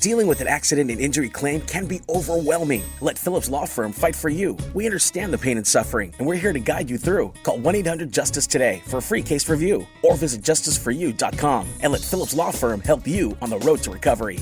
Dealing with an accident and injury claim can be overwhelming. Let Phillips Law Firm fight for you. We understand the pain and suffering, and we're here to guide you through. Call 1-800-JUSTICE today for a free case review, or visit justiceforyou.com and let Phillips Law Firm help you on the road to recovery.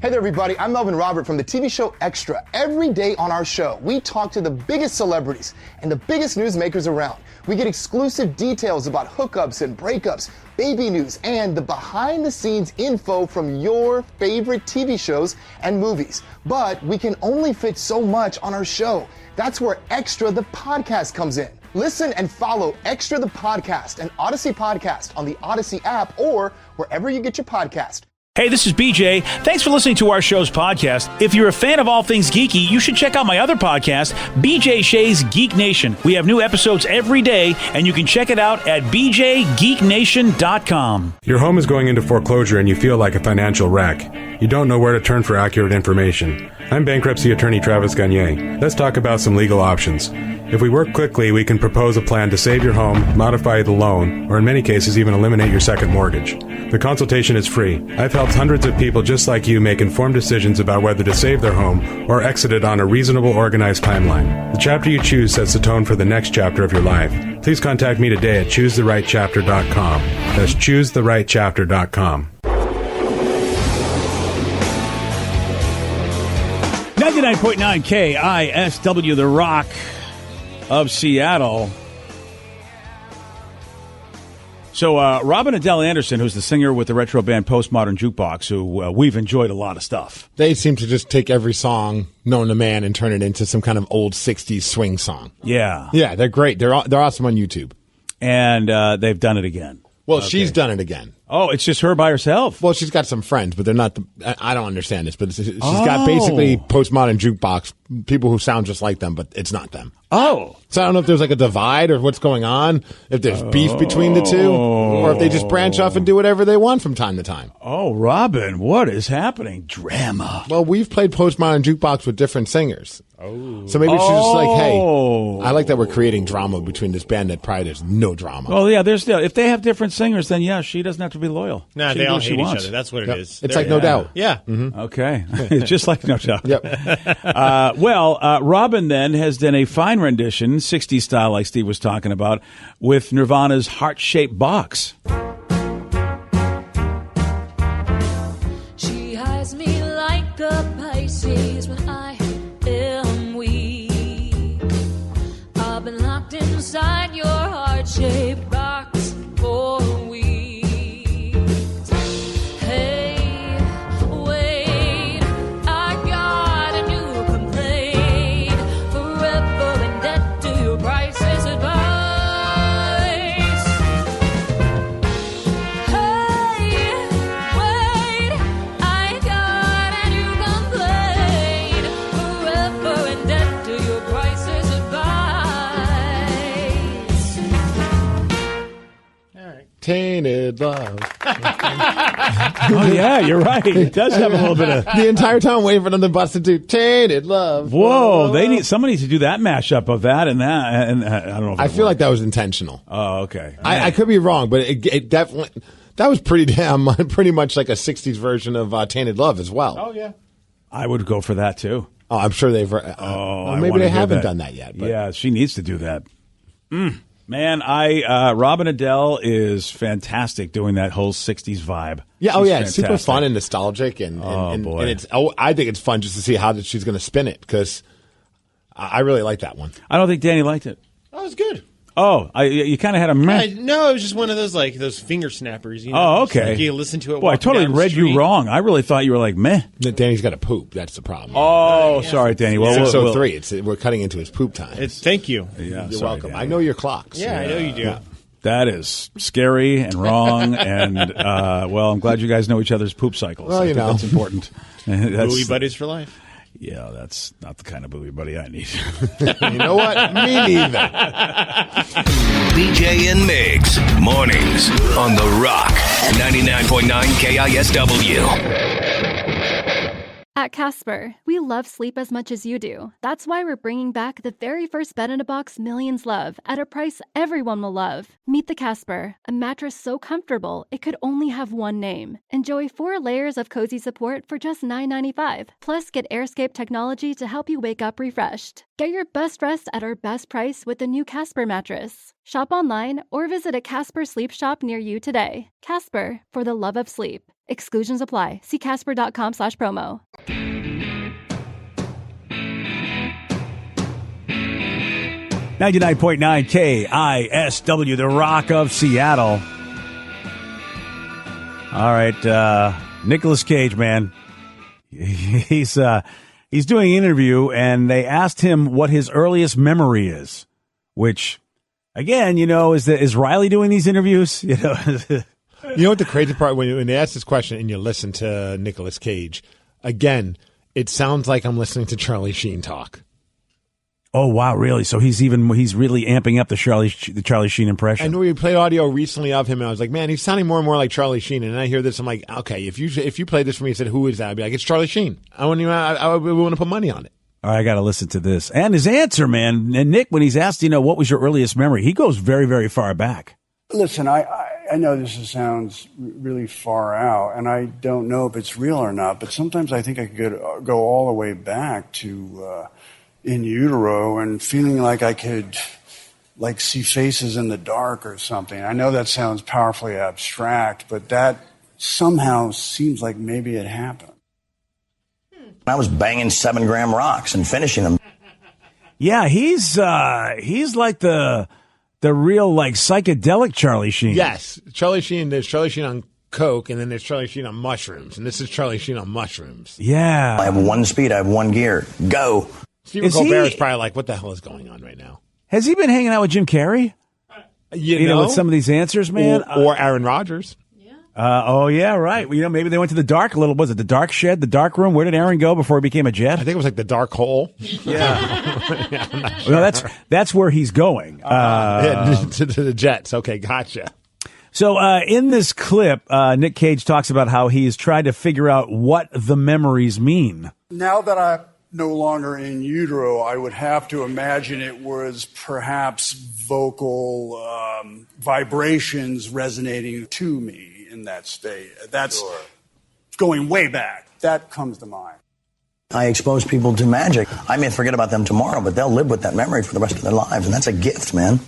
Hey there, everybody. I'm Melvin Robert from the TV show Extra. Every day on our show, we talk to the biggest celebrities and the biggest newsmakers around. We get exclusive details about hookups and breakups, baby news, and the behind-the-scenes info from your favorite TV shows and movies. But we can only fit so much on our show. That's where Extra the Podcast comes in. Listen and follow Extra the Podcast and Odyssey Podcast on the Odyssey app or wherever you get your podcast. Hey, this is BJ. Thanks for listening to our show's podcast. If you're a fan of all things geeky, you should check out my other podcast, BJ Shea's Geek Nation. We have new episodes every day, and you can check it out at bjgeeknation.com. Your home is going into foreclosure and you feel like a financial wreck. You don't know where to turn for accurate information. I'm bankruptcy attorney Travis Gagne. Let's talk about some legal options. If we work quickly, we can propose a plan to save your home, modify the loan, or in many cases even eliminate your second mortgage. The consultation is free. I've helped hundreds of people just like you make informed decisions about whether to save their home or exit it on a reasonable, organized timeline. The chapter you choose sets the tone for the next chapter of your life. Please contact me today at choosetherightchapter.com. That's choosetherightchapter.com. 99.9 KISW, The Rock of Seattle. So Robin Adele Anderson, who's the singer with the retro band Postmodern Jukebox, who we've enjoyed a lot of stuff. They seem to just take every song known to man and turn it into some kind of old 60s swing song. Yeah. Yeah, they're great. They're awesome on YouTube. And they've done it again. Well, she's done it again. Oh, it's just her by herself? Well, she's got some friends, but they're not I don't understand this, but she's got basically Postmodern Jukebox, people who sound just like them, but it's not them. Oh. So I don't know if there's like a divide or what's going on, if there's beef between the two, or if they just branch off and do whatever they want from time to time. Oh, Robin, what is happening? Drama. Well, we've played Postmodern Jukebox with different singers. Oh. So maybe she's just like, hey, I like that we're creating drama between this band that probably there's no drama. Well, yeah, if they have different singers, then yeah, she doesn't have to be loyal. Nah, they all hate each other. That's what it is. It's like No Doubt. Yeah. Mm-hmm. Okay. Just like No Doubt. Yep. Robin then has done a fine rendition, 60s style like Steve was talking about, with Nirvana's Heart-Shaped Box. She hides me like a Pisces when I am weak. I've been locked inside your heart-shaped box for weeks. Hey, wait, I got a new complaint. Forever in debt to your priceless advice. Hey, wait, I got a new complaint. Forever in debt to your priceless advice. All right. Tainted Love. Oh, yeah, you're right. It does have a little bit of... The entire time waiting for them to bust into Tainted Love. Whoa, somebody needs to do that mashup of that and that. And I don't know if I feel like that was intentional. Oh, okay. I could be wrong, but it definitely, that was pretty much like a 60s version of Tainted Love as well. Oh, yeah. I would go for that, too. Oh, I'm sure they've, I maybe wanna they hear haven't that. done that yet. But. Yeah, she needs to do that. Man, Robin Adele is fantastic doing that whole 60s vibe. Yeah, She's it's super fantastic. fun and nostalgic, and boy. and it's. I think it's fun just to see how she's going to spin it because I really like that one. I don't think Danny liked it. Oh, it was good. Oh, you kind of had a meh. No, it was just one of those those finger snappers. You know, Oh, just okay. like you listen to it. Boy, I walking totally down the read you street. wrong. I really thought you were like meh. Danny's got to poop. That's the problem. Oh, sorry, Danny. Well, 6:03. We're cutting into his poop time. Thank you. Yeah, You're sorry, welcome. Danny. I know your clocks. Yeah, I know you do. Yeah. That is scary and wrong. And well, I'm glad you guys know each other's poop cycles. Well, I think you know. that's important. Buoy buddies for life. Yeah, that's not the kind of buoy buddy I need. You know what? Me neither. BJ and Migs, mornings on The Rock, 99.9 KISW. At Casper, we love sleep as much as you do. That's why we're bringing back the very first bed-in-a-box millions love at a price everyone will love. Meet the Casper, a mattress so comfortable it could only have one name. Enjoy 4 layers of cozy support for just $9.95. Plus, get AirScape technology to help you wake up refreshed. Get your best rest at our best price with the new Casper mattress. Shop online or visit a Casper sleep shop near you today. Casper, for the love of sleep. Exclusions apply. See casper.com/promo. 99.9 KISW, the Rock of Seattle. All right, Nicolas Cage, man. He's doing an interview, and they asked him what his earliest memory is, which, again, is Riley doing these interviews? You know what the crazy part, when they ask this question and you listen to Nicolas Cage, again, it sounds like I'm listening to Charlie Sheen talk. Oh, wow, really? So he's really amping up the Charlie Sheen impression. I know we played audio recently of him, and I was like, man, he's sounding more and more like Charlie Sheen. And then I hear this, I'm like, okay, if you played this for me and said, who is that? I'd be like, it's Charlie Sheen. I would want to put money on it. All right, I got to listen to this. And his answer, man. And Nick, when he's asked, what was your earliest memory, he goes very, very far back. Listen, I know this sounds really far out, and I don't know if it's real or not, but sometimes I think I could go all the way back to in utero and feeling like I could see faces in the dark or something. I know that sounds powerfully abstract, but that somehow seems like maybe it happened. I was banging 7-gram rocks and finishing them. Yeah, he's like the real psychedelic Charlie Sheen. Yes, Charlie Sheen. There's Charlie Sheen on coke, and then there's Charlie Sheen on mushrooms, and this is Charlie Sheen on mushrooms. Yeah, I have one speed. I have one gear. Go. Stephen Colbert is probably like, what the hell is going on right now? Has he been hanging out with Jim Carrey? You know, with some of these answers, man? Or Aaron Rodgers. Oh, yeah, right. Well, maybe they went to the dark was it the dark shed, the dark room? Where did Aaron go before he became a Jet? I think it was like the dark hole. Yeah. Well, that's where he's going. To the Jets. Okay, gotcha. So in this clip, Nick Cage talks about how he's tried to figure out what the memories mean. Now that I'm no longer in utero, I would have to imagine it was perhaps vocal vibrations resonating to me in that state. That's going way back. That comes to mind. I expose people to magic. I may forget about them tomorrow, but they'll live with that memory for the rest of their lives, and that's a gift, man.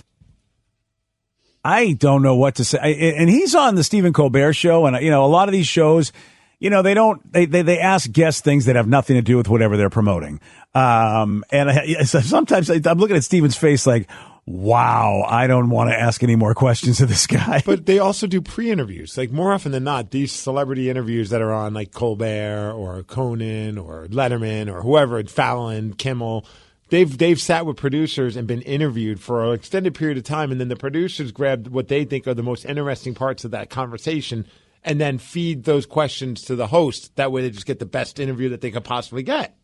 I don't know what to say. And he's on the Stephen Colbert Show, and a lot of these shows, they ask guests things that have nothing to do with whatever they're promoting. So sometimes I'm looking at Stephen's face like, wow, I don't want to ask any more questions of this guy. But they also do pre-interviews. Like, more often than not, these celebrity interviews that are on, like, Colbert or Conan or Letterman or whoever, Fallon, Kimmel, they've sat with producers and been interviewed for an extended period of time, and then the producers grab what they think are the most interesting parts of that conversation and then feed those questions to the host. That way they just get the best interview that they could possibly get.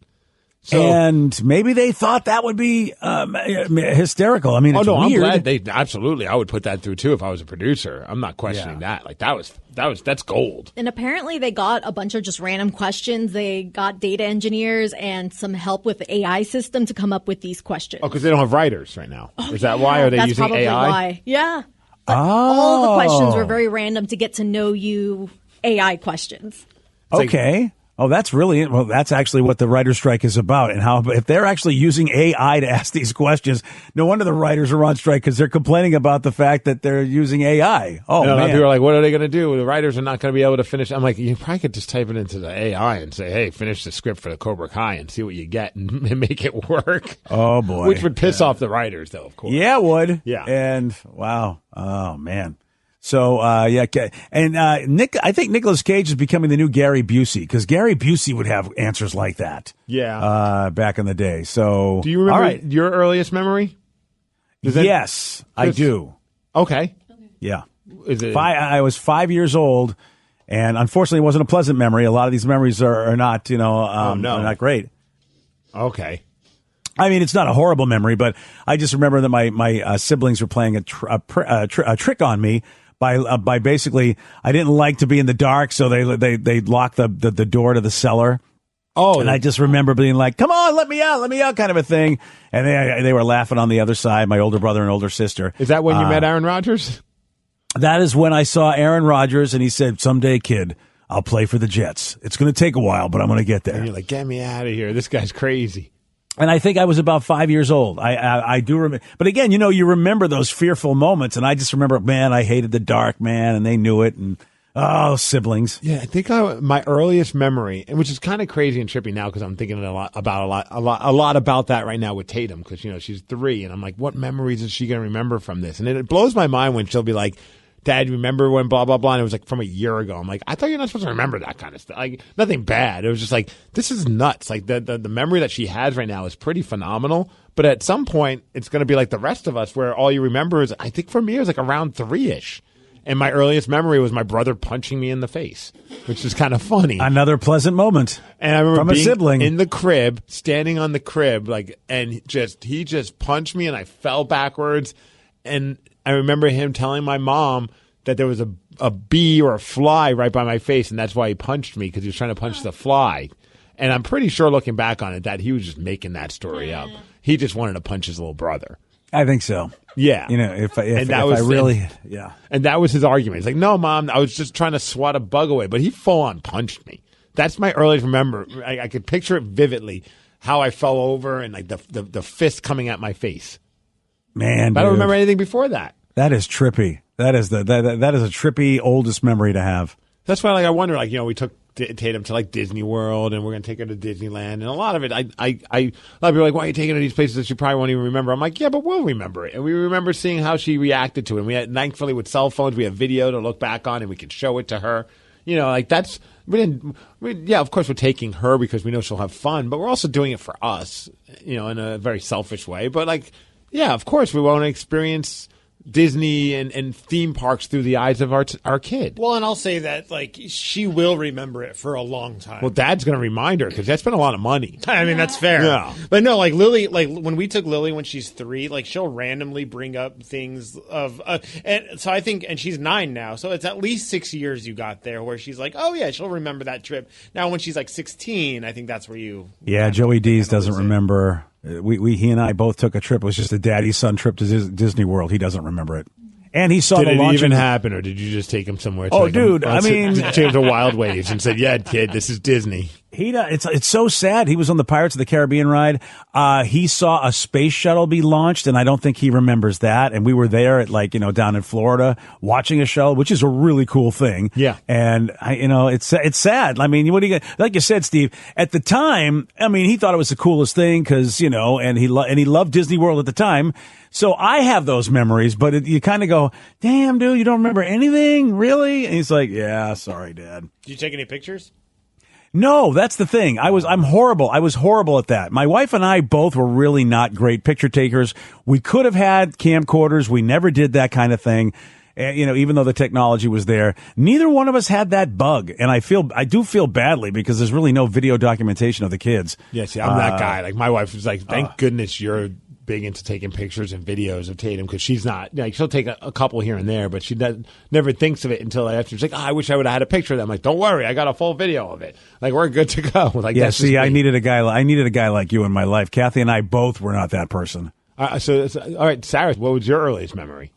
So, and maybe they thought that would be hysterical. I mean, it's weird. I'm glad absolutely. I would put that through too if I was a producer. I'm not questioning that. Like that's gold. And apparently they got a bunch of just random questions. They got data engineers and some help with the AI system to come up with these questions. Oh, because they don't have writers right now. Is that why? Are they that's using probably AI? Why. Yeah. But all the questions were very random to get to know you AI questions. Okay. That's that's actually what the writer's strike is about. And how, if they're actually using AI to ask these questions, no wonder the writers are on strike, because they're complaining about the fact that they're using AI. Oh, man. People are like, what are they going to do? The writers are not going to be able to finish. I'm like, you probably could just type it into the AI and say, hey, finish the script for the Cobra Kai and see what you get and make it work. Oh, boy. Which would piss off the writers, though, of course. Yeah, it would. Yeah. And, wow. Oh, man. So, and Nick, I think Nicolas Cage is becoming the new Gary Busey, because Gary Busey would have answers like that. Yeah. Back in the day. So, do you remember your earliest memory? Yes, I do. Okay. Yeah. Is it? I was 5 years old, and unfortunately, it wasn't a pleasant memory. A lot of these memories are not, are not great. Okay. I mean, it's not a horrible memory, but I just remember that my siblings were playing a trick on me. By basically, I didn't like to be in the dark, so they locked the door to the cellar. Oh, and I just remember being like, "Come on, let me out," kind of a thing. And they were laughing on the other side. My older brother and older sister. Is that when you met Aaron Rodgers? That is when I saw Aaron Rodgers, and he said, "Someday, kid, I'll play for the Jets. It's going to take a while, but I'm going to get there." And you're like, "Get me out of here! This guy's crazy." And I think I was about 5 years old. I do remember. But again, you remember those fearful moments, and I just remember, man, I hated the dark, man, and they knew it, and siblings. Yeah, I think my earliest memory, and which is kind of crazy and trippy now because I'm thinking a lot about that right now with Tatum because she's 3, and I'm like, what memories is she going to remember from this? And it blows my mind when she'll be like, "Dad, remember when blah blah blah?" And it was like from a year ago. I'm like, I thought you're not supposed to remember that kind of stuff. Like nothing bad. It was just like this is nuts. Like the memory that she has right now is pretty phenomenal. But at some point, it's going to be like the rest of us, where all you remember is. I think for me, it was like around 3-ish. And my earliest memory was my brother punching me in the face, which is kind of funny. Another pleasant moment. And I remember from being a sibling in the crib, standing on the crib, and he just punched me, and I fell backwards. And I remember him telling my mom that there was a bee or a fly right by my face, and that's why he punched me, because he was trying to punch the fly. And I'm pretty sure, looking back on it, that he was just making that story up. He just wanted to punch his little brother. I think so. Yeah. And that was his argument. He's like, "No, Mom, I was just trying to swat a bug away," but he full on punched me. That's my earliest remember. I could picture it vividly, how I fell over and like the fist coming at my face. Man, but I don't remember anything before that. That is trippy. That is a trippy oldest memory to have. That's why, I wonder, we took Tatum to Disney World, and we're going to take her to Disneyland, and a lot of it, a lot of people are like, "Why are you taking her to these places that she probably won't even remember?" I'm like, "Yeah, but we'll remember it," and we remember seeing how she reacted to it. And thankfully, with cell phones, we have video to look back on, and we can show it to her. That's of course, we're taking her because we know she'll have fun, but we're also doing it for us, in a very selfish way. But of course, we want to experience Disney and theme parks through the eyes of our kid. Well, and I'll say that she will remember it for a long time. Well, Dad's going to remind her because that's been a lot of money. I mean, that's fair. Yeah. But no, Lily, when we took Lily when she's 3, she'll randomly bring up things of, and so I think, and she's 9 now, so it's at least 6 years you got there where she's like, "Oh yeah, she'll remember that trip." Now when she's 16, I think that's where you. Yeah, Joey Dees doesn't remember. He and I both took a trip. It was just a daddy-son trip to Disney World. He doesn't remember it. And he saw the launch. Did it even happen, or did you just take him somewhere? Dude, take him to Wild Waves and said, "Yeah, kid, this is Disney." It's so sad. He was on the Pirates of the Caribbean ride. He saw a space shuttle be launched, and I don't think he remembers that. And we were there at down in Florida watching a shuttle, which is a really cool thing. Yeah. And it's sad. I mean, what do you like you said, Steve? At the time, I mean, he thought it was the coolest thing because and he loved Disney World at the time. So I have those memories, but you kind of go, "Damn, dude, you don't remember anything, really?" And he's like, "Yeah, sorry, Dad." Did you take any pictures? No, that's the thing. I'm horrible. I was horrible at that. My wife and I both were really not great picture takers. We could have had camcorders. We never did that kind of thing. Even though the technology was there, neither one of us had that bug. And I do feel badly because there's really no video documentation of the kids. Yeah, see, I'm that guy. My wife was like, "Thank goodness you're big into taking pictures and videos of Tatum," because she's not. She'll take a couple here and there, but she never thinks of it until after. She's like, "I wish I would have had a picture of that." I'm like, "Don't worry, I got a full video of it. We're good to go." Yeah, see, I needed a guy like you in my life. Kathy and I both were not that person. So all right, Sarah, what was your earliest memory?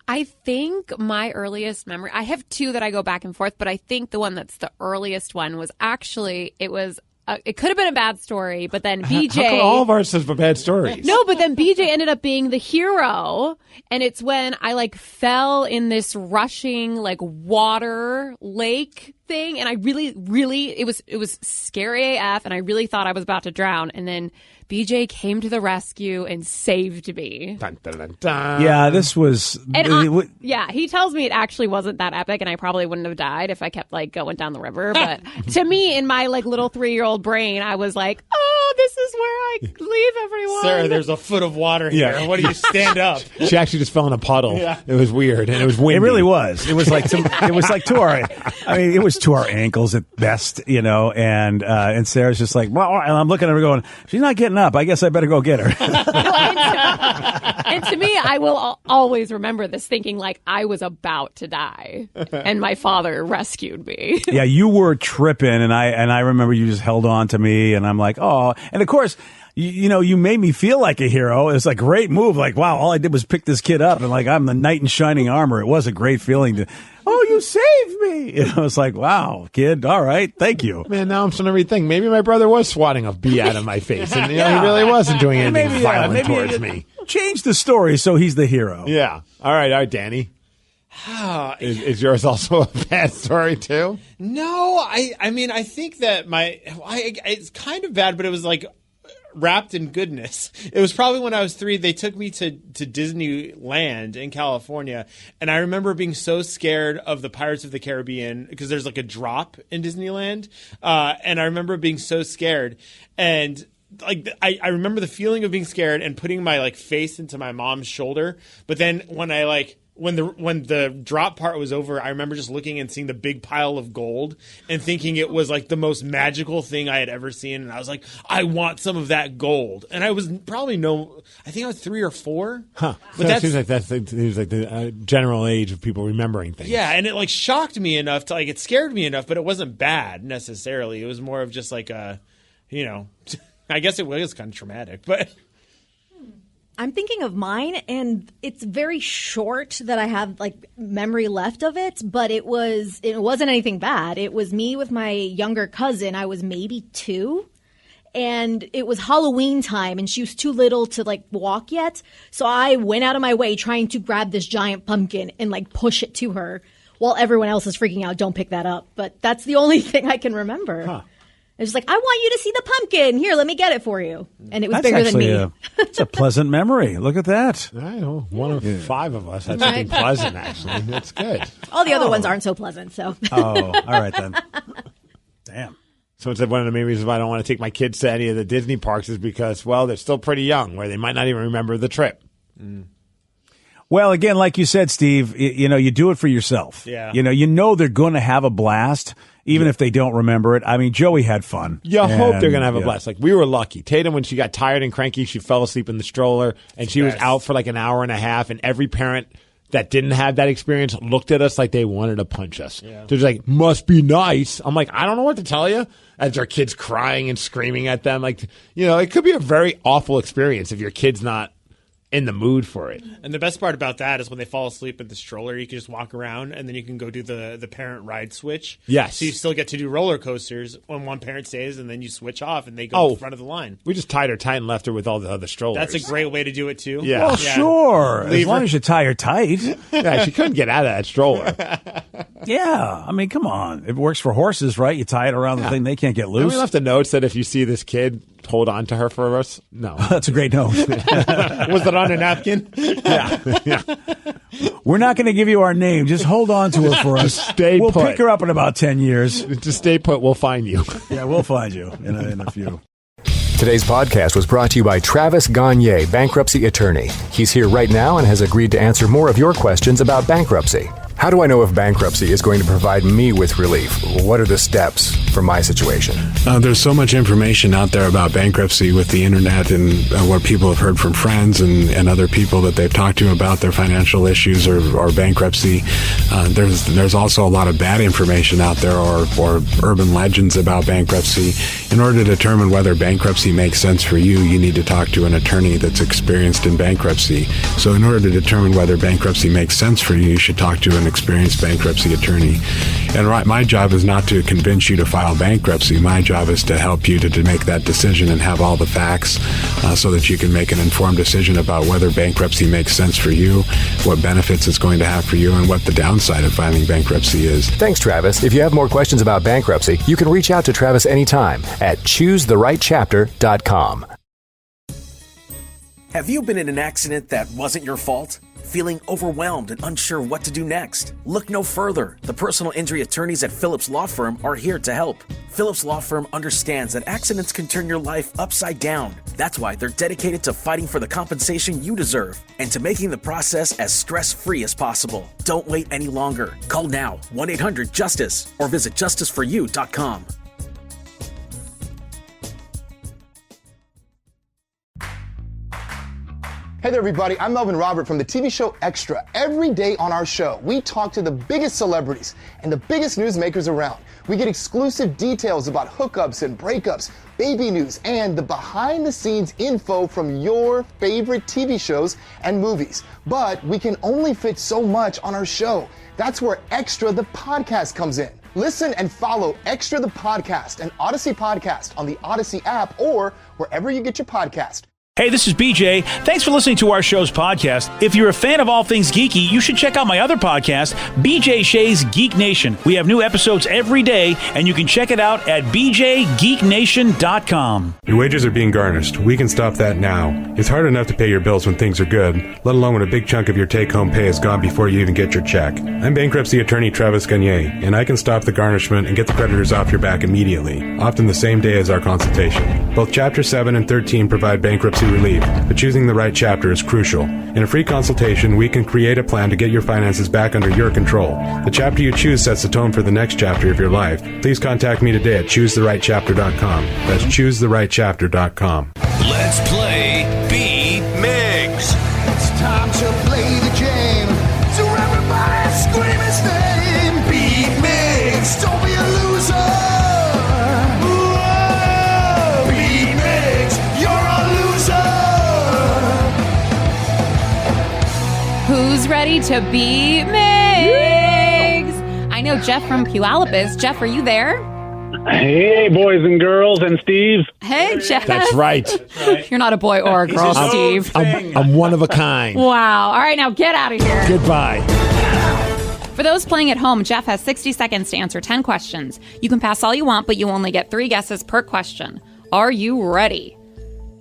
I think my earliest memory, I have 2 that I go back and forth, but I think the one that's the earliest one was actually, it could have been a bad story, but then BJ. How come all of ours have bad stories? No, but then BJ ended up being the hero, and it's when I fell in this rushing water lake thing, and I really it was scary AF, and I really thought I was about to drown, and then BJ came to the rescue and saved me. Dun, dun, dun, dun. Yeah, this was. And he tells me it actually wasn't that epic, and I probably wouldn't have died if I kept going down the river. But to me, in my little 3-year-old brain, I was like, "Oh, this is where leave everyone. Sarah, there's a foot of water here. Yeah. What do you stand up? She actually just fell in a puddle. Yeah. It was weird, and it was windy. It really was. It was like it was to our ankles at best, and Sarah's just like, well, and I'm looking at her going, she's not getting up. I guess I better go get her. And to me, I will always remember this, thinking like I was about to die, and my father rescued me. Yeah, you were tripping, and I remember you just held on to me, and I'm like, oh, and of course, you made me feel like a hero. It's a great move. Like, wow, all I did was pick this kid up, and like I'm the knight in shining armor. It was a great feeling to, oh, you saved me. It's like, wow, kid, all right, thank you. Man, now I'm starting to rethink. Maybe my brother was swatting a bee out of my face, and he really wasn't doing anything violent towards me. Change the story so he's the hero. Yeah. All right, Danny. Is yours also a bad story too? No, I mean, I think that it's kind of bad, but it was like wrapped in goodness. It was probably when I was 3. They took me to Disneyland in California, and I remember being so scared of the Pirates of the Caribbean because there's like a drop in Disneyland, and I remember being so scared, and like I remember the feeling of being scared and putting my like face into my mom's shoulder, but then when the drop part was over, I remember just looking and seeing the big pile of gold and thinking it was like the most magical thing I had ever seen. And I was like, I want some of that gold. And I was I think I was 3 or 4. Huh. But that seems like the general age of people remembering things. Yeah. And it like shocked me enough to it scared me enough, but it wasn't bad necessarily. It was more of just like I guess it was kind of traumatic, but. I'm thinking of mine, and it's very short that I have like memory left of it, but it wasn't anything bad. It was me with my younger cousin. I was maybe 2, and it was Halloween time, and she was too little to like walk yet. So I went out of my way trying to grab this giant pumpkin and like push it to her while everyone else is freaking out. Don't pick that up. But that's the only thing I can remember. Huh. It's like, I want you to see the pumpkin. Here, let me get it for you. And it was bigger than me. It's a pleasant memory. Look at that. I know. One of 5 of us had something pleasant, actually. That's good. All the other ones aren't so pleasant, so. Oh, all right then. Damn. Someone said one of the main reasons why I don't want to take my kids to any of the Disney parks is because, well, they're still pretty young, where they might not even remember the trip. Mm. Well, again, like you said, Steve, you do it for yourself. Yeah. They're going to have a blast. Even if they don't remember it. I mean, Joey had fun. You hope they're going to have a blast. Like, we were lucky. Tatum, when she got tired and cranky, she fell asleep in the stroller, and she was out for like an hour and a half, and every parent that didn't have that experience looked at us like they wanted to punch us. Yeah. They're just like, must be nice. I'm like, I don't know what to tell you. As their kids crying and screaming at them. Like, it could be a very awful experience if your kid's not in the mood for it. And the best part about that is when they fall asleep in the stroller, you can just walk around and then you can go do the parent ride switch. Yes. So you still get to do roller coasters when one parent stays, and then you switch off and they go in front of the line. We just tied her tight and left her with all the other strollers. That's a great way to do it too. Yeah. Well, sure. As long as you tie her tight. Yeah, she couldn't get out of that stroller. Yeah. I mean, come on. It works for horses, right? You tie it around the thing. They can't get loose. And we left a note that if you see this kid, hold on to her for us. No. That's a great note. Was it on a napkin? Yeah. We're not going to give you our name. Just hold on to her for us. We'll pick her up in about 10 years. Just stay put. We'll find you. Yeah, we'll find you in a few. Today's podcast was brought to you by Travis Gagne, bankruptcy attorney. He's here right now and has agreed to answer more of your questions about bankruptcy. How do I know if bankruptcy is going to provide me with relief? What are the steps for my situation? There's so much information out there about bankruptcy with the internet and what people have heard from friends and other people that they've talked to about their financial issues or bankruptcy. There's also a lot of bad information out there or urban legends about bankruptcy. In order to determine whether bankruptcy makes sense for you, you need to talk to an attorney that's experienced in bankruptcy. So in order to determine whether bankruptcy makes sense for you, you should talk to an experienced bankruptcy attorney. And my job is not to convince you to file bankruptcy. My job is to help you to make that decision and have all the facts so that you can make an informed decision about whether bankruptcy makes sense for you, what benefits it's going to have for you, and what the downside of filing bankruptcy is. Thanks, Travis. If you have more questions about bankruptcy, you can reach out to Travis anytime at choosetherightchapter.com. Have you been in an accident that wasn't your fault? Feeling overwhelmed and unsure what to do next? Look no further. The personal injury attorneys at Phillips Law Firm are here to help. Phillips Law Firm understands that accidents can turn your life upside down. That's why they're dedicated to fighting for the compensation you deserve and to making the process as stress-free as possible. Don't wait any longer. Call now, 1-800-JUSTICE, or visit justiceforyou.com. Hey there, everybody. I'm Melvin Robert from the TV show Extra. Every day on our show, we talk to the biggest celebrities and the biggest newsmakers around. We get exclusive details about hookups and breakups, baby news, and the behind-the-scenes info from your favorite TV shows and movies. But we can only fit so much on our show. That's where Extra the podcast comes in. Listen and follow Extra the podcast and Odyssey Podcast on the Odyssey app or wherever you get your podcast. Hey, this is BJ. Thanks for listening to our show's podcast. If you're a fan of all things geeky, you should check out my other podcast, BJ Shea's Geek Nation. We have new episodes every day, and you can check it out at bjgeeknation.com. Your wages are being garnished. We can stop that now. It's hard enough to pay your bills when things are good, let alone when a big chunk of your take-home pay is gone before you even get your check. I'm bankruptcy attorney Travis Gagne, and I can stop the garnishment and get the creditors off your back immediately, often the same day as our consultation. Both Chapter 7 and 13 provide bankruptcy relief, but choosing the right chapter is crucial. In a free consultation, we can create a plan to get your finances back under your control. The chapter you choose sets the tone for the next chapter of your life. Please contact me today at choosetherightchapter.com. That's choosetherightchapter.com. Let's play Beat Migs. It's time to play the game. So everybody scream his name. Beat Migs. Don't be a loser. Who's ready to be Migs? I know Jeff from Puyallup. Jeff, are you there? Hey, boys and girls, and Steve. Hey, Jeff. That's right. You're not a boy or a girl, Steve. I'm one of a kind. Wow. All right, now get out of here. Goodbye. For those playing at home, Jeff has 60 seconds to answer 10 questions. You can pass all you want, but you only get 3 guesses per question. Are you ready?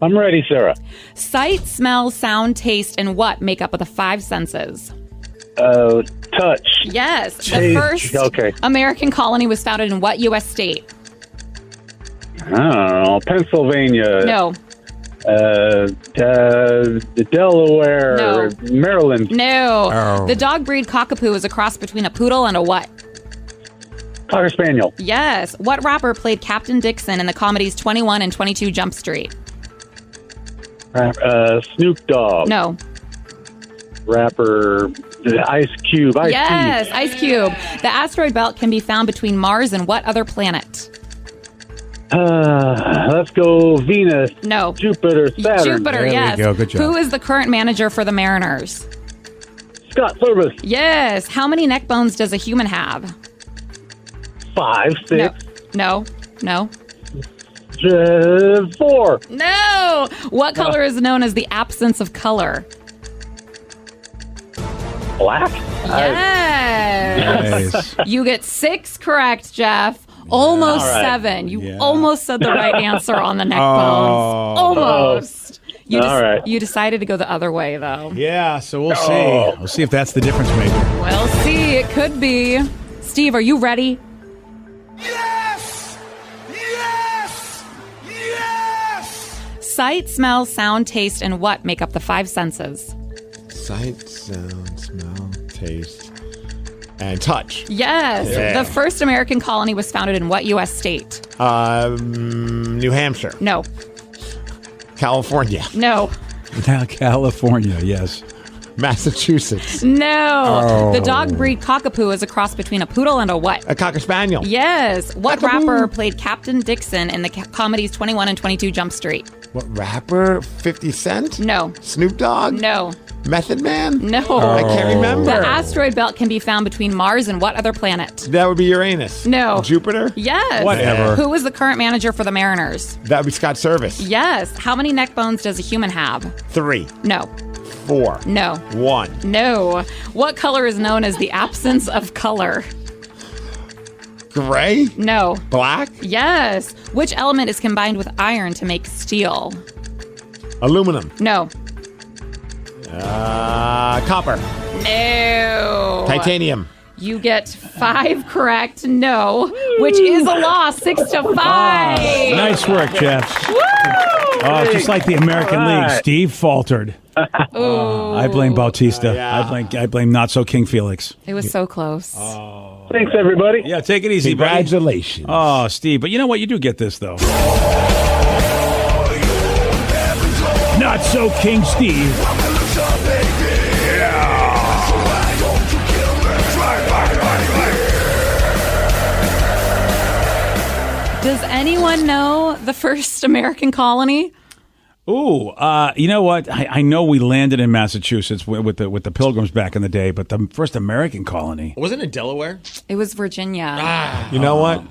I'm ready, Sarah. Sight, smell, sound, taste, and what make up of the 5 senses? Touch. Yes. Taste. The first Okay. American colony was founded in what U.S. state? I don't know. Pennsylvania. No. Delaware. No. Maryland. No. Oh. The dog breed Cockapoo is a cross between a poodle and a what? Cocker Spaniel. Yes. What rapper played Captain Dixon in the comedies 21 and 22 Jump Street? Snoop Dogg. No. Rapper Ice Cube. Yes, Ice Cube. The asteroid belt can be found between Mars and what other planet? Let's go Venus. No. Jupiter, Saturn. Jupiter, yes. There we go. Good job. Who is the current manager for the Mariners? Scott Service. Yes. How many neck bones does a human have? 5, 6. No. 4. No. What color is known as the absence of color? Black? Yes. Nice. You get 6 correct, Jeff. Almost All right. 7. You almost said the right answer on the neck bones. Oh. Almost. All right. You decided to go the other way, though. Yeah, so we'll see. We'll see if that's the difference maker. We'll see. It could be. Steve, are you ready? Sight, smell, sound, taste, and what make up the 5 senses? Sight, sound, smell, taste, and touch. Yes. Yeah. The first American colony was founded in what U.S. state? New Hampshire. No. California. No. Now California, yes. Massachusetts. No. Oh. The dog breed Cockapoo is a cross between a poodle and a what? A Cocker Spaniel. Yes. What rapper played Captain Dixon in the comedies 21 and 22 Jump Street? What rapper? 50 Cent? No. Snoop Dogg? No. Method Man? No. I can't remember. The asteroid belt can be found between Mars and what other planet? That would be Uranus. No. Jupiter? Yes. Whatever. Who was the current manager for the Mariners? That would be Scott Service. Yes. How many neck bones does a human have? 3. No. 4. No. 1. No. What color is known as the absence of color? Gray? No. Black? Yes. Which element is combined with iron to make steel? Aluminum. No. Copper. No. Titanium. You get 5 correct. No, which is a loss. 6-5. Nice work, Jeff. Woo! Oh, just like the American League, Steve faltered. I blame Bautista. I blame not so King Felix. It was so close. Thanks, everybody. Yeah, take it easy, buddy. Congratulations. Oh, Steve, but you know what? You do get this, though. Not so King Steve. Does anyone know the first American colony? Ooh, you know what? I know we landed in Massachusetts with the Pilgrims back in the day, but the first American colony. Wasn't it Delaware? It was Virginia. You know what?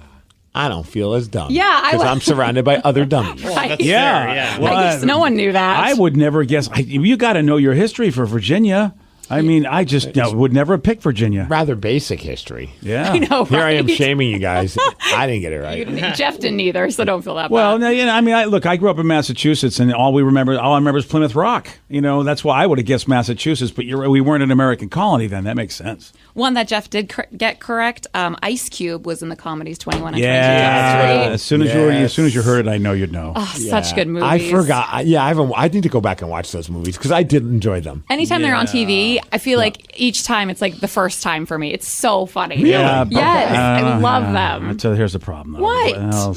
I don't feel as dumb. Yeah, because I'm surrounded by other dummies. Right. Yeah. Fair, yeah. Well, I guess no one knew that. I would never guess. You got to know your history for Virginia. I mean, I just would never have picked Virginia. Rather basic history. Yeah. I know, Here I am right? shaming you guys. I didn't get it right. Jeff didn't either, so don't feel that Well, bad. no, you know, I mean, I grew up in Massachusetts, and all I remember is Plymouth Rock. You know, that's why I would have guessed Massachusetts, but we weren't an American colony then. That makes sense. One that Jeff did get correct. Ice Cube was in the comedies 21 and 22. Yeah. As soon as you heard it, I know you'd know. Oh, such good movies. I forgot. I need to go back and watch those movies because I did enjoy them. Anytime they're on TV, I feel like each time it's like the first time for me. It's so funny. Yeah, Yes, I love them. So here's the problem, though. What? Well,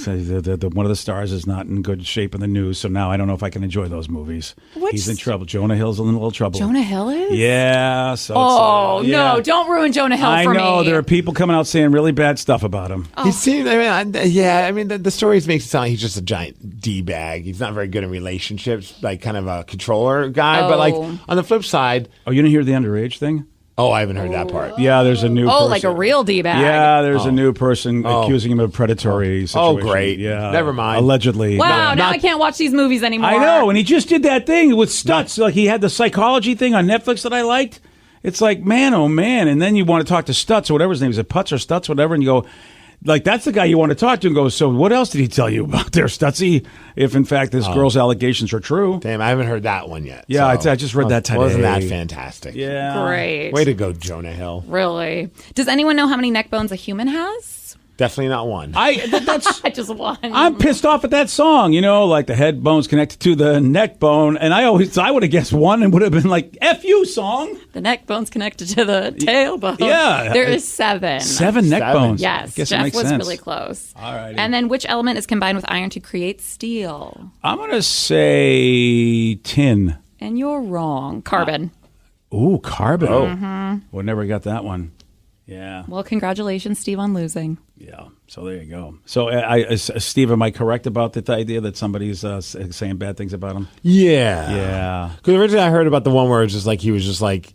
one of the stars is not in good shape in the news, so now I don't know if I can enjoy those movies. He's in trouble. Jonah Hill's in a little trouble. Jonah Hill is? Yeah. So no, don't ruin Jonah Hill I for know me. there are people coming out saying really bad stuff about him. He seemed. The stories makes it sound like he's just a giant d-bag. He's not very good in relationships, like kind of a controller guy. But like on the flip side, you didn't hear the underage thing? Oh, I haven't heard that part. Yeah, there's a new person. like a real D-bag. Yeah, there's a new person accusing him of predatory situation. Oh, great. Yeah. Never mind. Allegedly. Wow, now I can't watch these movies anymore. I know, and he just did that thing with Stutz. Like he had the psychology thing on Netflix that I liked. It's like, man, oh man. And then you want to talk to Stutz or whatever his name is, Putz or Stutz, whatever, and you go, like, that's the guy you want to talk to and go, so what else did he tell you about there, Stutzy, if in fact this girl's allegations are true? Damn, I haven't heard that one yet. Yeah, I just read that today. Wasn't that fantastic? Yeah. Great. Way to go, Jonah Hill. Really? Does anyone know how many neck bones a human has? Definitely not one. That's just one. I'm pissed off at that song, like the head bone's connected to the neck bone, and I would have guessed one and would have been like, F you, song. The neck bone's connected to the tailbone. Yeah. There is 7. 7 neck bones. Yes. I guess Jeff it makes was sense. really close. All right. And then which element is combined with iron to create steel? I'm going to say tin. And you're wrong. Carbon. Ooh, carbon. Oh. Mhm. Well, never got that one. Yeah. Well, congratulations, Steve, on losing. Yeah. So there you go. So, Steve, am I correct about the idea that somebody's saying bad things about him? Yeah. Yeah. Because originally I heard about the one where it's just like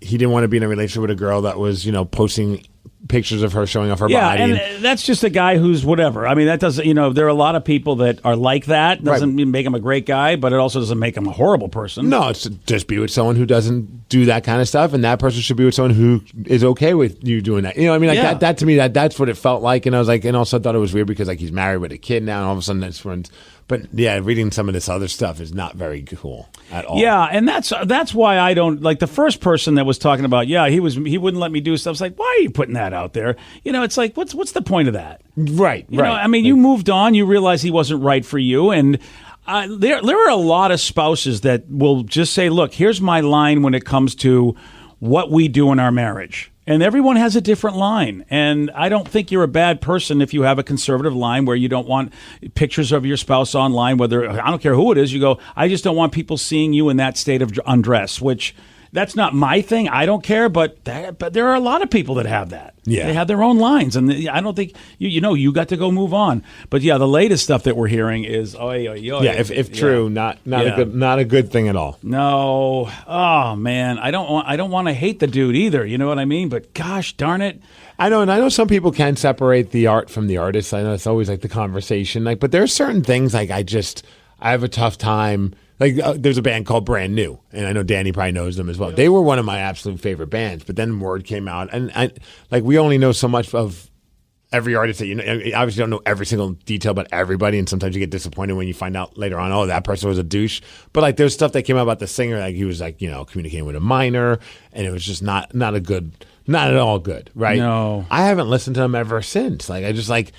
he didn't want to be in a relationship with a girl that was, posting pictures of her showing off her body. And that's just a guy who's whatever. I mean, that doesn't, there are a lot of people that are like that. Doesn't make him a great guy, but it also doesn't make him a horrible person. No, it's to just be with someone who doesn't do that kind of stuff, and that person should be with someone who is okay with you doing that. That to me, that's what it felt like, and I was like, and also thought it was weird because like he's married with a kid now, and all of a sudden that's when. But yeah, reading some of this other stuff is not very cool at all. Yeah, and that's why I don't like the first person that was talking about. Yeah, he wouldn't let me do stuff. It's like, why are you putting that out there? It's like, what's the point of that? Right. I mean, you moved on. You realize he wasn't right for you, and there are a lot of spouses that will just say, look, here's my line when it comes to what we do in our marriage. And everyone has a different line. And I don't think you're a bad person if you have a conservative line where you don't want pictures of your spouse online, whether I don't care who it is. You go, I just don't want people seeing you in that state of undress, which that's not my thing. I don't care. But there are a lot of people that have that. Yeah. They have their own lines. And I don't think, you got to go move on. But yeah, the latest stuff that we're hearing is, if true, not a good thing at all. No. Oh man, I don't want to hate the dude either. You know what I mean? But gosh darn it. I know, and I know some people can separate the art from the artist. I know it's always like the conversation, but there are certain things like I have a tough time. Like there's a band called Brand New, and I know Danny probably knows them as well. They were one of my absolute favorite bands, but then word came out, and we only know so much of every artist that you know, obviously don't know every single detail about everybody, and sometimes you get disappointed when you find out later on, oh, that person was a douche. But like, there's stuff that came out about the singer, like he was like, you know, communicating with a minor, and it was just not at all good, right? No. I haven't listened to them ever since. Like, I just like,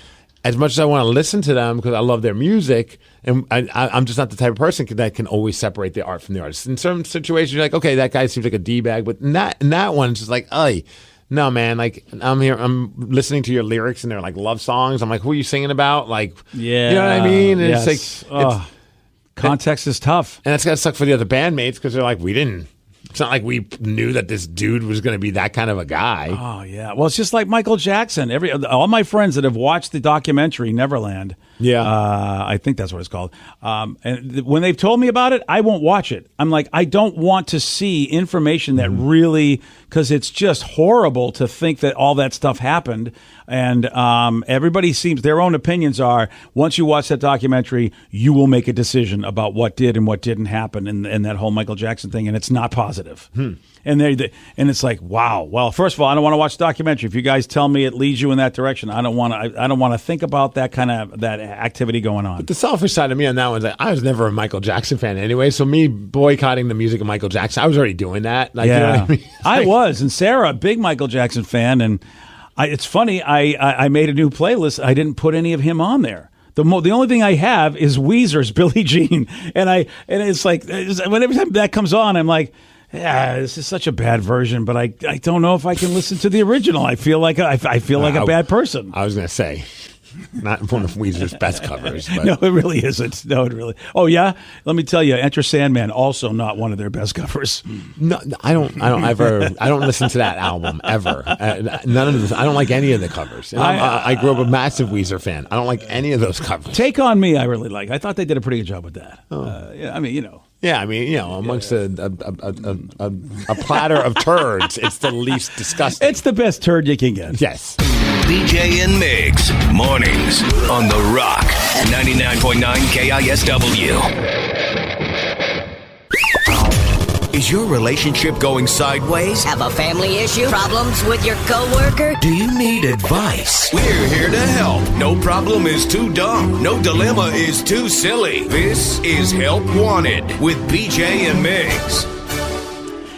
as much as I want to listen to them because I love their music, and I'm just not the type of person that can always separate the art from the artist. In some situations, you're like, okay, that guy seems like a D-bag, but in that one, it's just like, ay. No, man, like, I'm listening to your lyrics and they're like love songs. I'm like, who are you singing about? Like, Yeah. you know what I mean? And Yes. it's like, context is tough. and it's got to suck for the other bandmates because they're like, it's not like we knew that this dude was going to be that kind of a guy. Oh, yeah. Well, it's just like Michael Jackson. All my friends that have watched the documentary Neverland, I think that's what it's called, and when they've told me about it, I won't watch it. I'm like, I don't want to see information that really, because it's just horrible to think that all that stuff happened. And everybody seems, their own opinions are, once you watch that documentary, you will make a decision about what did and what didn't happen in that whole Michael Jackson thing, and it's not positive. And it's like, wow. Well, first of all, I don't want to watch the documentary. If you guys tell me it leads you in that direction, I don't want to think about that kind of that activity going on. But the selfish side of me on that one's like, I was never a Michael Jackson fan anyway, so me boycotting the music of Michael Jackson, I was already doing that. Like, yeah, you know what I mean? I was, and Sarah, a big Michael Jackson fan, and it's funny. I made a new playlist. I didn't put any of him on there. The only thing I have is Weezer's Billie Jean, and it's like whenever time that comes on, I'm like, yeah, this is such a bad version, but I don't know if I can listen to the original. I feel like a bad person. I was gonna say, not one of Weezer's best covers. But. No, it really isn't. No, it really. Oh yeah, let me tell you, Enter Sandman, also not one of their best covers. No, I don't listen to that album ever. None of this. I don't like any of the covers. I grew up a massive Weezer fan. I don't like any of those covers. Take On Me, I really like. I thought they did a pretty good job with that. Yeah, I mean, you know. Yeah, I mean, you know, amongst a platter of turds, it's the least disgusting. It's the best turd you can get. Yes. BJ and Migs, mornings on The Rock, 99.9 KISW. Is your relationship going sideways? Have a family issue? Problems with your coworker? Do you need advice? We're here to help. No problem is too dumb. No dilemma is too silly. This is Help Wanted with BJ and Migs.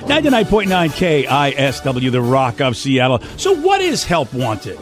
99.9 KISW, The Rock of Seattle. So what is Help Wanted?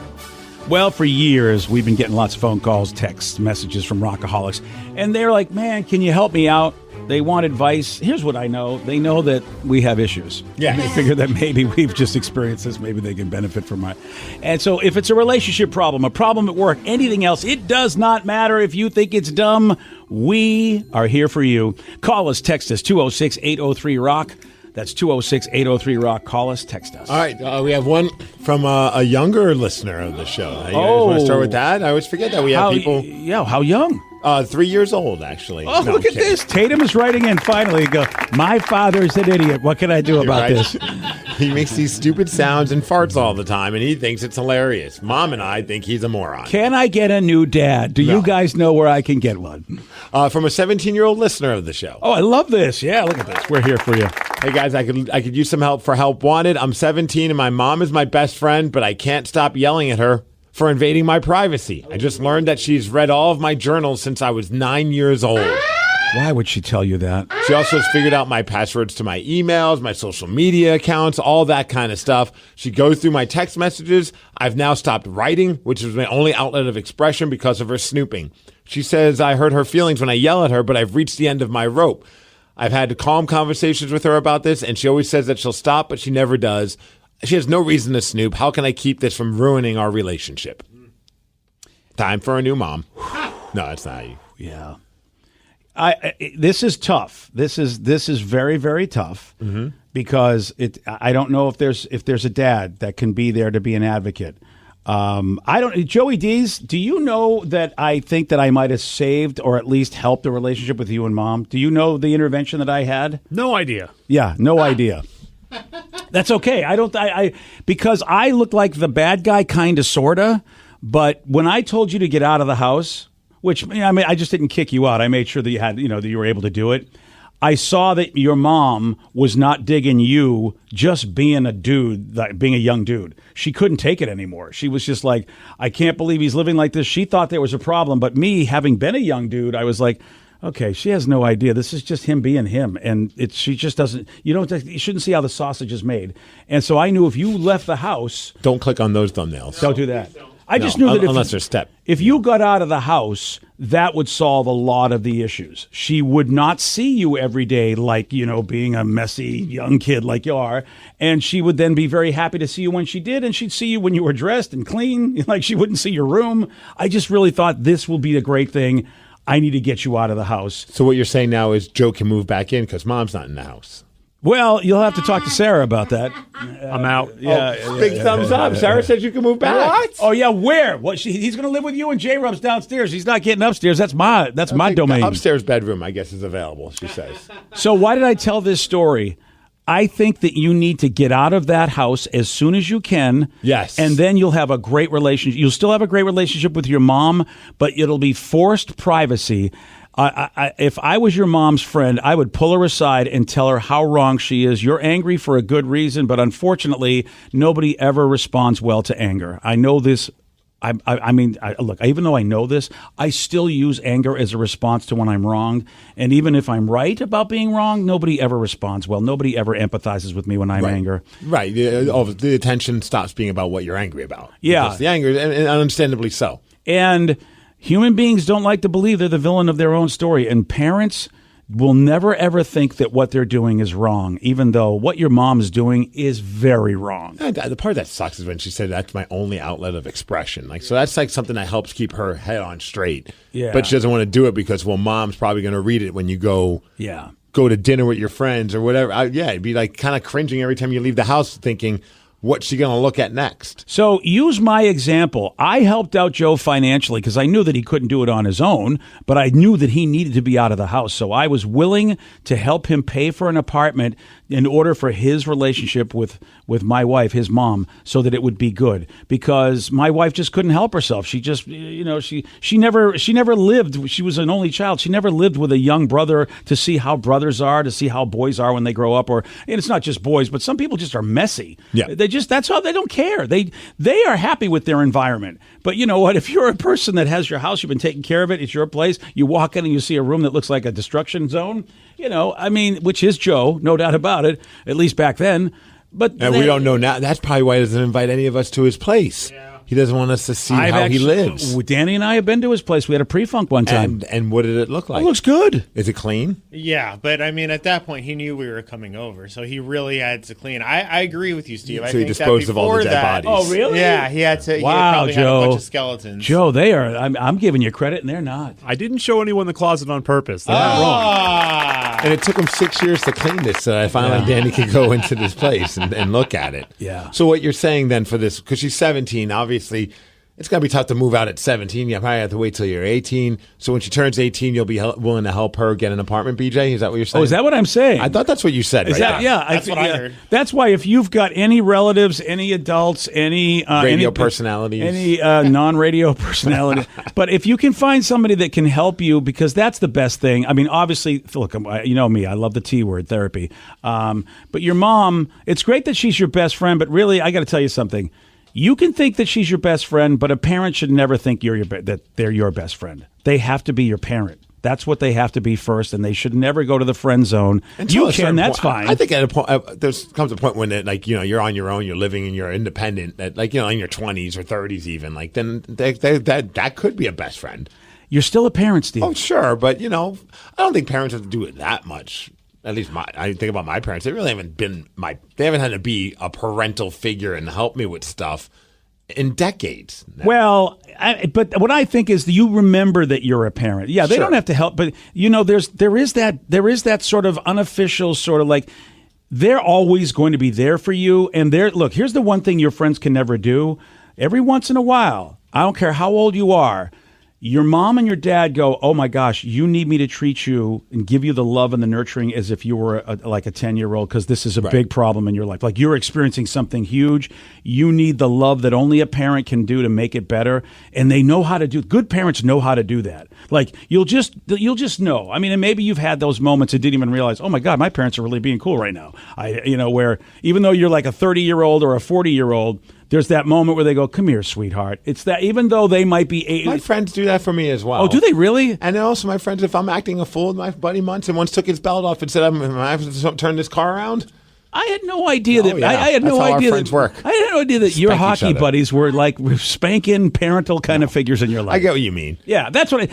Well, for years, we've been getting lots of phone calls, texts, messages from rockaholics. And they're like, man, can you help me out? They want advice. Here's what I know. They know that we have issues. Yeah. And they figure that maybe we've just experienced this. Maybe they can benefit from it. And so if it's a relationship problem, a problem at work, anything else, it does not matter if you think it's dumb. We are here for you. Call us, text us, 206-803-ROCK. That's 206-803-ROCK. Call us, text us. All right, we have one from a younger listener of the show. You guys want to start with that? I always forget that we have people. Yeah, how young? 3 years old, actually. Oh, No, look I'm at kidding. this. Tatum is writing in finally. Go, my father's an idiot. What can I do about Right? this? He makes these stupid sounds and farts all the time, and he thinks it's hilarious. Mom and I think he's a moron. Can I get a new dad? Do you guys know where I can get one? From a 17-year-old listener of the show. Oh, I love this. Yeah, look at this. We're here for you. Hey, guys, I could use some help for Help Wanted. I'm 17, and my mom is my best friend, but I can't stop yelling at her for invading my privacy. I just learned that she's read all of my journals since I was 9 years old. Why would she tell you that? She also has figured out my passwords to my emails, my social media accounts, all that kind of stuff. She goes through my text messages. I've now stopped writing, which is my only outlet of expression because of her snooping. She says I hurt her feelings when I yell at her, but I've reached the end of my rope. I've had calm conversations with her about this, and she always says that she'll stop, but she never does. She has no reason to snoop. How can I keep this from ruining our relationship? Time for a new mom. No, it's not you. Yeah. This is tough. This is very, very tough because I don't know if there's a dad that can be there to be an advocate. Joey D's, do you know that I think that I might have saved or at least helped the relationship with you and Mom? Do you know the intervention that I had? No idea. Yeah, no idea. That's okay. Because I look like the bad guy, kind of, sorta. But when I told you to get out of the house, which I mean, I just didn't kick you out. I made sure that you had, that you were able to do it. I saw that your mom was not digging you just being a dude, like being a young dude. She couldn't take it anymore. She was just like, I can't believe he's living like this. She thought there was a problem. But me, having been a young dude, I was like, okay, she has no idea. This is just him being him. And she just doesn't, you shouldn't see how the sausage is made. And so I knew if you left the house. Don't click on those thumbnails. Don't do that. I just knew that unless there's step. If you got out of the house, that would solve a lot of the issues. She would not see you every day like, being a messy young kid like you are. And she would then be very happy to see you when she did. And she'd see you when you were dressed and clean. Like she wouldn't see your room. I just really thought this will be a great thing. I need to get you out of the house. So what you're saying now is Joe can move back in because mom's not in the house. Well, you'll have to talk to Sarah about that. I'm out. Big thumbs up. Sarah says you can move back. What? Oh yeah, where? What? He's going to live with you and J-Rub's downstairs. He's not getting upstairs. That's my domain. The upstairs bedroom, I guess, is available. She says. So why did I tell this story? I think that you need to get out of that house as soon as you can. Yes. And then you'll have a great relationship. You'll still have a great relationship with your mom, but it'll be forced privacy. If I was your mom's friend, I would pull her aside and tell her how wrong she is. You're angry for a good reason, but unfortunately, nobody ever responds well to anger. I know this. Look, even though I know this, I still use anger as a response to when I'm wrong. And even if I'm right about being wrong, nobody ever responds well. Nobody ever empathizes with me when I'm angry. Right. The attention stops being about what you're angry about. Yeah. Because the anger, and understandably so. And human beings don't like to believe they're the villain of their own story. And parents will never, ever think that what they're doing is wrong, even though what your mom is doing is very wrong. The part that sucks is when she said that's my only outlet of expression. So that's like something that helps keep her head on straight. Yeah. But she doesn't want to do it because, mom's probably going to read it when you go to dinner with your friends or whatever. It'd be like kind of cringing every time you leave the house thinking, what's she going to look at next? So use my example. I helped out Joe financially because I knew that he couldn't do it on his own, but I knew that he needed to be out of the house. So I was willing to help him pay for an apartment in order for his relationship with my wife, his mom, so that it would be good. Because my wife just couldn't help herself. She just, she never lived. She was an only child. She never lived with a young brother to see how brothers are, to see how boys are when they grow up. And it's not just boys, but some people just are messy. Yeah. That's how they don't care. They are happy with their environment. But you know what? If you're a person that has your house, you've been taking care of it, it's your place, you walk in and you see a room that looks like a destruction zone, which is Joe, no doubt about it, at least back then. And we don't know now. That's probably why he doesn't invite any of us to his place. Yeah. He doesn't want us to see how he lives. Danny and I have been to his place. We had a pre-funk one time. And what did it look like? It looks good. Is it clean? Yeah, but at that point, he knew we were coming over, so he really had to clean. I agree with you, Steve. So he disposed of all the dead bodies. Oh, really? Yeah, he had to. Wow, he Joe. had a bunch of skeletons. Joe, they are. I'm giving you credit, and they're not. I didn't show anyone the closet on purpose. They're not wrong. And it took him 6 years to clean this, so finally Danny could go into this place and look at it. Yeah. So what you're saying then for this, because she's 17, obviously it's going to be tough to move out at 17. You probably have to wait till you're 18. So when she turns 18, you'll be willing to help her get an apartment, BJ? Is that what you're saying? Oh, is that what I'm saying? I thought that's what you said. That's what I heard. That's why if you've got any relatives, any adults, any radio personalities, any non-radio personality, but if you can find somebody that can help you, because that's the best thing. I mean, obviously, look, you know me, I love the T word, therapy. But your mom, it's great that she's your best friend, but really, I got to tell you something. You can think that she's your best friend, but a parent should never think that they're your best friend. They have to be your parent. That's what they have to be first, and they should never go to the friend zone. You can, that's fine. I think at a point, there comes a point when you're on your own, you're living and you're independent. That in your 20s or 30s even, then that could be a best friend. You're still a parent, Steve. Oh, sure, but I don't think parents have to do it that much. At least I think about my parents. They really haven't they haven't had to be a parental figure and help me with stuff in decades. Well, but what I think is you remember that you're a parent. Yeah, they don't have to help, but there is that sort of unofficial sort of like they're always going to be there for you. And look, here's the one thing your friends can never do. Every once in a while, I don't care how old you are, your mom and your dad go, oh my gosh, you need me to treat you and give you the love and the nurturing as if you were like a 10-year-old, because this is a big problem in your life. Like you're experiencing something huge. You need the love that only a parent can do to make it better. And they know how to do. Good parents know how to do that. Like you'll just know. I mean, and maybe you've had those moments and didn't even realize, oh my God, my parents are really being cool right now. Where even though you're like a 30-year-old or a 40-year-old, there's that moment where they go, come here, sweetheart. It's that even though they might be... My friends do that for me as well. Oh, do they really? And then also my friends, if I'm acting a fool, my buddy Munson once took his belt off and said, I have to turn this car around. I had no idea that... Yeah. I had That's no how idea our friends work. I had no idea that your hockey buddies were like spanking parental kind of figures in your life. I get what you mean. Yeah, that's what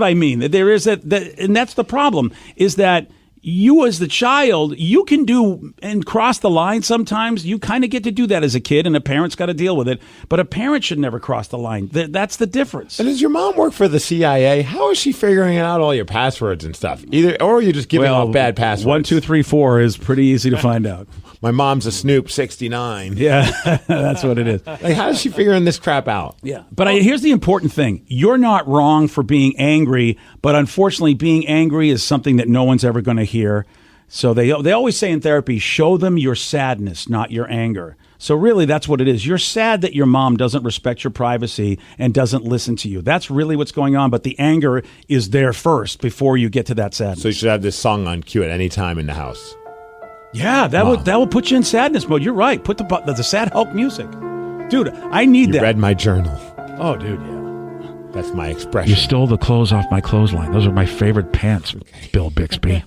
I mean. That there is that, and that's the problem, is that you as the child, you can do and cross the line sometimes. You kind of get to do that as a kid, and a parent's got to deal with it. But a parent should never cross the line. That's the difference. And does your mom work for the CIA? How is she figuring out all your passwords and stuff? Or are you just giving off bad passwords? 1, 2, 3, 4 is pretty easy to find out. My mom's a Snoop 69. Yeah, that's what it is. Like, how is she figuring this crap out? Yeah, but here's the important thing. You're not wrong for being angry, but unfortunately being angry is something that no one's ever going to hear. So they always say in therapy, show them your sadness, not your anger. So really, that's what it is. You're sad that your mom doesn't respect your privacy and doesn't listen to you. That's really what's going on, but the anger is there first before you get to that sadness. So you should have this song on cue at any time in the house. Yeah, that will put you in sadness mode. You're right. Put the sad Hulk music. Dude, I need that. You read my journal. Oh, dude, yeah. That's my expression. You stole the clothes off my clothesline. Those are my favorite pants, Bill Bixby.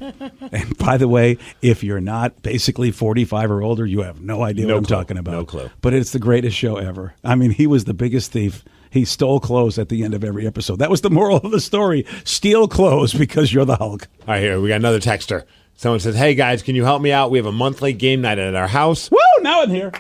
And by the way, if you're not basically 45 or older, you have no idea what I'm talking about. No clue. But it's the greatest show ever. I mean, he was the biggest thief. He stole clothes at the end of every episode. That was the moral of the story. Steal clothes because you're the Hulk. All right, here, we got another texter. Someone says, hey, guys, can you help me out? We have a monthly game night at our house. Woo, now I'm here.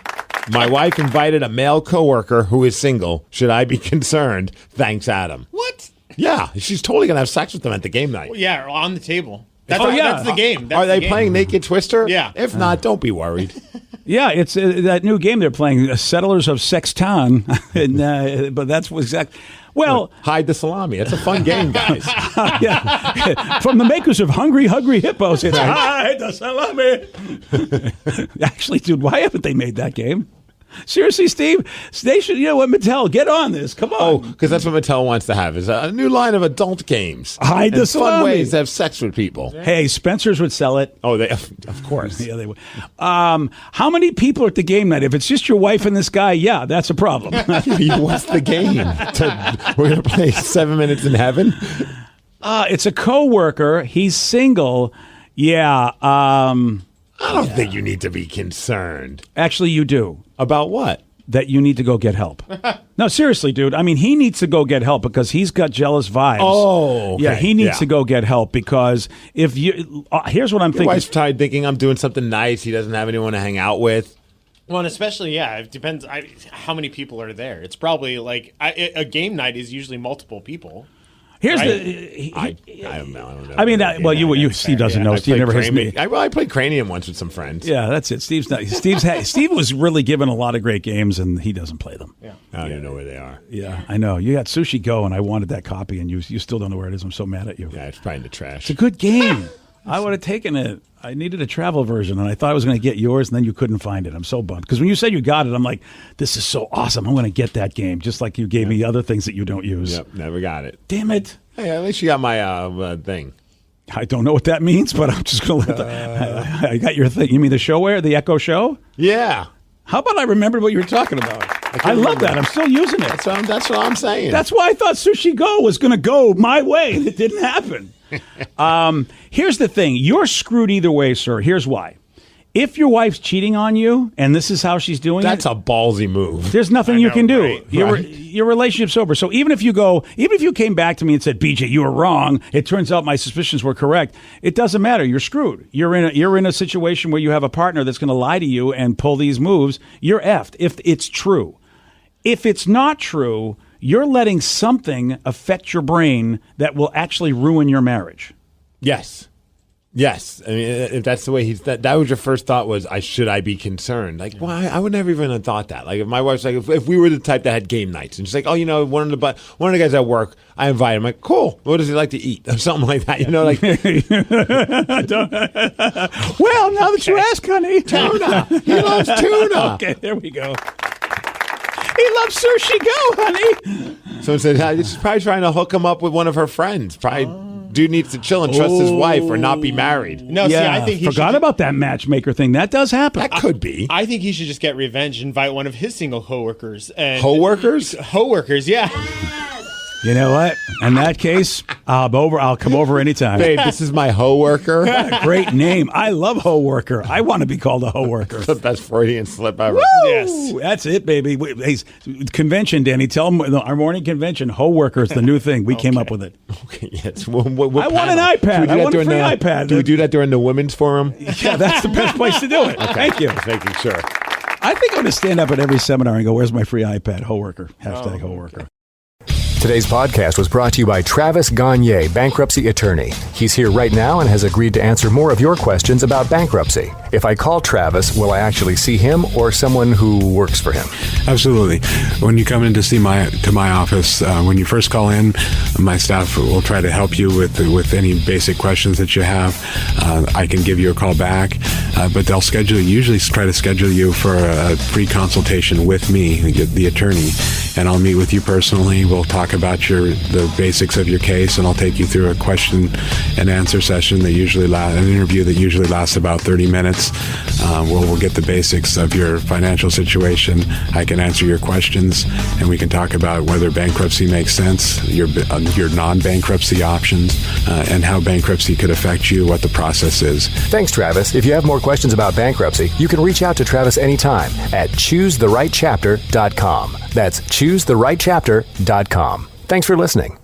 My wife invited a male coworker who is single. Should I be concerned? Thanks, Adam. What? Yeah, she's totally going to have sex with them at the game night. Well, yeah, on the table. That's the game. Are they playing Naked Twister? Yeah. If not, don't be worried. Yeah, it's that new game they're playing, Settlers of Sexton. But that's exactly... Well, hide the salami. It's a fun game, guys. Yeah. From the makers of Hungry Hippos, it's hide the salami. Actually, dude, why haven't they made that game? Seriously, Steve, they should. You know what, Mattel, get on this. Come on. Oh, because that's what Mattel wants to have is a new line of adult games. Hide the salami. Fun ways to have sex with people. Hey, Spencer's would sell it. Oh, they of course. Yeah, they would. How many people are at the game night? If it's just your wife and this guy, yeah, that's a problem. What's the game? We're going to play 7 Minutes in Heaven? It's a coworker. He's single. Yeah. I don't think you need to be concerned. Actually, you do. About what? That you need to go get help. No, seriously, dude. I mean, he needs to go get help because he's got jealous vibes. Oh, okay. Yeah, he needs to go get help because if you... here's what I'm thinking. Your wife's tired thinking I'm doing something nice. He doesn't have anyone to hang out with. Well, and especially, it depends how many people are there. It's probably like a game night is usually multiple people. Here's right? I don't know. I mean, Steve doesn't know. Steve never has me. I played Cranium once with some friends. Yeah, that's it. Steve was really given a lot of great games, and he doesn't play them. Yeah, I don't even know where they are. Yeah, I know. You got Sushi Go, and I wanted that copy, and you still don't know where it is. I'm so mad at you. Yeah, it's probably in the trash. It's a good game. I would have taken it. I needed a travel version, and I thought I was going to get yours, and then you couldn't find it. I'm so bummed. Because when you said you got it, I'm like, this is so awesome. I'm going to get that game, just like you gave me other things that you don't use. Yep, never got it. Damn it. Hey, at least you got my thing. I don't know what that means, but I'm just going to let I got your thing. You mean the showware, the Echo Show? Yeah. How about I remembered what you were talking about? I love that. I'm still using it. That's what I'm saying. That's why I thought Sushi Go was going to go my way, and it didn't happen. Here's the thing. You're screwed either way, sir. Here's why. If your wife's cheating on you, and this is how she's doing that's a ballsy move. There's nothing you can do. Right? Your relationship's over. So even if you came back to me and said, BJ, you were wrong, it turns out my suspicions were correct, it doesn't matter. You're screwed. You're in a situation where you have a partner that's going to lie to you and pull these moves. You're effed if it's true. If it's not true, you're letting something affect your brain that will actually ruin your marriage. Yes. Yes, I mean, if that's the way that was your first thought was, should I be concerned? Like, well, I would never even have thought that. Like, if my wife's like, if we were the type that had game nights, and she's like, oh, one of the guys at work, I invite him. Like, cool. What does he like to eat? Or something like that. Like. Well, now that you ask, honey, tuna. He loves tuna. Okay, there we go. He loves sushi. Go, honey. So instead, she's probably trying to hook him up with one of her friends. Probably. Dude needs to chill and trust his wife or not be married. No, see, I think he forgot about that matchmaker thing. That does happen. That could be. I think he should just get revenge, invite one of his single coworkers. And Co-workers? Co-workers, yeah. You know what? In that case, I'll come over anytime. Babe, this is my hoe worker. What a great name. I love hoe worker. I want to be called a hoe worker. That's the best Freudian slip ever. Woo! Yes. That's it, baby. Hey, convention, Danny. Tell them our morning convention. Hoe worker is the new thing. We came up with it. Okay, yes. What I want an iPad. I want a free iPad. Do we do that during the women's forum? Yeah, that's the best place to do it. Okay. Thank you. Just making sure. I think I'm going to stand up at every seminar and go, where's my free iPad? Hoe worker. Hashtag hoe worker. Today's podcast was brought to you by Travis Gagne, bankruptcy attorney. He's here right now and has agreed to answer more of your questions about bankruptcy. If I call Travis, will I actually see him or someone who works for him? Absolutely. When you come in to see my office, when you first call in, my staff will try to help you with any basic questions that you have. I can give you a call back, but they'll usually try to schedule you for a free consultation with me, the attorney, and I'll meet with you personally. We'll talk about the basics of your case, and I'll take you through a question and answer session an interview that usually lasts about 30 minutes. We'll get the basics of your financial situation. I can answer your questions, and we can talk about whether bankruptcy makes sense, your non-bankruptcy options, and how bankruptcy could affect you, what the process is. Thanks, Travis. If you have more questions about bankruptcy, you can reach out to Travis anytime at choosetherightchapter.com. That's choosetherightchapter.com. Thanks for listening.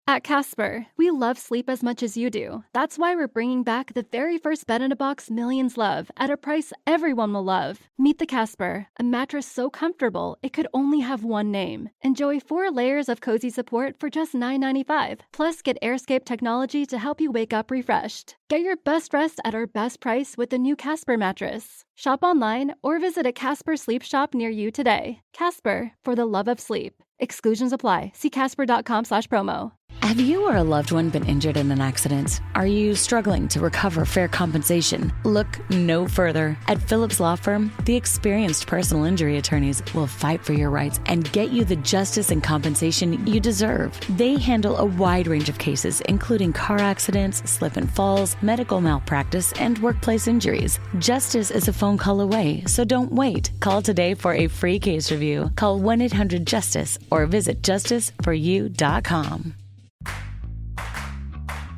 At Casper, we love sleep as much as you do. That's why we're bringing back the very first bed-in-a-box millions love at a price everyone will love. Meet the Casper, a mattress so comfortable it could only have one name. Enjoy 4 layers of cozy support for just $9.95. Plus, get AirScape technology to help you wake up refreshed. Get your best rest at our best price with the new Casper mattress. Shop online or visit a Casper sleep shop near you today. Casper, for the love of sleep. Exclusions apply. See casper.com/promo. Have you or a loved one been injured in an accident? Are you struggling to recover fair compensation? Look no further. At Phillips Law Firm, the experienced personal injury attorneys will fight for your rights and get you the justice and compensation you deserve. They handle a wide range of cases, including car accidents, slip and falls, medical malpractice, and workplace injuries. Justice is a phone call away, so don't wait. Call today for a free case review. Call 1-800-JUSTICE or visit justiceforyou.com.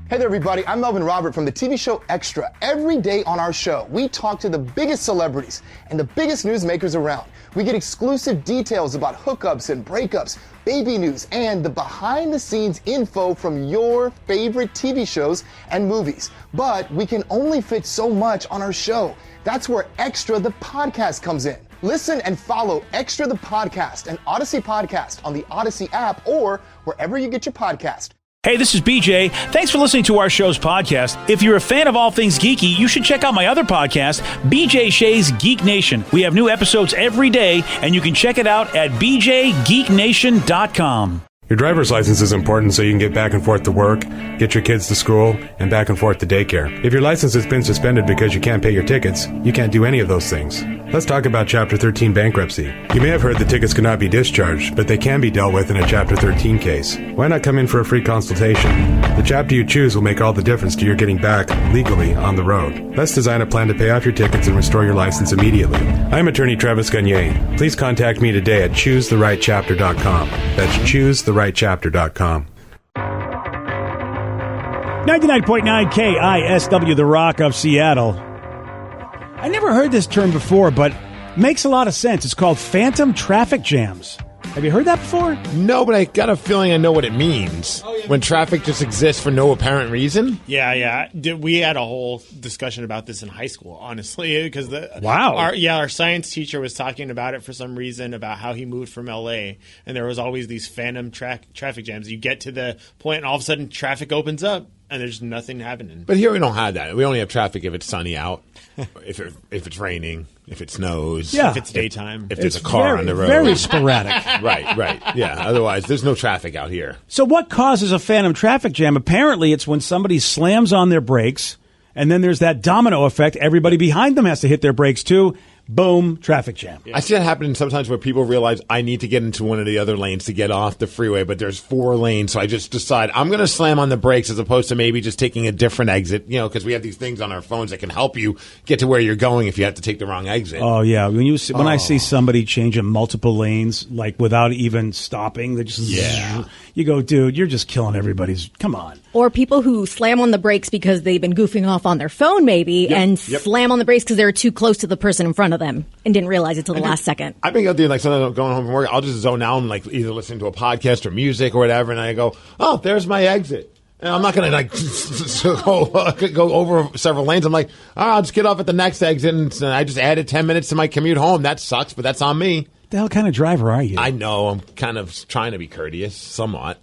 Hey there, everybody. I'm Melvin Robert from the TV show Extra. Every day on our show, we talk to the biggest celebrities and the biggest newsmakers around. We get exclusive details about hookups and breakups, baby news, and the behind-the-scenes info from your favorite TV shows and movies. But we can only fit so much on our show. That's where Extra the podcast comes in. Listen and follow Extra the podcast and Odyssey Podcast on the Odyssey app or wherever you get your podcast. Hey, this is BJ. Thanks for listening to our show's podcast. If you're a fan of all things geeky, you should check out my other podcast, BJ Shea's Geek Nation. We have new episodes every day, and you can check it out at bjgeeknation.com. Your driver's license is important so you can get back and forth to work, get your kids to school, and back and forth to daycare. If your license has been suspended because you can't pay your tickets, you can't do any of those things. Let's talk about Chapter 13 bankruptcy. You may have heard that tickets cannot be discharged, but they can be dealt with in a Chapter 13 case. Why not come in for a free consultation? The chapter you choose will make all the difference to your getting back legally on the road. Let's design a plan to pay off your tickets and restore your license immediately. I'm attorney Travis Gagne. Please contact me today at choosetherightchapter.com. That's choosetherightchapter.com. 99.9 KISW, The Rock of Seattle. I never heard this term before, but makes a lot of sense. It's called phantom traffic jams. Have you heard that before? No, but I got a feeling I know what it means. When traffic just exists for no apparent reason? Yeah. We had a whole discussion about this in high school, honestly, because our science teacher was talking about it for some reason, about how he moved from LA, and there was always these phantom traffic jams. You get to the point, and all of a sudden, traffic opens up. and there's nothing happening. But here we don't have that. We only have traffic if it's sunny out, if it's raining, if it snows, if it's daytime, if there's a car on the road. Very sporadic. Right. Yeah. Otherwise, there's no traffic out here. So what causes a phantom traffic jam? Apparently, it's when somebody slams on their brakes, and then there's that domino effect. Everybody behind them has to hit their brakes too. Boom, traffic jam. I see that happening sometimes where people realize I need to get into one of the other lanes to get off the freeway, but there's 4 lanes, so I just decide I'm going to slam on the brakes as opposed to maybe just taking a different exit, because we have these things on our phones that can help you get to where you're going if you have to take the wrong exit. Oh, yeah. When I see somebody changing multiple lanes, like without even stopping, they just you go, dude, you're just killing everybody's. Come on. Or people who slam on the brakes because they've been goofing off on their phone, maybe, and slam on the brakes because they were too close to the person in front of them and didn't realize it till the last second. I've been out there, like, sometimes I'm going home from work, I'll just zone out and, like, either listen to a podcast or music or whatever, and I go, oh, there's my exit. And I'm not going to, like, go over several lanes. I'm like, I'll just get off at the next exit, and I just added 10 minutes to my commute home. That sucks, but that's on me. The hell kind of driver are you? I know. I'm kind of trying to be courteous, somewhat.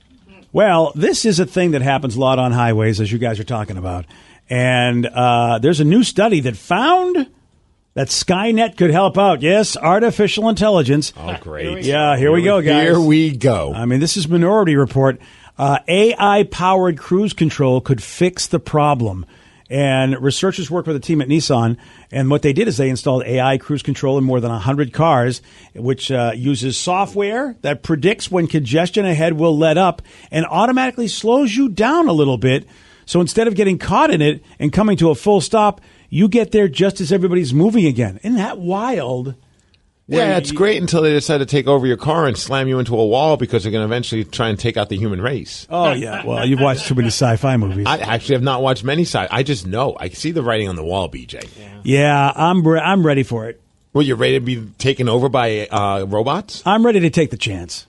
Well, this is a thing that happens a lot on highways, as you guys are talking about. And there's a new study that found that Skynet could help out. Yes, artificial intelligence. Oh, great. Here we go, guys. Here we go. I mean, this is Minority Report. AI-powered cruise control could fix the problem. And researchers worked with a team at Nissan, and what they did is they installed AI cruise control in more than 100 cars, which uses software that predicts when congestion ahead will let up and automatically slows you down a little bit. So instead of getting caught in it and coming to a full stop, you get there just as everybody's moving again. Isn't that wild? Yeah, it's great until they decide to take over your car and slam you into a wall because they're going to eventually try and take out the human race. Oh, yeah. Well, you've watched too many sci-fi movies. I actually have not watched many I just know. I see the writing on the wall, BJ. Yeah, I'm ready for it. Well, you're ready to be taken over by robots? I'm ready to take the chance.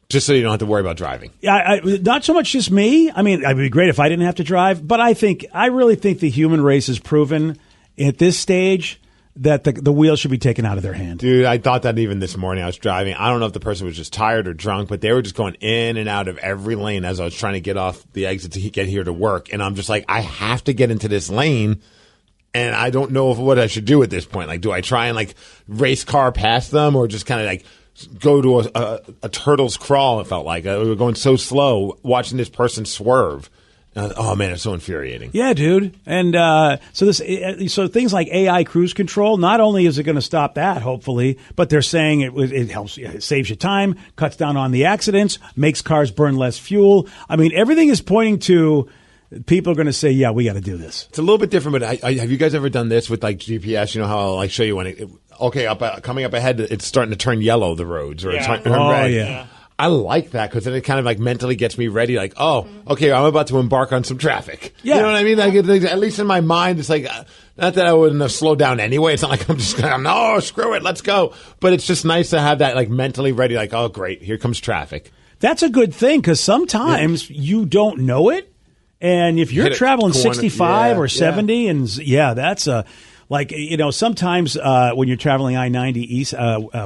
Just so you don't have to worry about driving. Yeah, not so much just me. I mean, it would be great if I didn't have to drive, but I really think the human race has proven at this stage that the wheel should be taken out of their hand. Dude, I thought that even this morning I was driving. I don't know if the person was just tired or drunk, but they were just going in and out of every lane as I was trying to get off the exit to get here to work. And I'm just like, I have to get into this lane, and I don't know what I should do at this point. Like, do I try and, like, race car past them or just kind of, like, go to a turtle's crawl, it felt like. We were going so slow watching this person swerve. Oh, man, it's so infuriating. Yeah, dude. And so things like AI cruise control, not only is it going to stop that, hopefully, but they're saying it helps, it saves you time, cuts down on the accidents, makes cars burn less fuel. I mean, everything is pointing to people are going to say, yeah, we got to do this. It's a little bit different, but have you guys ever done this with, like, GPS? You know how I'll, like, show you when coming up ahead, it's starting to turn yellow, the roads, or it's starting to turn red. Yeah. I like that because then it kind of, like, mentally gets me ready. Like, oh, okay, I'm about to embark on some traffic. Yeah. You know what I mean? Like, at least in my mind, it's like, not that I wouldn't have slowed down anyway. It's not like I'm just going, no, screw it, let's go. But it's just nice to have that, like, mentally ready. Like, oh, great, here comes traffic. That's a good thing because sometimes you don't know it. And if you're traveling 65 or 70, and that's a... Like, you know, sometimes when you're traveling I-90 east,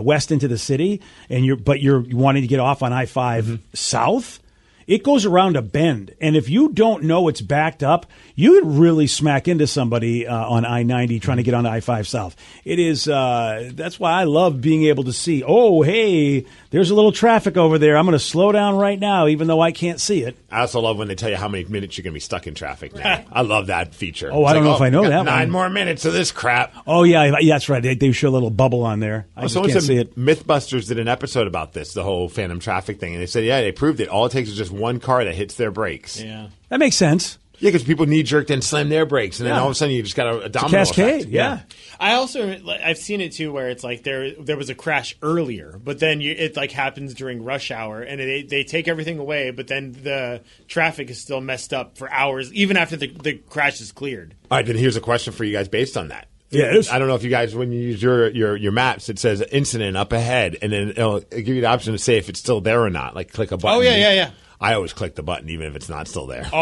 west into the city, and you're wanting to get off on I-5 south, it goes around a bend. And if you don't know it's backed up, you would really smack into somebody on I-90 trying to get on I-5 south. It is, that's why I love being able to see, oh, hey, there's a little traffic over there. I'm going to slow down right now, even though I can't see it. I also love when they tell you how many minutes you're going to be stuck in traffic now. I love that feature. Oh, I don't know if I know that 9 one. more minutes of this crap. Oh, yeah, that's right. They show a little bubble on there. I just can't see it. Mythbusters did an episode about this, the whole phantom traffic thing, and they said, yeah, they proved it. All it takes is just one car that hits their brakes. Yeah. That makes sense. Yeah, because people knee-jerked and slammed their brakes, and then all of a sudden you just got a domino cascade, effect. yeah. I've seen it too, where it's like there was a crash earlier, but then it like happens during rush hour, and they take everything away, but then the traffic is still messed up for hours, even after the crash is cleared. All right, then here's a question for you guys based on that. Yeah, I don't know if you guys, when you use your maps, it says incident up ahead, and then it'll give you the option to say if it's still there or not. Like click a button. Oh, yeah. I always click the button even if it's not still there. Look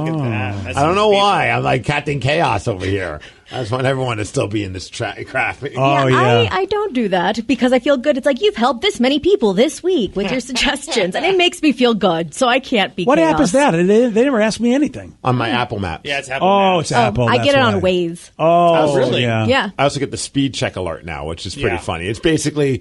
at that. That's I don't know why. I'm like Captain Chaos over here. I just want everyone to still be in this craft. I don't do that because I feel good. It's like, you've helped this many people this week with your suggestions, and it makes me feel good, so I can't be What chaos. app is that? They never asked me anything. On my Apple Maps. Yeah, it's Apple. Oh, it's Apple. I that's get it why. on Waze. Oh, really? Yeah. I also get the speed check alert now, which is pretty Yeah. funny. It's basically,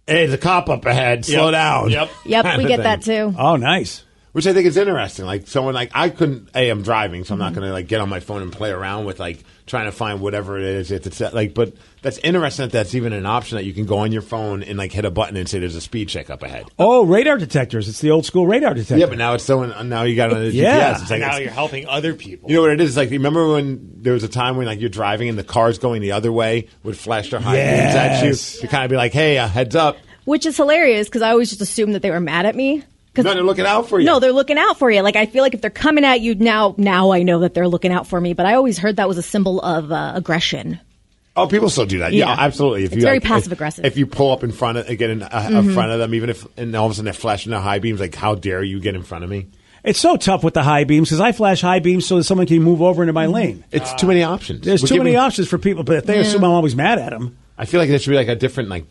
hey, there's a cop up ahead. Slow down. Yep. Yep, kind we of get thing. that too. Oh, nice. Which I think is interesting. Like someone like I couldn't. I'm driving, so I'm not going to like get on my phone and play around with like trying to find whatever it is. If it's like, but that's interesting that that's even an option that you can go on your phone and like hit a button and say there's a speed check up ahead. Oh, radar detectors. It's the old school radar detector. Yeah, but now it's so. Now you got it on the Yeah. GPS. It's like Now it's, you're helping other people. you know what it is? It's like remember when there was a time when like you're driving and the car's going the other way would flash their high beams at you to kind of be like, hey, heads up. Which is hilarious because I always just assumed that they were mad at me. No, they're looking out for you. No, they're looking out for you. Like, I feel like if they're coming at you now I know that they're looking out for me. But I always heard that was a symbol of aggression. Oh, people still do that. Yeah, Yeah. absolutely. It's very passive-aggressive. If you pull up in front of, get in front of them, even if, and all of a sudden they're flashing their high beams, like, how dare you get in front of me? It's so tough with the high beams because I flash high beams so that someone can move over into my lane. It's too many options. There's too many options for people, but if they assume I'm always mad at them. I feel like there should be like a different like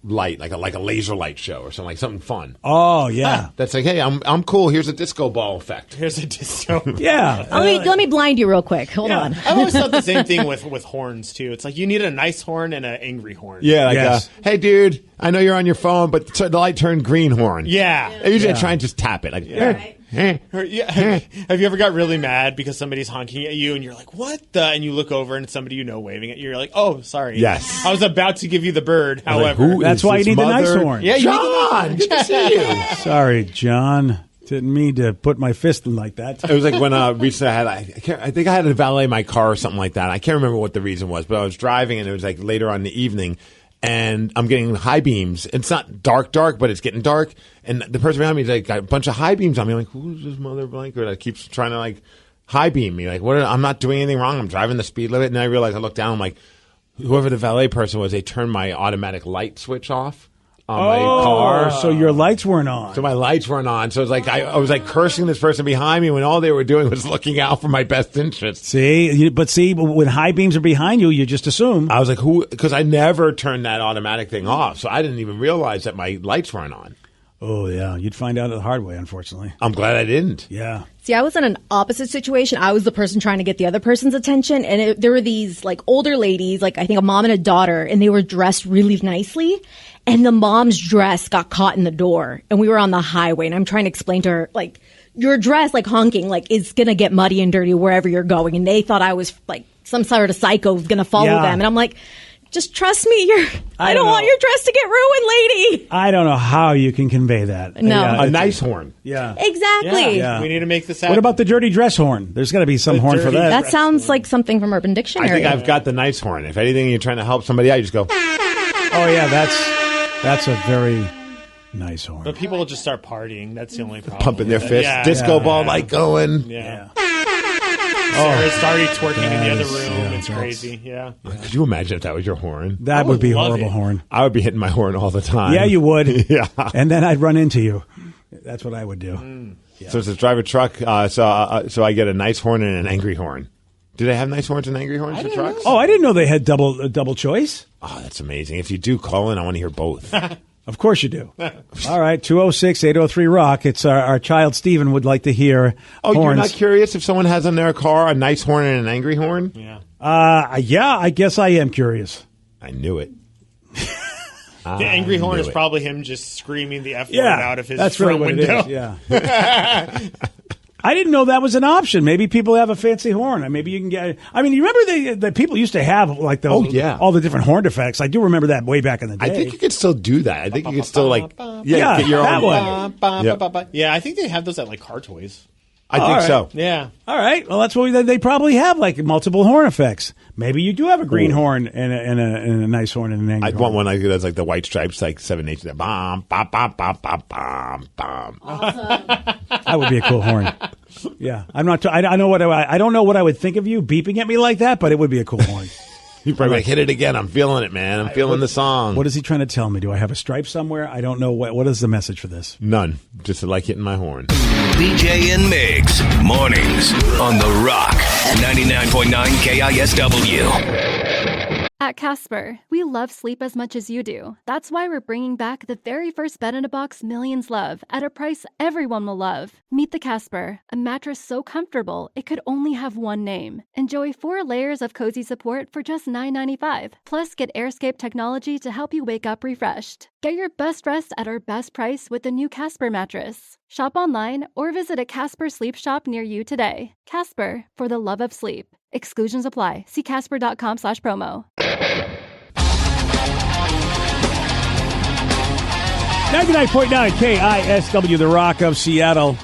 light, like a laser light show or something, like something fun. Oh yeah, that's like, hey, I'm cool. Here's a disco ball effect. Here's a disco. Yeah. Let me blind you real quick. Hold on. I've always thought the same thing with horns too. It's like you need a nice horn and an angry horn. Yeah, like, Yes. hey, dude, I know you're on your phone, but the light turned green horn. Yeah. Usually I try and just tap it. Like, Or, yeah. Have you ever got really mad because somebody's honking at you and you're like, what the? And you look over and it's somebody you know waving at you. You're like, oh, sorry. Yes. I was about to give you the bird. I was like, However, who That's is why you this need the nice mother? horn. Yeah, you John, good to see you. Sorry, John. Didn't mean to put my fist in like that. It was like when recently I think I had to valet my car or something like that. I can't remember what the reason was, but I was driving and it was like later on in the evening, and I'm getting high beams. It's not dark, but it's getting dark. And the person behind me like got a bunch of high beams on me. I'm like, who's this mother blanket that keeps trying to like high beam me? Like, I'm not doing anything wrong. I'm driving the speed limit. And then I realized, I looked down. I'm like, whoever the valet person was, they turned my automatic light switch off on my car. So your lights weren't on. So my lights weren't on. So it's like I was like cursing this person behind me when all they were doing was looking out for my best interest. See, when high beams are behind you, you just assume. I was like, who? Because I never turned that automatic thing off, so I didn't even realize that my lights weren't on. Oh yeah, you'd find out the hard way, unfortunately. I'm glad I didn't. Yeah. See, I was in an opposite situation. I was the person trying to get the other person's attention. And there were these like older ladies, like I think a mom and a daughter, and they were dressed really nicely. And the mom's dress got caught in the door. And we were on the highway. And I'm trying to explain to her, like, your dress, like honking, like is going to get muddy and dirty wherever you're going. And they thought I was like some sort of psycho was going to follow them. And I'm like, just trust me. I don't want your dress to get ruined, lady. I don't know how you can convey that. No. A nice horn. Yeah. Exactly. Yeah. we need to make this happen. What about the dirty dress horn? There's got to be some The horn for dirty that. That sounds like something from Urban I Dictionary. think I've got the nice horn. If anything, you're trying to help somebody out, you just go. Oh yeah, that's a very nice horn. But people will just start partying. That's the only problem. Pumping their with it. fists, Yeah. disco ball light going. Yeah. Sarah started twerking in the other Yes. room. Yeah, it's crazy. Yeah. Could you imagine if that was your horn? That would be a horrible horn. I would be hitting my horn all the time. Yeah, you would. Yeah. And then I'd run into you. That's what I would do. So it's a drive a truck. So I get a nice horn and an angry horn. Do they have nice horns and angry horns for trucks? Oh, I didn't know they had double choice. Oh, that's amazing. If you do call in, I want to hear both. Of course you do. All right, 206-803-ROCK. It's our child Steven would like to hear Oh, horns. you're not curious if someone has on their car a nice horn and an angry horn? Yeah. Yeah, I guess I am curious. I knew it. The angry horn knew is it. probably him just screaming the F word Yeah, out of his that's front really what window. it is. Yeah. I didn't know that was an option. Maybe people have a fancy horn. Maybe you can get. I mean, you remember the people used to have like Oh, yeah. all the different horn effects. I do remember that way back in the day. I think you could still do that. I think you could still like Yeah, get your that own one. Yep. Yeah, I think they have those at like car toys. I think All right. so. Yeah. All right. Well, that's what they probably have, like multiple horn effects. Maybe you do have a green horn and a nice horn and an angry I horn. want one like that's like the white stripes, like 7/8. Bam, bam, bam, bam, bam, bam, bam. That would be a cool horn. Yeah, I'm not. I know what I don't know what I would think of you beeping at me like that, but it would be a cool horn. He's probably like, hit it again. I'm feeling it, man. I'm feeling the song. What is he trying to tell me? Do I have a stripe somewhere? I don't know. What is the message for this? None. Just like hitting my horn. BJ and Migs, mornings on The Rock, 99.9 KISW. At Casper, we love sleep as much as you do. That's why we're bringing back the very first bed-in-a-box millions love at a price everyone will love. Meet the Casper, a mattress so comfortable it could only have one name. Enjoy 4 layers of cozy support for just $9.95. Plus, get AirScape technology to help you wake up refreshed. Get your best rest at our best price with the new Casper mattress. Shop online or visit a Casper sleep shop near you today. Casper, for the love of sleep. Exclusions apply. See casper.com/promo. 99.9 KISW, The Rock of Seattle.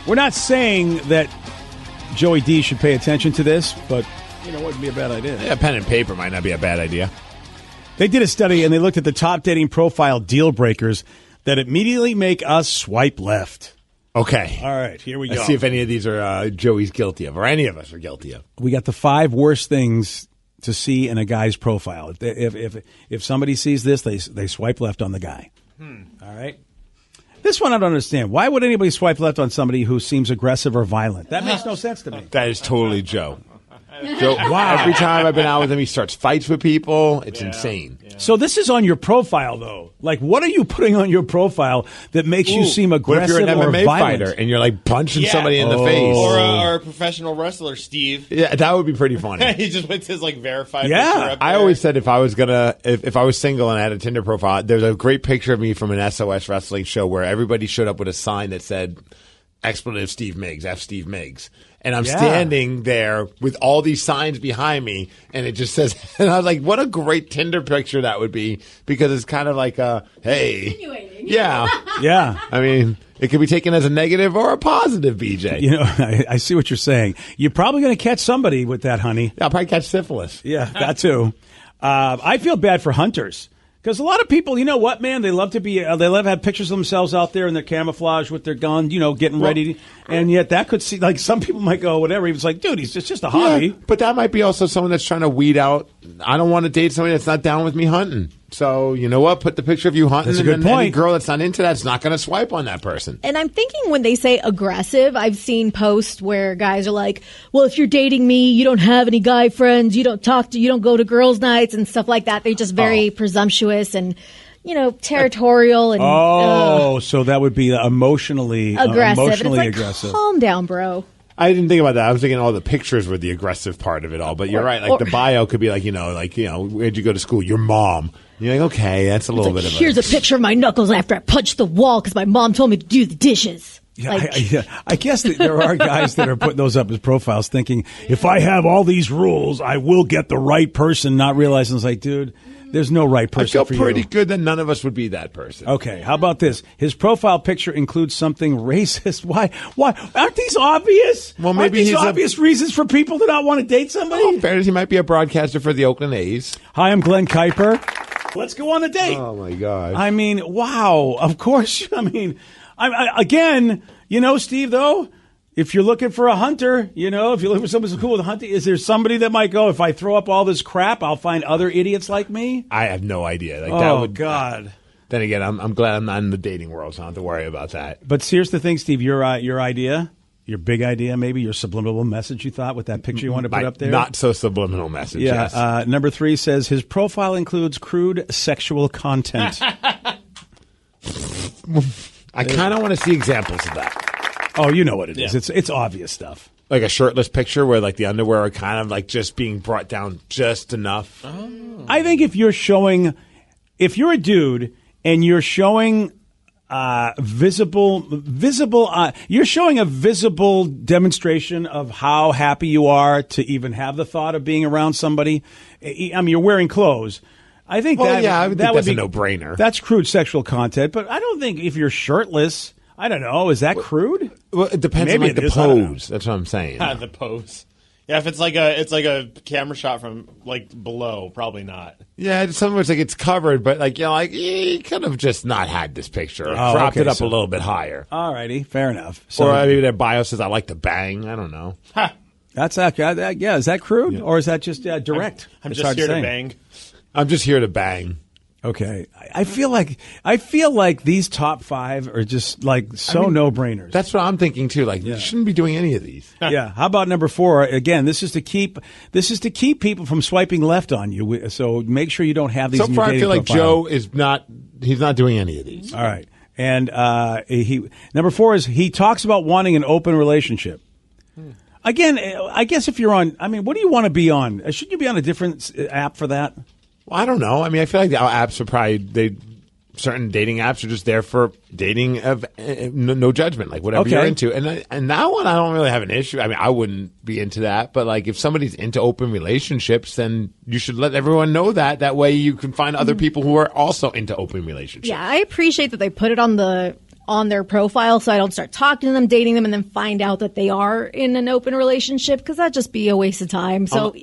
We're not saying that Joey D should pay attention to this, but, you know, it wouldn't be a bad idea. Yeah, pen and paper might not be a bad idea. They did a study, and they looked at the top dating profile deal breakers that immediately make us swipe left. Okay. All right, here we go. Let's see if any of these are Joey's guilty of, or any of us are guilty of. We got the 5 worst things to see in a guy's profile. If somebody sees this, they swipe left on the guy. All right. This one I don't understand. Why would anybody swipe left on somebody who seems aggressive or violent? That makes no sense to me. That is totally Joe. Joe, wow. Every time I've been out with him, he starts fights with people. It's insane. Yeah. So this is on your profile, though. Like, what are you putting on your profile that makes you seem aggressive or violent? What if you're an MMA fighter and you're like punching somebody in the face? Or a professional wrestler, Steve. Yeah, that would be pretty funny. He just puts his like verified picture up there. I always said if I was single and I had a Tinder profile, there's a great picture of me from an SOS wrestling show where everybody showed up with a sign that said expletive Steve Migs, F Steve Migs. And I'm standing there with all these signs behind me, and it just says, and I was like, what a great Tinder picture that would be, because it's kind of like hey. Yeah. Yeah. I mean, it could be taken as a negative or a positive, BJ. You know, I see what you're saying. You're probably going to catch somebody with that, honey. Yeah, I'll probably catch syphilis. Yeah, that too. I feel bad for hunters. Because a lot of people, you know what, man, they love to have pictures of themselves out there in their camouflage with their gun, you know, getting ready. And yet that could see, like, some people might go, whatever. He was like, dude, it's just a hobby. Yeah, but that might be also someone that's trying to weed out. I don't want to date somebody that's not down with me hunting. So, you know what? Put the picture of you hunting. That's a good and point. Any girl that's not into that's not going to swipe on that person. And I'm thinking when they say aggressive, I've seen posts where guys are like, well, if you're dating me, you don't have any guy friends, you don't go to girls' nights and stuff like that. They're just very presumptuous and, you know, territorial. And so that would be emotionally aggressive. Emotionally it's like, aggressive. Calm down, bro. I didn't think about that. I was thinking all the pictures were the aggressive part of it all. But you're right. Like the bio could be like, where'd you go to school? Your mom. You're like, okay, that's a little bit of here's a picture of my knuckles after I punched the wall because my mom told me to do the dishes. Yeah, I guess that there are guys that are putting those up as profiles thinking, if I have all these rules, I will get the right person, not realizing it's like, dude, there's no right person for you. I feel pretty good that none of us would be that person. Okay, how about this? His profile picture includes something racist. Why? Aren't these obvious? Well, maybe he's obvious reasons for people to not want to date somebody? In fairness, he might be a broadcaster for the Oakland A's. Hi, I'm Glenn Kuiper. Let's go on a date. Oh, my God. I mean, wow. Of course. I mean, again, you know, Steve, though, if you're looking for a hunter, you know, if you're looking for someone who's cool with hunting, is there somebody that might go, if I throw up all this crap, I'll find other idiots like me? I have no idea. God. Then again, I'm glad I'm not in the dating world, so I don't have to worry about that. But here's the thing, Steve, your idea, your big idea, maybe your subliminal message you thought with that picture you wanted to put up there? Not so subliminal message, yeah, yes. Number 3 says his profile includes crude sexual content. I kind of want to see examples of that. Oh, you know what it is. It's obvious stuff. Like a shirtless picture where like the underwear are kind of like just being brought down just enough. Oh. I think if you're a dude and you're showing you're showing a visible demonstration of how happy you are to even have the thought of being around somebody. I mean, you're wearing clothes. I think I would think that's be a no-brainer. That's crude sexual content, but I don't think if you're shirtless, I don't know, is that crude? Well, it depends on the pose. That's what I'm saying. The pose. Yeah, if it's like a camera shot from like below, probably not. Yeah, some of it's like it's covered, but like you could have just not had this picture. Cropped it up a little bit higher. All righty, fair enough. Or maybe their bio says I like to bang. I don't know. That's yeah. Is that crude or is that just direct? I'm It's just hard here to say. bang. I'm just here to bang. Okay, I feel like these top 5 are just like no-brainers. That's what I'm thinking too. Like you shouldn't be doing any of these. Yeah. How about number 4? Again, this is to keep people from swiping left on you. So make sure you don't have these. So in far, your I dating feel like profile. Joe is not. He's not doing any of these. All right, and number 4 is he talks about wanting an open relationship. Again, I guess if you're on, I mean, what do you want to be on? Should you be on a different app for that? Well, I don't know. I mean, I feel like the apps are probably certain dating apps are just there for dating of no judgment, like whatever you're into. And that one, I don't really have an issue. I mean, I wouldn't be into that, but like if somebody's into open relationships, then you should let everyone know that. That way, you can find other people who are also into open relationships. Yeah, I appreciate that they put it on their profile so I don't start talking to them, dating them, and then find out that they are in an open relationship because that'd just be a waste of time. So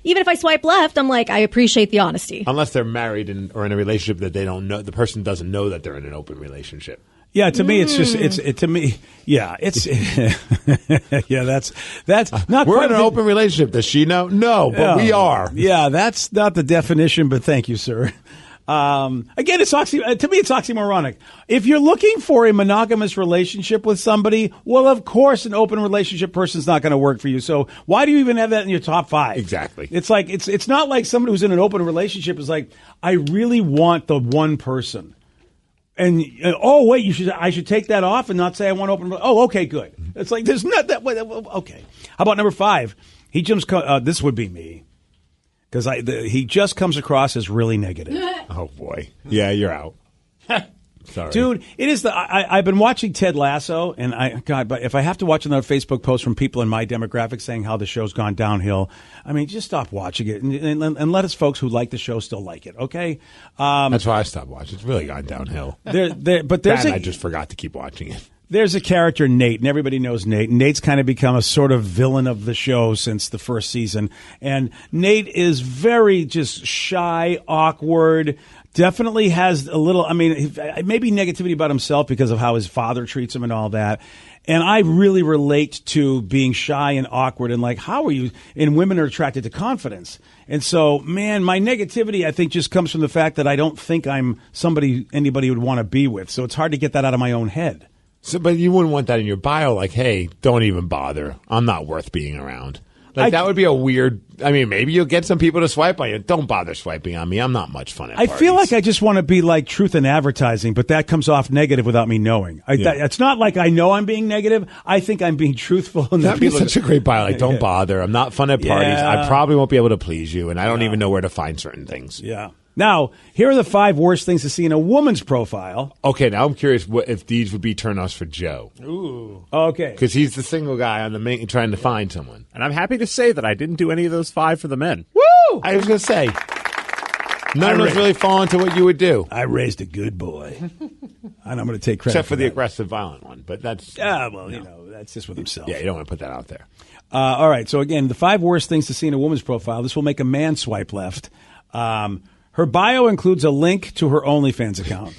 even if I swipe left, I'm like, I appreciate the honesty. Unless they're married or in a relationship that they don't know, the person doesn't know that they're in an open relationship. Yeah, to me, it's just to me. Yeah, it's yeah. That's not. We're quite in an open relationship. Does she know? No, but we are. Yeah, that's not the definition. But thank you, sir. Again, it's to me, it's oxymoronic. If you're looking for a monogamous relationship with somebody, well, of course, an open relationship person's not going to work for you. So why do you even have that in your top 5? Exactly. It's like it's not like somebody who's in an open relationship is like, I really want the one person. And oh wait, I should take that off and not say I want open. Oh, okay, good. It's like there's not that. Okay. How about number 5? He jumps. This would be me. Because he just comes across as really negative. Oh, boy. Yeah, you're out. Sorry. Dude, it is I've been watching Ted Lasso, and but if I have to watch another Facebook post from people in my demographic saying how the show's gone downhill, I mean, just stop watching it and let us folks who like the show still like it, okay? That's why I stopped watching. It's really gone downhill. But I just forgot to keep watching it. There's a character, Nate, and everybody knows Nate. Nate's kind of become a sort of villain of the show since the first season. And Nate is very just shy, awkward, definitely has a little, I mean, maybe negativity about himself because of how his father treats him and all that. And I really relate to being shy and awkward and like, how are you? And women are attracted to confidence. And so, man, my negativity, I think, just comes from the fact that I don't think I'm somebody anybody would want to be with. So it's hard to get that out of my own head. So, but you wouldn't want that in your bio, like, hey, don't even bother. I'm not worth being around. Like, that would be a weird, I mean, maybe you'll get some people to swipe on you. Don't bother swiping on me. I'm not much fun at parties. I feel like I just want to be like truth in advertising, but that comes off negative without me knowing. It's not like I know I'm being negative. I think I'm being truthful. That'd be such a great bio. Like, don't bother. I'm not fun at parties. I probably won't be able to please you, and I don't even know where to find certain things. Yeah. Now, here are the 5 worst things to see in a woman's profile. Okay, now I'm curious if these would be turn-offs for Joe. Ooh. Okay. Because he's the single guy on the main trying to find someone. And I'm happy to say that I didn't do any of those 5 for the men. Woo! I was going to say, none of those really fall into what you would do. I raised a good boy. And I'm going to take credit Except for the aggressive, violent one. But that's... you know, that's just with himself. Yeah, you don't want to put that out there. All right, so again, the 5 worst things to see in a woman's profile. This will make a man swipe left. Her bio includes a link to her OnlyFans account.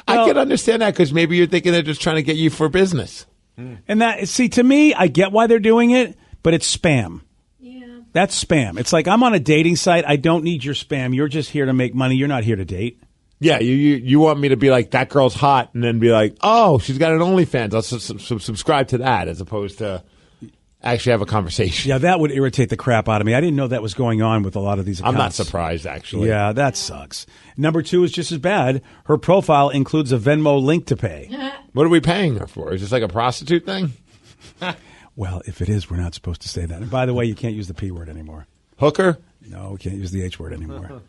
I can understand that because maybe you're thinking they're just trying to get you for business. And that, see, to me, I get why they're doing it, but it's spam. Yeah. That's spam. It's like, I'm on a dating site. I don't need your spam. You're just here to make money. You're not here to date. Yeah, you want me to be like, that girl's hot, and then be like, oh, she's got an OnlyFans. I'll subscribe to that, as opposed to actually have a conversation. Yeah, that would irritate the crap out of me. I didn't know that was going on with a lot of these accounts. I'm not surprised, actually. Yeah, that sucks. Number 2 is just as bad. Her profile includes a Venmo link to pay. What are we paying her for? Is this like a prostitute thing? Well, if it is, we're not supposed to say that. And by the way, you can't use the P word anymore. Hooker? No, we can't use the H word anymore.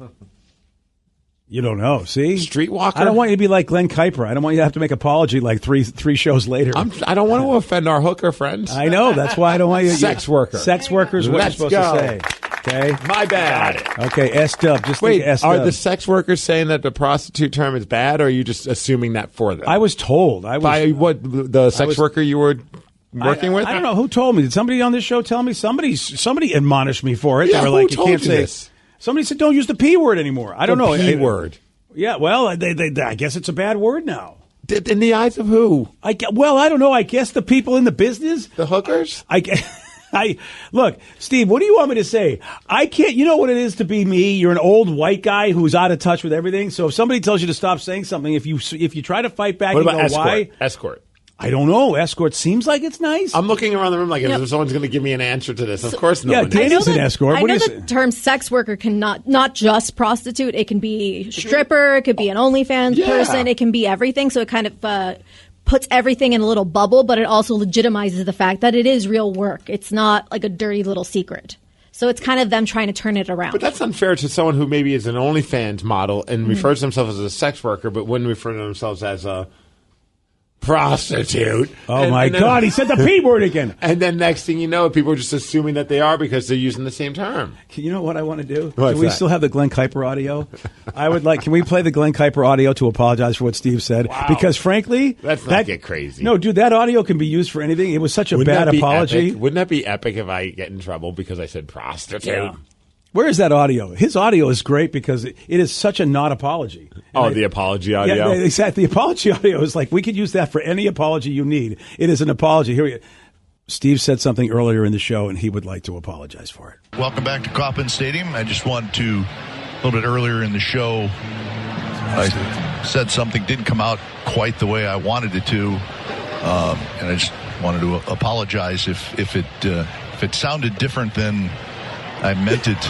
You don't know, see? Streetwalker? I don't want you to be like Glenn Kuiper. I don't want you to have to make apology like three shows later. I don't want to offend our hooker friends. I know. That's why I don't want you. Sex worker. Sex worker is what Let's you're supposed go. to say. Okay? My bad. Okay, S-dub. Just wait, think S-dub. are the sex workers saying that the prostitute term is bad, or are you just assuming that for them? I was told. By what, the sex worker you were working with? I don't know. Who told me? Did somebody on this show tell me? Somebody admonished me for it. Yeah, they were who like, told you can't you say this? Somebody said don't use the P word anymore. I don't know. P word. Yeah, well, I guess it's a bad word now. In the eyes of who? I don't know. I guess the people in the business. The hookers? I guess. Look, Steve, what do you want me to say? I can't. You know what it is to be me. You're an old white guy who's out of touch with everything. So if somebody tells you to stop saying something, if you try to fight back, What you about go, escort? why? Escort. I don't know. Escort seems like it's nice. I'm looking around the room like if someone's going to give me an answer to this. Of course, no. Yeah, one Danny's an escort. I What do know you the say? term sex worker can not just prostitute. It can be stripper. It could be an OnlyFans person. It can be everything. So it kind of puts everything in a little bubble, but it also legitimizes the fact that it is real work. It's not like a dirty little secret. So it's kind of them trying to turn it around. But that's unfair to someone who maybe is an OnlyFans model and refers to themselves as a sex worker, but wouldn't refer to themselves as a prostitute. Oh, my God. He said the P word again. And then next thing you know, people are just assuming that they are because they're using the same term. You know what I want to do? What's Do we that? still have the Glenn Kuiper audio? Can we play the Glenn Kuiper audio to apologize for what Steve said? Wow. Because frankly, Let's not get crazy. No, dude, that audio can be used for anything. It was such a Wouldn't bad that be apology. epic? Wouldn't that be epic if I get in trouble because I said prostitute? Yeah. Where is that audio? His audio is great because it is such a not apology. The apology audio? Yeah, exactly. The apology audio is like, we could use that for any apology you need. It is an apology. Here we go. Steve said something earlier in the show, and he would like to apologize for it. Welcome back to Kauffman Stadium. I just wanted to, a little bit earlier in the show, I said something didn't come out quite the way I wanted it to, and I just wanted to apologize if it sounded different than I meant it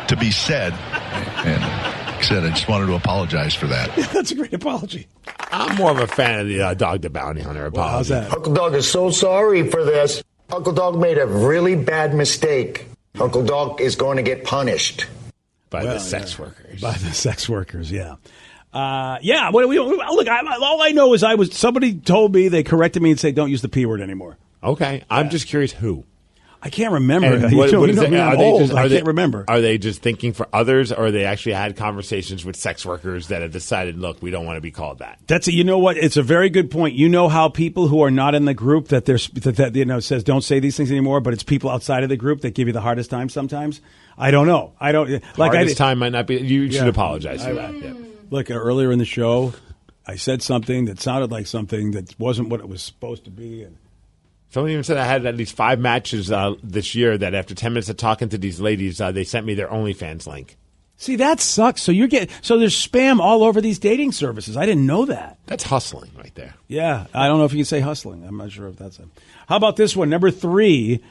to be said. And like I said, I just wanted to apologize for that. That's a great apology. I'm more of a fan of the Dog the Bounty Hunter apology. How's that? Uncle Dog is so sorry for this. Uncle Dog made a really bad mistake. Uncle Dog is going to get punished. By the sex workers. By the sex workers, yeah. Yeah, look, all I know is somebody told me, they corrected me and said, don't use the P word anymore. Okay. I'm just curious who. I can't remember. And I can't remember. Are they just thinking for others, or they actually had conversations with sex workers that have decided, look, we don't want to be called that? You know what? It's a very good point. You know how people who are not in the group that says don't say these things anymore, but it's people outside of the group that give you the hardest time sometimes. I don't know. I don't like hardest time might not be. You should apologize for that. Yeah. Look, earlier in the show, I said something that sounded like something that wasn't what it was supposed to be, and someone even said I had at least 5 matches this year that after 10 minutes of talking to these ladies, they sent me their OnlyFans link. See, that sucks. So there's spam all over these dating services. I didn't know that. That's hustling right there. Yeah, I don't know if you can say hustling. I'm not sure if that's it. How about this one? Number 3,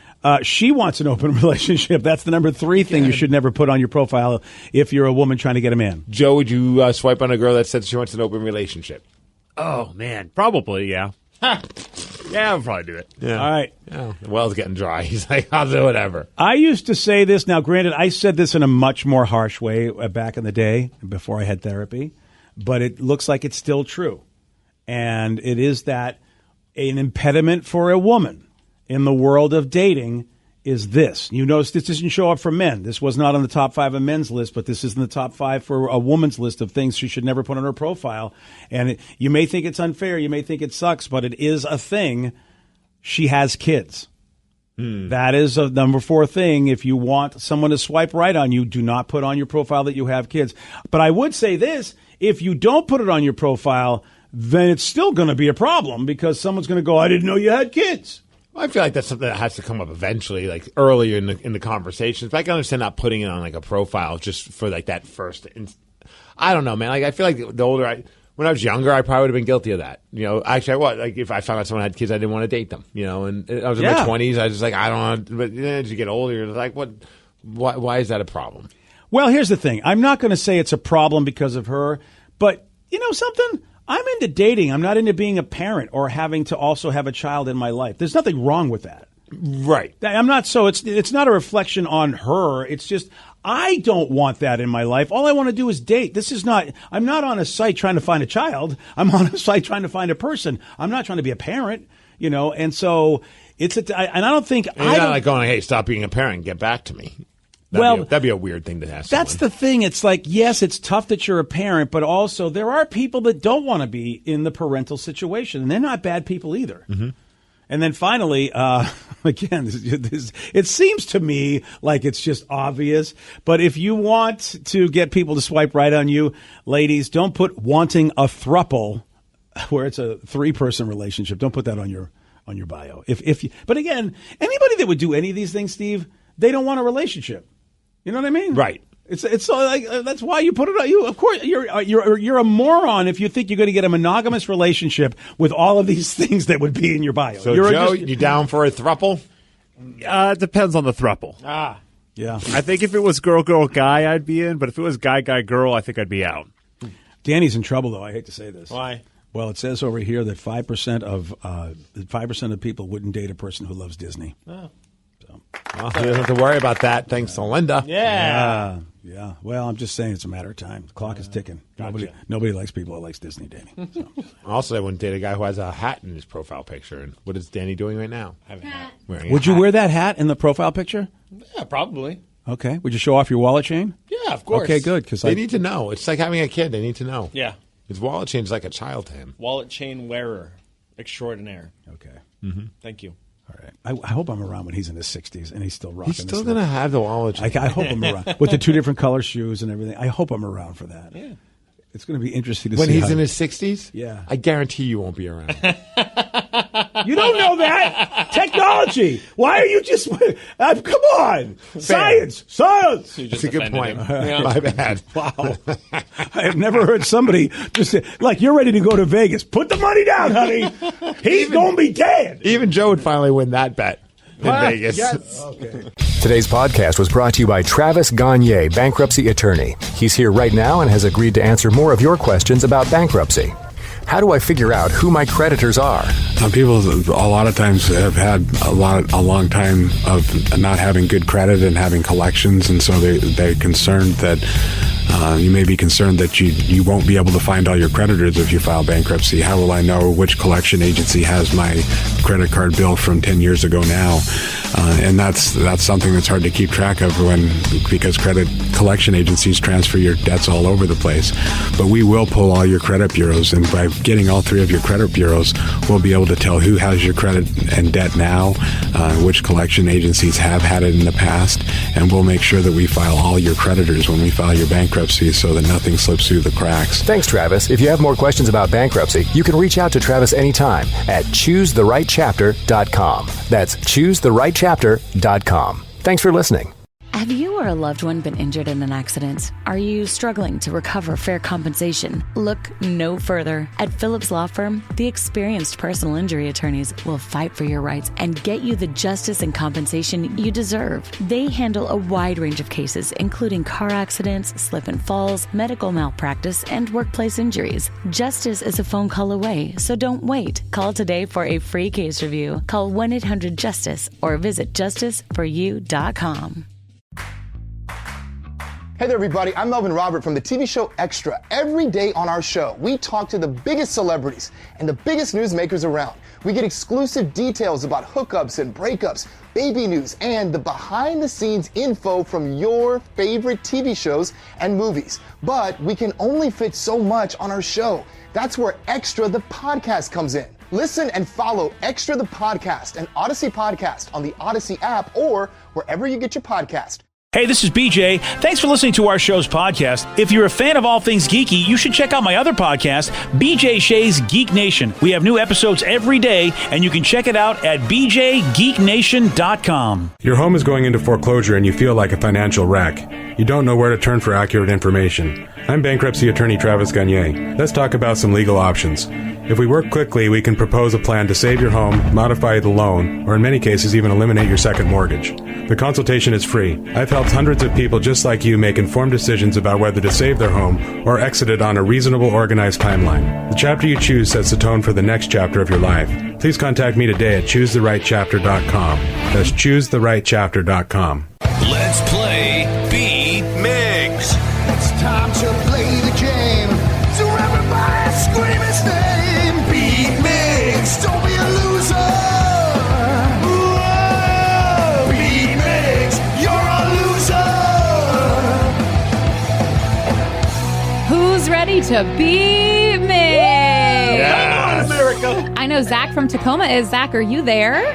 she wants an open relationship. That's the number 3 thing you should never put on your profile if you're a woman trying to get a man. Joe, would you swipe on a girl that said she wants an open relationship? Oh, man. Probably, yeah. Yeah, I'll probably do it. Yeah. All right. Yeah. The well's getting dry. He's like, I'll do whatever. I used to say this. Now, granted, I said this in a much more harsh way back in the day before I had therapy, but it looks like it's still true. And it is that an impediment for a woman in the world of dating is this. You notice this doesn't show up for men. This was not on the top 5 of men's list, but this is in the top 5 for a woman's list of things she should never put on her profile. And you may think it's unfair. You may think it sucks, but it is a thing. She has kids. That is a number 4 thing. If you want someone to swipe right on you, do not put on your profile that you have kids. But I would say this, if you don't put it on your profile, then it's still going to be a problem because someone's going to go, I didn't know you had kids. I feel like that's something that has to come up eventually, like earlier in the conversations. But I can understand not putting it on like a profile just for like that first. I don't know, man. Like I feel like the older when I was younger, I probably would have been guilty of that. You know, actually, like if I found out someone had kids, I didn't want to date them. You know, and I was in my 20s. I was just like, I don't want. But then as you get older, you're like, what? Why is that a problem? Well, here's the thing. I'm not going to say it's a problem because of her, but you know something. I'm into dating. I'm not into being a parent or having to also have a child in my life. There's nothing wrong with that. Right. I'm not. So it's not a reflection on her. It's just I don't want that in my life. All I want to do is date. I'm not on a site trying to find a child. I'm on a site trying to find a person. I'm not trying to be a parent, you know. And so and I don't think and you're not like going, hey, stop being a parent, get back to me. That'd be a weird thing to ask. That's the thing. It's like, yes, it's tough that you're a parent, but also there are people that don't want to be in the parental situation, and they're not bad people either. Mm-hmm. And then finally, again, it seems to me like it's just obvious, but if you want to get people to swipe right on you, ladies, don't put wanting a throuple where it's a 3-person relationship. Don't put that on your on your bio. But again, anybody that would do any of these things, Steve, they don't want a relationship. You know what I mean? Right. It's like that's why you put it on you. Of course, you're a moron if you think you're going to get a monogamous relationship with all of these things that would be in your bio. So, Joe, you down for a throuple? It depends on the throuple. Yeah. I think if it was girl, guy, I'd be in. But if it was guy, girl, I think I'd be out. Danny's in trouble, though. I hate to say this. Why? Well, it says over here that 5% of people wouldn't date a person who loves Disney. Oh. Well, you don't have to worry about that, thanks to Linda. Yeah. Well, I'm just saying it's a matter of time. The clock is ticking. Gotcha. Nobody likes people that likes Disney, Danny. So. Also, I wouldn't date a guy who has a hat in his profile picture. And what is Danny doing right now? I have a hat. Would you wear that hat in the profile picture? Yeah, probably. Okay. Would you show off your wallet chain? Yeah, of course. Okay, good. Because they need to know. It's like having a kid. They need to know. Yeah. His wallet chain is like a child to him. Wallet chain wearer extraordinaire. Okay. Mm-hmm. Thank you. All right. I hope I'm around when he's in his 60s and he's still rocking. He's still going to have the wallet chain. I hope I'm around with the 2 different color shoes and everything. I hope I'm around for that. Yeah. It's going to be interesting to when see he's in his 60s. Yeah. I guarantee you won't be around. You don't know that. Technology. Why are you just... come on. Science. That's a good point. My bad. Wow. I have never heard somebody just say, like, you're ready to go to Vegas. Put the money down, honey. He's going to be dead. Even Joe would finally win that bet in Vegas. Yes. Okay. Today's podcast was brought to you by Travis Gagne, bankruptcy attorney. He's here right now and has agreed to answer more of your questions about bankruptcy. How do I figure out who my creditors are? People a lot of times have had a long time of not having good credit and having collections, and so they're concerned that you may be concerned that you won't be able to find all your creditors if you file bankruptcy. How will I know which collection agency has my credit card bill from 10 years ago now? And that's something that's hard to keep track of because credit collection agencies transfer your debts all over the place. But we will pull all your credit bureaus, and by getting all 3 of your credit bureaus, we'll be able to tell who has your credit and debt now, which collection agencies have had it in the past, and we'll make sure that we file all your creditors when we file your bankruptcy so that nothing slips through the cracks. Thanks, Travis. If you have more questions about bankruptcy, you can reach out to Travis anytime at ChooseTheRightChapter.com. That's ChooseTheRightChapter.com. Thanks for listening. Have you or a loved one been injured in an accident? Are you struggling to recover fair compensation? Look no further. At Phillips Law Firm, the experienced personal injury attorneys will fight for your rights and get you the justice and compensation you deserve. They handle a wide range of cases, including car accidents, slip and falls, medical malpractice, and workplace injuries. Justice is a phone call away, so don't wait. Call today for a free case review. Call 1-800-JUSTICE or visit justiceforyou.com. Hey there, everybody. I'm Melvin Robert from the TV show Extra. Every day on our show, we talk to the biggest celebrities and the biggest newsmakers around. We get exclusive details about hookups and breakups, baby news, and the behind-the-scenes info from your favorite TV shows and movies. But we can only fit so much on our show. That's where Extra the podcast comes in. Listen and follow Extra the podcast and Odyssey Podcast on the Odyssey app or wherever you get your podcast. Hey, this is BJ. Thanks for listening to our show's podcast. If you're a fan of all things geeky, you should check out my other podcast, BJ Shea's Geek Nation. We have new episodes every day, and you can check it out at bjgeeknation.com. Your home is going into foreclosure and you feel like a financial wreck. You don't know where to turn for accurate information. I'm bankruptcy attorney Travis Gagne. Let's talk about some legal options. If we work quickly, we can propose a plan to save your home, modify the loan, or in many cases even eliminate your second mortgage. The consultation is free. I've helped hundreds of people just like you make informed decisions about whether to save their home or exit it on a reasonable, organized timeline. The chapter you choose sets the tone for the next chapter of your life. Please contact me today at ChooseTheRightChapter.com. That's ChooseTheRightChapter.com. Let's play Beat Migs. It's time to play the game. So everybody scream his name. Beat Migs. Don't be a loser. Whoa. Beat Migs. You're a loser. Who's ready to beat me? Come on, America. I know Zach from Tacoma is. Zach, are you there?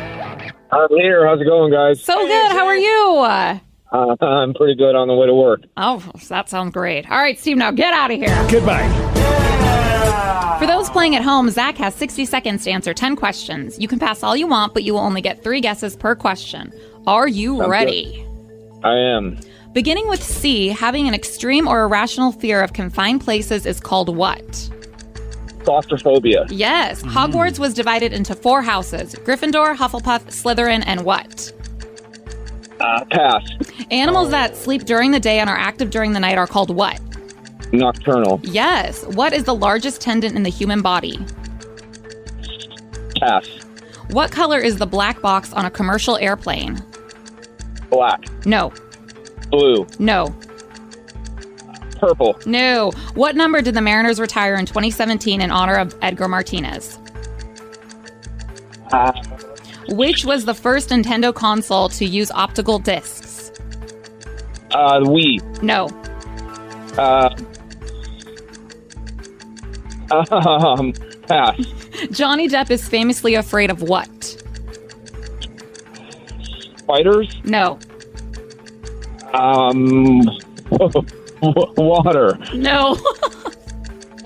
I'm here. How's it going, guys? So good. How are you? I'm pretty good on the way to work. Oh, that sounds great. All right, Steve, now get out of here. Goodbye. For those playing at home, Zach has 60 seconds to answer 10 questions. You can pass all you want, but you will only get 3 guesses per question. Are you Sounds ready? good. I am. Beginning with C, having an extreme or irrational fear of confined places is called what? Claustrophobia. Yes. Hogwarts was divided into 4 houses. Gryffindor, Hufflepuff, Slytherin, and what? Pass. Animals that sleep during the day and are active during the night are called what? Nocturnal. Yes. What is the largest tendon in the human body? Pass. What color is the black box on a commercial airplane? Black. No. Blue. No. Purple. No. What number did the Mariners retire in 2017 in honor of Edgar Martinez? Which was the first Nintendo console to use optical discs? Wii. No. Pass. Johnny Depp is famously afraid of what? Spiders. No. Water. No.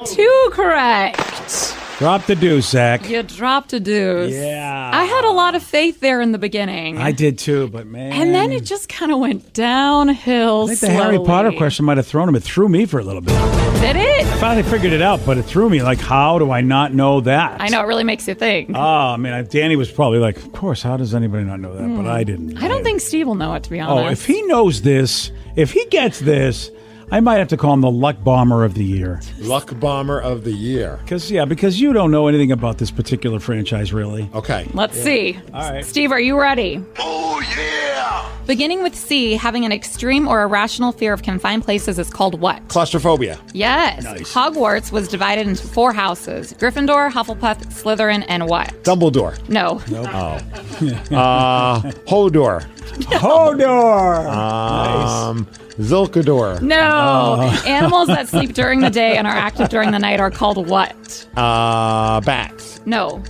2 correct. Drop the deuce, Zach. You dropped a deuce. Yeah. I had a lot of faith there in the beginning. I did too, but man. And then it just kind of went downhill I think the Harry Potter question might have thrown him. It threw me for a little bit. Did it? I finally figured it out, but it threw me. Like, how do I not know that? I know, it really makes you think. Oh, man. Danny was probably like, of course, how does anybody not know that? But I didn't. I don't think Steve will know it, to be honest. Oh, if he knows this, if he gets this, I might have to call him the Luck Bomber of the Year. Luck Bomber of the Year. Because you don't know anything about this particular franchise, really. Okay. Let's see. All right. Steve, are you ready? Oh, yeah! Beginning with C, having an extreme or irrational fear of confined places is called what? Claustrophobia. Yes. Nice. Hogwarts was divided into 4 houses. Gryffindor, Hufflepuff, Slytherin, and what? Dumbledore. No. Nope. Hodor. Hodor. Zilkador. No. Animals that sleep during the day and are active during the night are called what? Bats. No.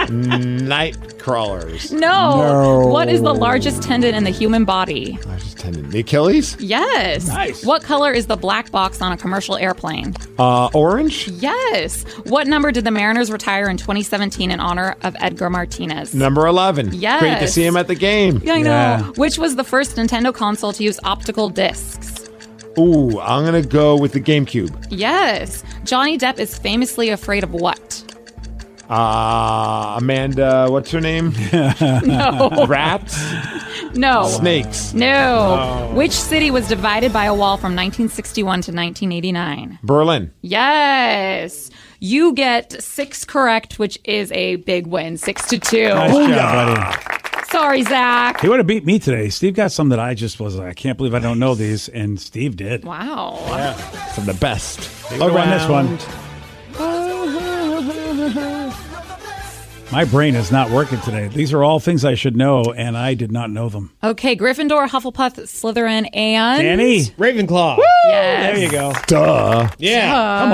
Night crawlers. No. What is the largest tendon in the human body? Largest tendon. The Achilles? Yes. Nice. What color is the black box on a commercial airplane? Orange? Yes. What number did the Mariners retire in 2017 in honor of Edgar Martinez? Number 11. Yes. Great to see him at the game. I know. Which was the first Nintendo console to use optical discs? Ooh, I'm going to go with the GameCube. Yes. Johnny Depp is famously afraid of what? Amanda, what's her name? No. Rats? No. Snakes? No. Which city was divided by a wall from 1961 to 1989? Berlin. Yes. You get 6 correct, which is a big win, 6-2. Nice job, buddy. Sorry, Zach. He would have beat me today. Steve got some that I just was like, I can't believe I don't know these, and Steve did. Wow. Yeah. Some of the best. I'll run this one. My brain is not working today. These are all things I should know, and I did not know them. Okay, Gryffindor, Hufflepuff, Slytherin, and... Danny? Ravenclaw. Woo! Yes. There you go. Duh. Yeah. Come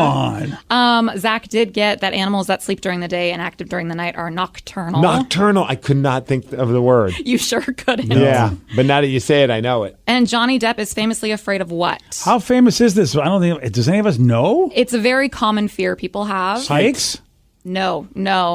on. Zach did get that animals that sleep during the day and active during the night are nocturnal. Nocturnal. I could not think of the word. You sure couldn't. Yeah, but now that you say it, I know it. And Johnny Depp is famously afraid of what? How famous is this? I don't think. Does any of us know? It's a very common fear people have. Heights? No.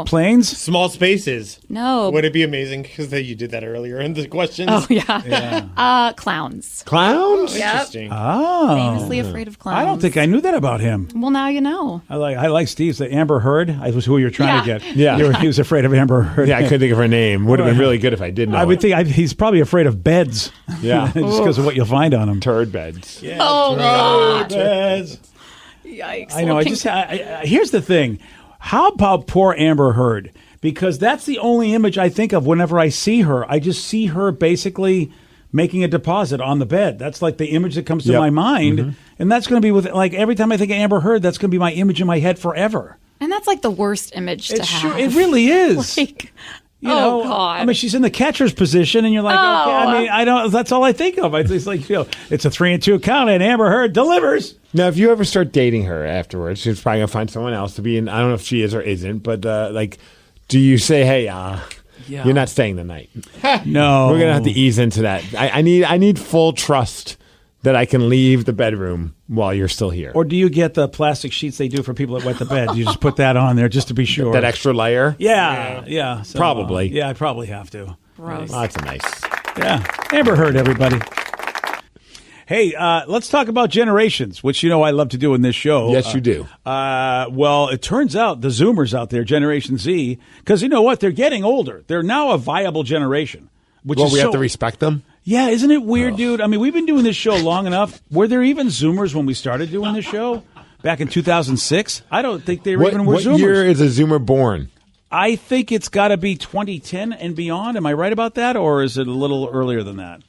Planes? Small spaces. No. Would it be amazing because you did that earlier in the questions? Oh, yeah. Clowns. Clowns? Yep. Interesting. Oh. Famously afraid of clowns. I don't think I knew that about him. Well, now you know. I like Steve's. The Amber Heard. I was who you're trying to get. Yeah. He was afraid of Amber Heard. Yeah, I couldn't think of her name. Would have been really good if I did know. I would think he's probably afraid of beds. Yeah. Just because of what you'll find on him. Turd beds. Yeah, Oh, God. beds. Yikes. I know. Here's the thing. How about poor Amber Heard? Because that's the only image I think of whenever I see her. I just see her basically making a deposit on the bed. That's like the image that comes to my mind. Mm-hmm. And that's going to be with, like, every time I think of Amber Heard, that's going to be my image in my head forever. And that's like the worst image to have. Sure, it really is. Like, you know, God. I mean, she's in the catcher's position, and you're like, okay, I mean, I don't. That's all I think of. It's like, it's a 3-2 count, and Amber Heard delivers. Now, if you ever start dating her afterwards, she's probably gonna find someone else to be in. I don't know if she is or isn't, but do you say, "Hey, you're not staying the night"? No, we're gonna have to ease into that. I need full trust that I can leave the bedroom while you're still here. Or do you get the plastic sheets they do for people that wet the bed? You just put that on there just to be sure. That extra layer? Yeah. So, probably. Yeah, I probably have to. Gross. Oh, that's nice. Yeah. Amber Heard, everybody. Hey, let's talk about generations, which I love to do in this show. Yes, you do. Well, it turns out the Zoomers out there, Generation Z, because you know what? They're getting older. They're now a viable generation. We have to respect them? Yeah, isn't it weird, dude? I mean, we've been doing this show long enough. Were there even Zoomers when we started doing this show back in 2006? I don't think they even were Zoomers. What year is a Zoomer born? I think it's got to be 2010 and beyond. Am I right about that, or is it a little earlier than that?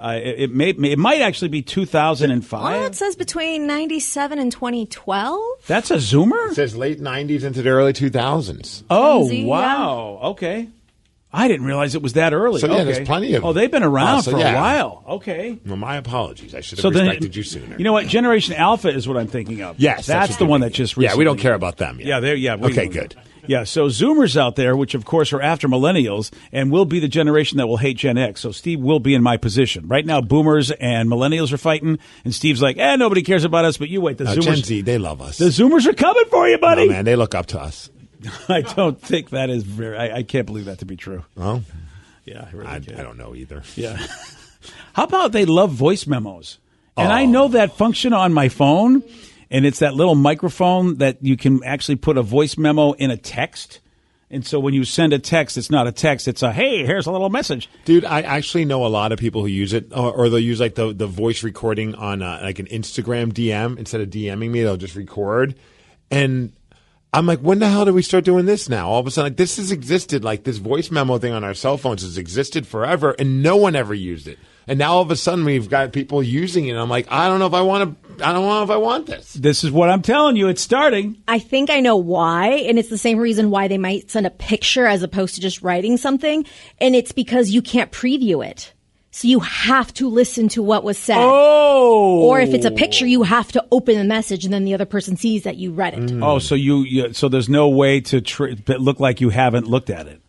It might actually be 2005. Well, it says between 97 and 2012. That's a Zoomer? It says late 90s into the early 2000s. Oh, Z, wow. Yeah. Okay. I didn't realize it was that early. So, there's plenty of... Oh, they've been around for a while. Okay. Well, my apologies. I should have respected you sooner. You know what? Generation Alpha is what I'm thinking of. Yes. That's the one that just recently... Yeah, we don't care about them yet. Okay, good. Yeah, so Zoomers out there, which of course are after millennials, and will be the generation that will hate Gen X. So Steve will be in my position. Right now, boomers and millennials are fighting, and Steve's like, nobody cares about us, but you wait. The Zoomers, Gen Z, they love us. The Zoomers are coming for you, buddy. No, man, they look up to us. I don't think that is very... I can't believe that to be true. Oh? Yeah, I don't know either. Yeah. How about they love voice memos? And I know that function on my phone, and it's that little microphone that you can actually put a voice memo in a text. And so when you send a text, it's not a text. It's a, hey, here's a little message. Dude, I actually know a lot of people who use it, or they'll use like the voice recording on like an Instagram DM. Instead of DMing me, they'll just record. And I'm like, when the hell did we start doing this now? All of a sudden, like, this has existed, like this voice memo thing on our cell phones has existed forever, and no one ever used it. And now all of a sudden, we've got people using it. And I'm like, I don't know if I want this. This is what I'm telling you. It's starting. I think I know why, and it's the same reason why they might send a picture as opposed to just writing something. And it's because you can't preview it. So you have to listen to what was said. Oh. Or if it's a picture, you have to open the message, and then the other person sees that you read it. Oh, so so there's no way to look like you haven't looked at it.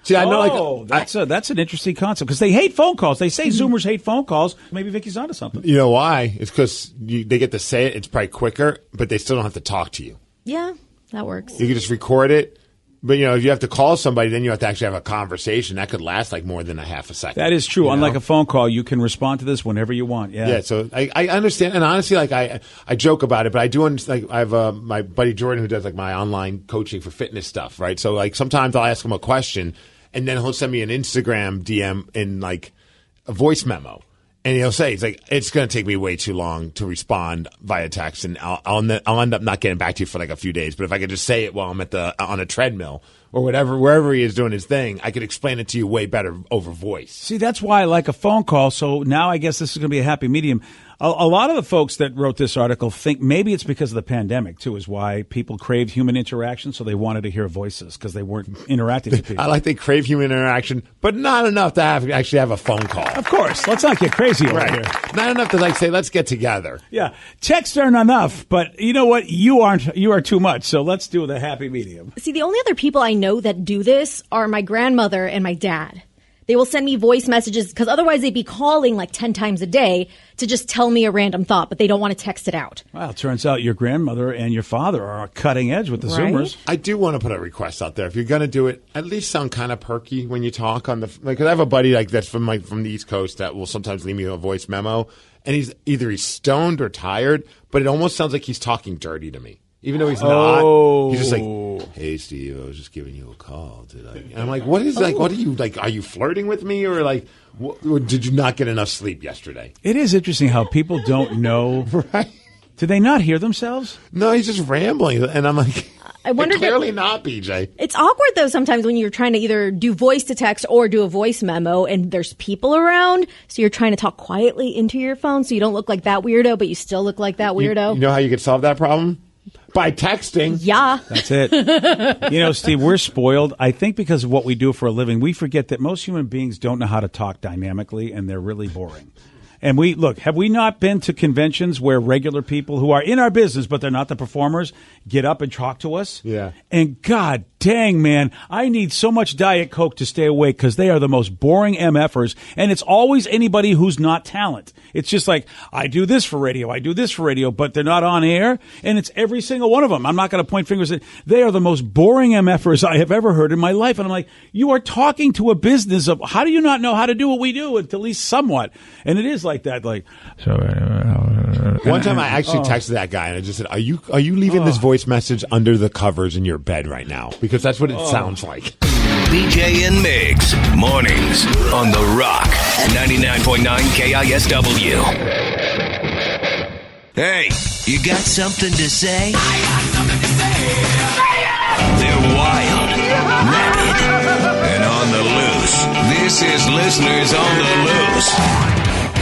See, I know, that's an interesting concept because they hate phone calls. They say Zoomers hate phone calls. Maybe Vicky's onto something. You know why? It's because they get to say it. It's probably quicker, but they still don't have to talk to you. Yeah, that works. You can just record it. But, if you have to call somebody, then you have to actually have a conversation. That could last like more than a half a second. That is true. Unlike a phone call, you can respond to this whenever you want. Yeah. Yeah. So I understand. And honestly, like I joke about it, but I do understand. Like I have my buddy Jordan who does like my online coaching for fitness stuff. Right. So like sometimes I'll ask him a question and then he'll send me an Instagram DM in like a voice memo. And he'll say, it's going to take me way too long to respond via text, and I'll end up not getting back to you for like a few days. But if I could just say it while I'm on a treadmill or whatever, wherever he is doing his thing, I could explain it to you way better over voice. See, that's why I like a phone call. So now I guess this is going to be a happy medium. A lot of the folks that wrote this article think maybe it's because of the pandemic, too, is why people craved human interaction, so they wanted to hear voices because they weren't interacting with people. I like they crave human interaction, but not enough to actually have a phone call. Of course. Let's not get crazy over here. Not enough to say, let's get together. Yeah. Texts aren't enough, but you know what? You are too much, so let's do the happy medium. See, the only other people I know that do this are my grandmother and my dad. They will send me voice messages because otherwise they'd be calling like 10 times a day to just tell me a random thought, but they don't want to text it out. Well, it turns out your grandmother and your father are cutting edge with the Zoomers. I do want to put a request out there. If you're going to do it, at least sound kind of perky when you talk on the because I have a buddy like that's from the East Coast that will sometimes leave me a voice memo, and he's stoned or tired, but it almost sounds like he's talking dirty to me. Even though he's not, he's just like, "Hey, Steve, I was just giving you a call. Did I?" And I'm like, "What is like? What are you like? Are you flirting with me, or like, did you not get enough sleep yesterday?" It is interesting how people don't know. Right? Do they not hear themselves? No, he's just rambling, and I'm like, I wonder. Clearly not, BJ. It's awkward though sometimes when you're trying to either do voice to text or do a voice memo, and there's people around, so you're trying to talk quietly into your phone, so you don't look like that weirdo, but you still look like that weirdo. You know how you could solve that problem? By texting. Yeah. That's it. Steve, we're spoiled. I think because of what we do for a living, we forget that most human beings don't know how to talk dynamically, and they're really boring. And have we not been to conventions where regular people who are in our business, but they're not the performers, get up and talk to us? Yeah. And God dang, man, I need so much Diet Coke to stay awake because they are the most boring MFers. And it's always anybody who's not talent. It's just like, I do this for radio, but they're not on air. And it's every single one of them. I'm not going to point fingers at. They are the most boring MFers I have ever heard in my life. And I'm like, you are talking to a business of, how do you not know how to do what we do, at least somewhat? And it is like that. Like, so one time I actually texted that guy and I just said, are you leaving this voice message under the covers in your bed right now? Because that's what it sounds like. BJ and Migs, mornings on The Rock, 99.9 KISW. Hey, you got something to say? I got something to say. They're wild, rabid, and on the loose. This is Listeners on the Loose.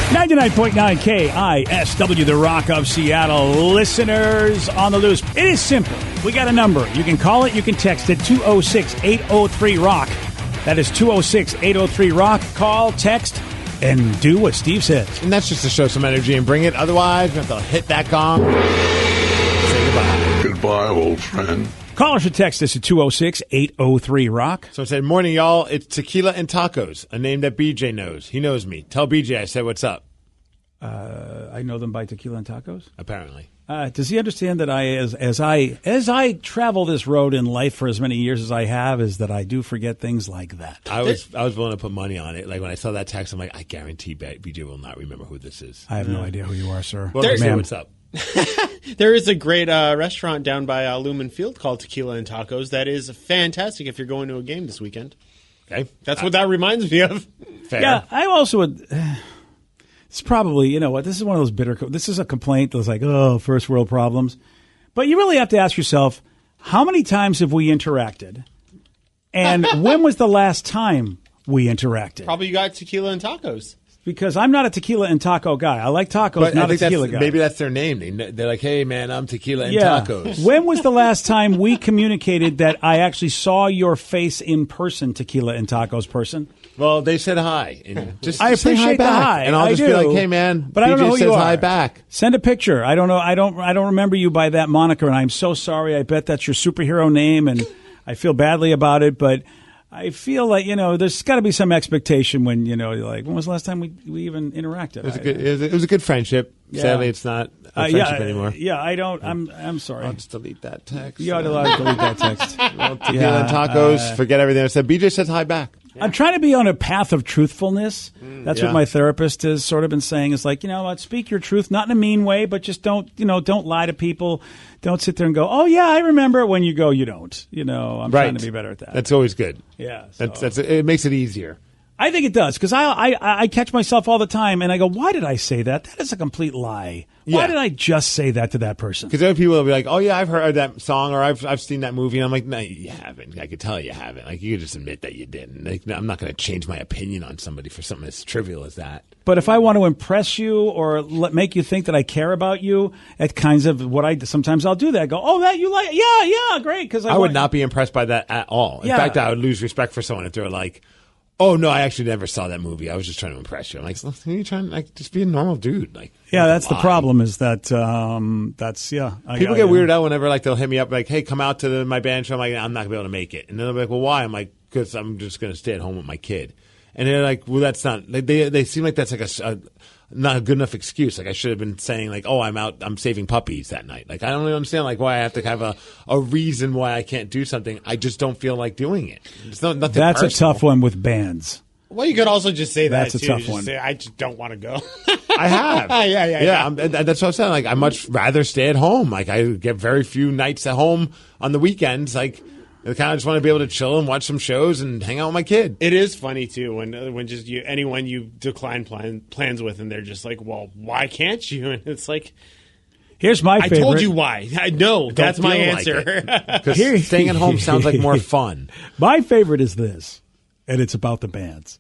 99.9 KISW, The Rock of Seattle. Listeners on the loose. It is simple. We got a number. You can call it. You can text it. 206-803-ROCK. That is 206-803-ROCK. Call, text, and do what Steve says. And that's just to show some energy and bring it. Otherwise, we have to hit that gong. Say goodbye. Goodbye, old friend. Call us or text us at 206-803-ROCK. So I said, morning, y'all. It's Tequila and Tacos, a name that BJ knows. He knows me. Tell BJ I said, what's up? I know them by Tequila and Tacos? Apparently. Does he understand that as I travel this road in life for as many years as I have, is that I do forget things like that? I was willing to put money on it. Like when I saw that text, I'm like, I guarantee BJ will not remember who this is. I have no idea who you are, sir. Well, say what's up. There is a great restaurant down by Lumen Field called Tequila and Tacos that is fantastic if you're going to a game this weekend. Okay. That's what that reminds me of. Fair. Yeah, I also would... It's probably, you know what, this is one of those this is a complaint that's like, oh, first world problems. But you really have to ask yourself, how many times have we interacted? And when was the last time we interacted? Probably you got Tequila and Tacos. Because I'm not a tequila and taco guy. I like tacos, but not a tequila guy. Maybe that's their name. They're like, hey, man, I'm Tequila and Tacos. When was the last time we communicated that I actually saw your face in person, Tequila and Tacos person? Well, they said hi. And I appreciate the hi. And I'll just be like, hey, man, but I don't know who says you are. Hi back. Send a picture. I don't know. I don't remember you by that moniker, and I'm so sorry. I bet that's your superhero name, and I feel badly about it, but I feel like, there's got to be some expectation when, you're like, when was the last time we even interacted? It was a good friendship. Yeah. Sadly, it's not a friendship anymore. Yeah, I'm sorry. I'll just delete that text. You ought to delete that text. Well, Tequila and Tacos, forget everything I said. BJ says hi back. Yeah. I'm trying to be on a path of truthfulness. That's what my therapist has sort of been saying. Is like, speak your truth, not in a mean way, but just don't lie to people. Don't sit there and go, oh yeah, I remember, when you go, you don't. I'm trying to be better at that. That's always good. Yeah. So. It makes it easier. I think it does, because I catch myself all the time, and I go, why did I say that? That is a complete lie. Why did I just say that to that person? Because other people will be like, oh yeah, I've heard that song, or I've seen that movie, and I'm like, no, you haven't. I could tell you haven't. Like, you could just admit that you didn't. Like, I'm not going to change my opinion on somebody for something as trivial as that. But if I want to impress you or make you think that I care about you, at kinds of what sometimes I'll do that. I go, oh, that you like? Yeah, great. Because I would not be impressed by that at all. In fact, I would lose respect for someone if they're like, oh no, I actually never saw that movie. I was just trying to impress you. I'm like, who are you trying to just be a normal dude? Like, that's the problem. Is that people get weirded out whenever they'll hit me up like, hey, come out to my band show. I'm like, I'm not gonna be able to make it, and then they'll be like, well, why? I'm like, because I'm just gonna stay at home with my kid. And they're like, well, that's not. They seem like that's like not a good enough excuse. Like I should have been saying like, oh, I'm saving puppies that night. Like I don't really understand like why I have to have a reason why I can't do something. I just don't feel like doing it. It's nothing That's personal. a tough one with bands. Well, you could also just say that's that a tough one. Say, I just don't want to go. I have. Yeah. That's what I'm saying. Like I much rather stay at home. Like I get very few nights at home on the weekends. Like. I kind of just want to be able to chill and watch some shows and hang out with my kid. It is funny too when just anyone you decline plans with, and they're just like, "Well, why can't you?" And it's like, here's my favorite. I told you why. I know that's my answer. Because staying at home sounds like more fun. My favorite is this, and it's about the bands.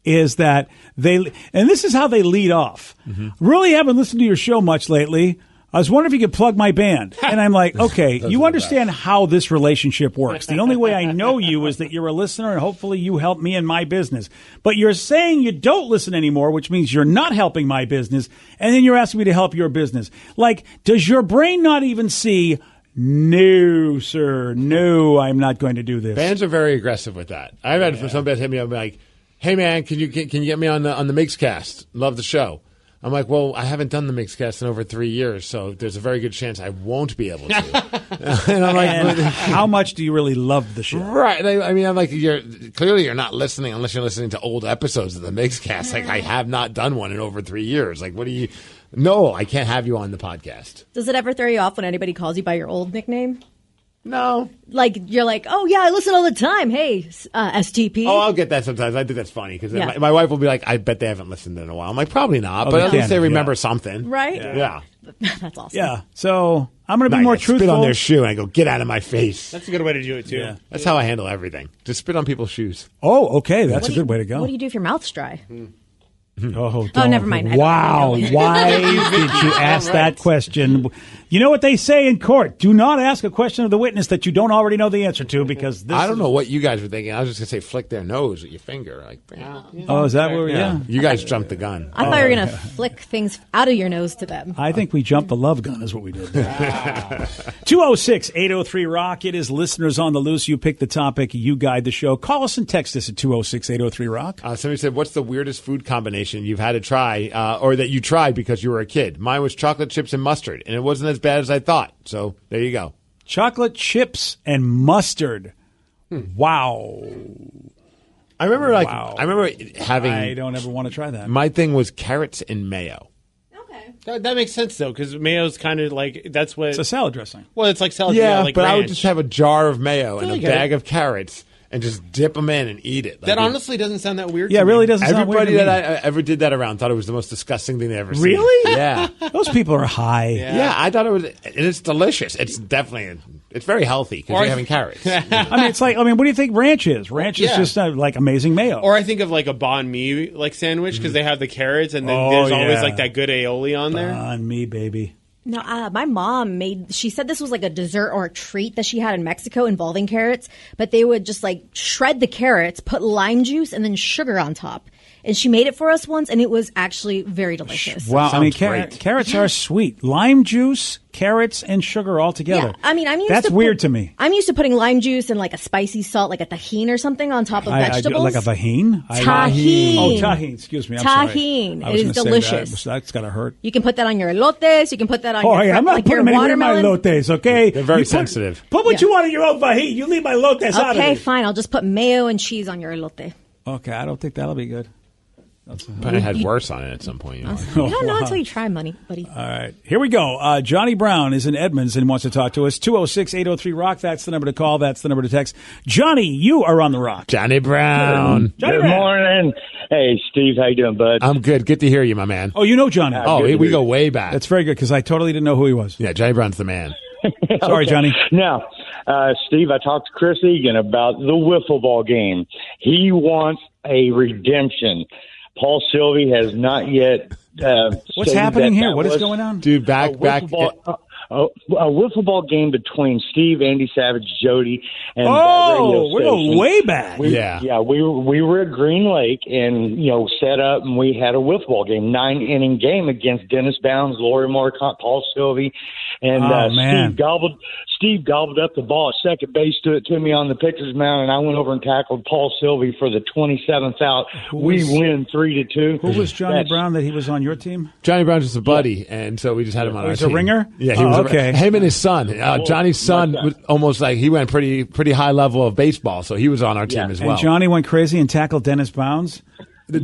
Is that and this is how they lead off. Mm-hmm. Really haven't listened to your show much lately. I was wondering if you could plug my band. And I'm like, okay, you understand how this relationship works. The only way I know you is that you're a listener, and hopefully you help me in my business. But you're saying you don't listen anymore, which means you're not helping my business, and then you're asking me to help your business. Like, does your brain not even see, no, sir, no, I'm not going to do this? Bands are very aggressive with that. I've had some bands hit me up like, hey, man, can you get me on the Migs cast? Love the show. I'm like, well, I haven't done the Migs cast in over 3 years, so there's a very good chance I won't be able to. And I'm like, and how much do you really love the show? Right. I mean, I'm like, clearly you're not listening unless you're listening to old episodes of the Migs cast. Like, I have not done one in over 3 years. Like, what do you? No, I can't have you on the podcast. Does it ever throw you off when anybody calls you by your old nickname? No. Like, you're like, oh, yeah, I listen all the time. Hey, STP. Oh, I'll get that sometimes. I think that's funny because Yeah. my wife will be like, I bet they haven't listened in a while. I'm like, probably not, but at least they remember something. Right? Yeah. That's awesome. Yeah. So I'm going to be more truthful. Spit on their shoe and I go, get out of my face. That's a good way to do it, too. Yeah. That's how I handle everything. Just spit on people's shoes. Oh, okay. That's a good way to go. What do you do if your mouth's dry? Oh, never mind. I don't Wow. know. Why did you ask that question? You know what they say in court. Do not ask a question of the witness that you don't already know the answer to, because this I don't know what you guys were thinking. I was just going to say flick their nose with your finger. Like, Oh, is that where? Yeah. You guys jumped the gun. I thought you were going to flick things out of your nose to them. I think we jumped the love gun is what we did. 206-803-ROCK. It is Listeners on the Loose. You pick the topic. You guide the show. Call us and text us at 206-803-ROCK. Somebody said, what's the weirdest food combination you've had to try or that you tried because you were a kid? Mine was chocolate chips and mustard, and it wasn't as bad as I thought. So there you go. Chocolate chips and mustard. Wow. I remember having. I don't ever want to try that. My thing was carrots and mayo. That makes sense, though, because mayo's kind of like, that's what... It's a salad dressing. Well, it's like salad. Yeah, like but I would ranch. just have a jar of mayo and a Okay. bag of carrots and just dip them in and eat it. That honestly doesn't sound that weird. Yeah, to it really me. doesn't sound weird Everybody to me. that I ever did that around thought it was the most disgusting thing they ever seen. Really? Yeah. Those people are high. Yeah, I thought it was. And it's delicious. It's definitely. It's very healthy because you're having carrots. I mean, it's like, what do you think ranch is? Ranch is Yeah. just like amazing mayo. Or I think of like a banh mi like sandwich because they have the carrots and then Oh, there's always yeah. like that good aioli on there. On me, baby. No, my mom she said this was like a dessert or a treat that she had in Mexico involving carrots, but they would just like shred the carrots, put lime juice, and then sugar on top. And she made it for us once, and it was actually very delicious. Wow, I mean, great. carrots are sweet. Lime juice, carrots, and sugar all together. Yeah, I mean, I'm used That's to weird to me. I'm used to putting lime juice and like a spicy salt, like a tahine or something on top of vegetables. Like a vagine? Tahine. Oh, tahine. Excuse me. I'm Tahine. sorry. I was It is gonna say delicious. That's got to hurt. You can put that on your elotes. You can put that on Oh, your, hey, I'm not like your putting anywhere in my watermelon. lotes, okay? They're very You put- sensitive. Put what you want in your own vagine. You leave my lotes out of Okay, it. fine. I'll just put mayo and cheese on your elote. Okay, I don't think that'll be good. Probably had worse on it at some point. You know. You don't know until you try, buddy. All right, here we go. Johnny Brown is in Edmonds and wants to talk to us. 206-803-ROCK. That's the number to call. That's the number to text. Johnny, you are on the rock. Johnny Brown. Johnny Good Brown. morning. Hey, Steve. How you doing, bud? I'm good. Good to hear you, my man. Oh, you know Johnny. Oh, good to we hear go you. way back. That's very good because I totally didn't know who he was. Yeah, Johnny Brown's the man. Sorry, Okay. Johnny. Now, Steve, I talked to Chris Egan about the wiffle ball game. He wants a redemption. Paul Sylvie has not yet. What's stated happening that here? that What is was going on? Dude, back. a wiffle ball game between Steve, Andy Savage, Jody, and Oh, that radio we're going station. way back. We were at Green Lake and set up and we had a wiffle ball game, 9-inning game against Dennis Bounds, Lori Marcotte, Paul Sylvie, and Oh, man. Steve gobbled up the ball at second base to me on the pitcher's mound, and I went over and tackled Paul Sylvie for the 27th out. We win 3-2. Who was Johnny Brown that he was on your team? Johnny Brown's just a buddy, and so we just had him on Oh, our he's a team. ringer? Yeah, he Oh, was. okay. Him and his son. Johnny's son was almost like he went pretty high level of baseball, so he was on our team as well. And Johnny went crazy and tackled Dennis Bounds?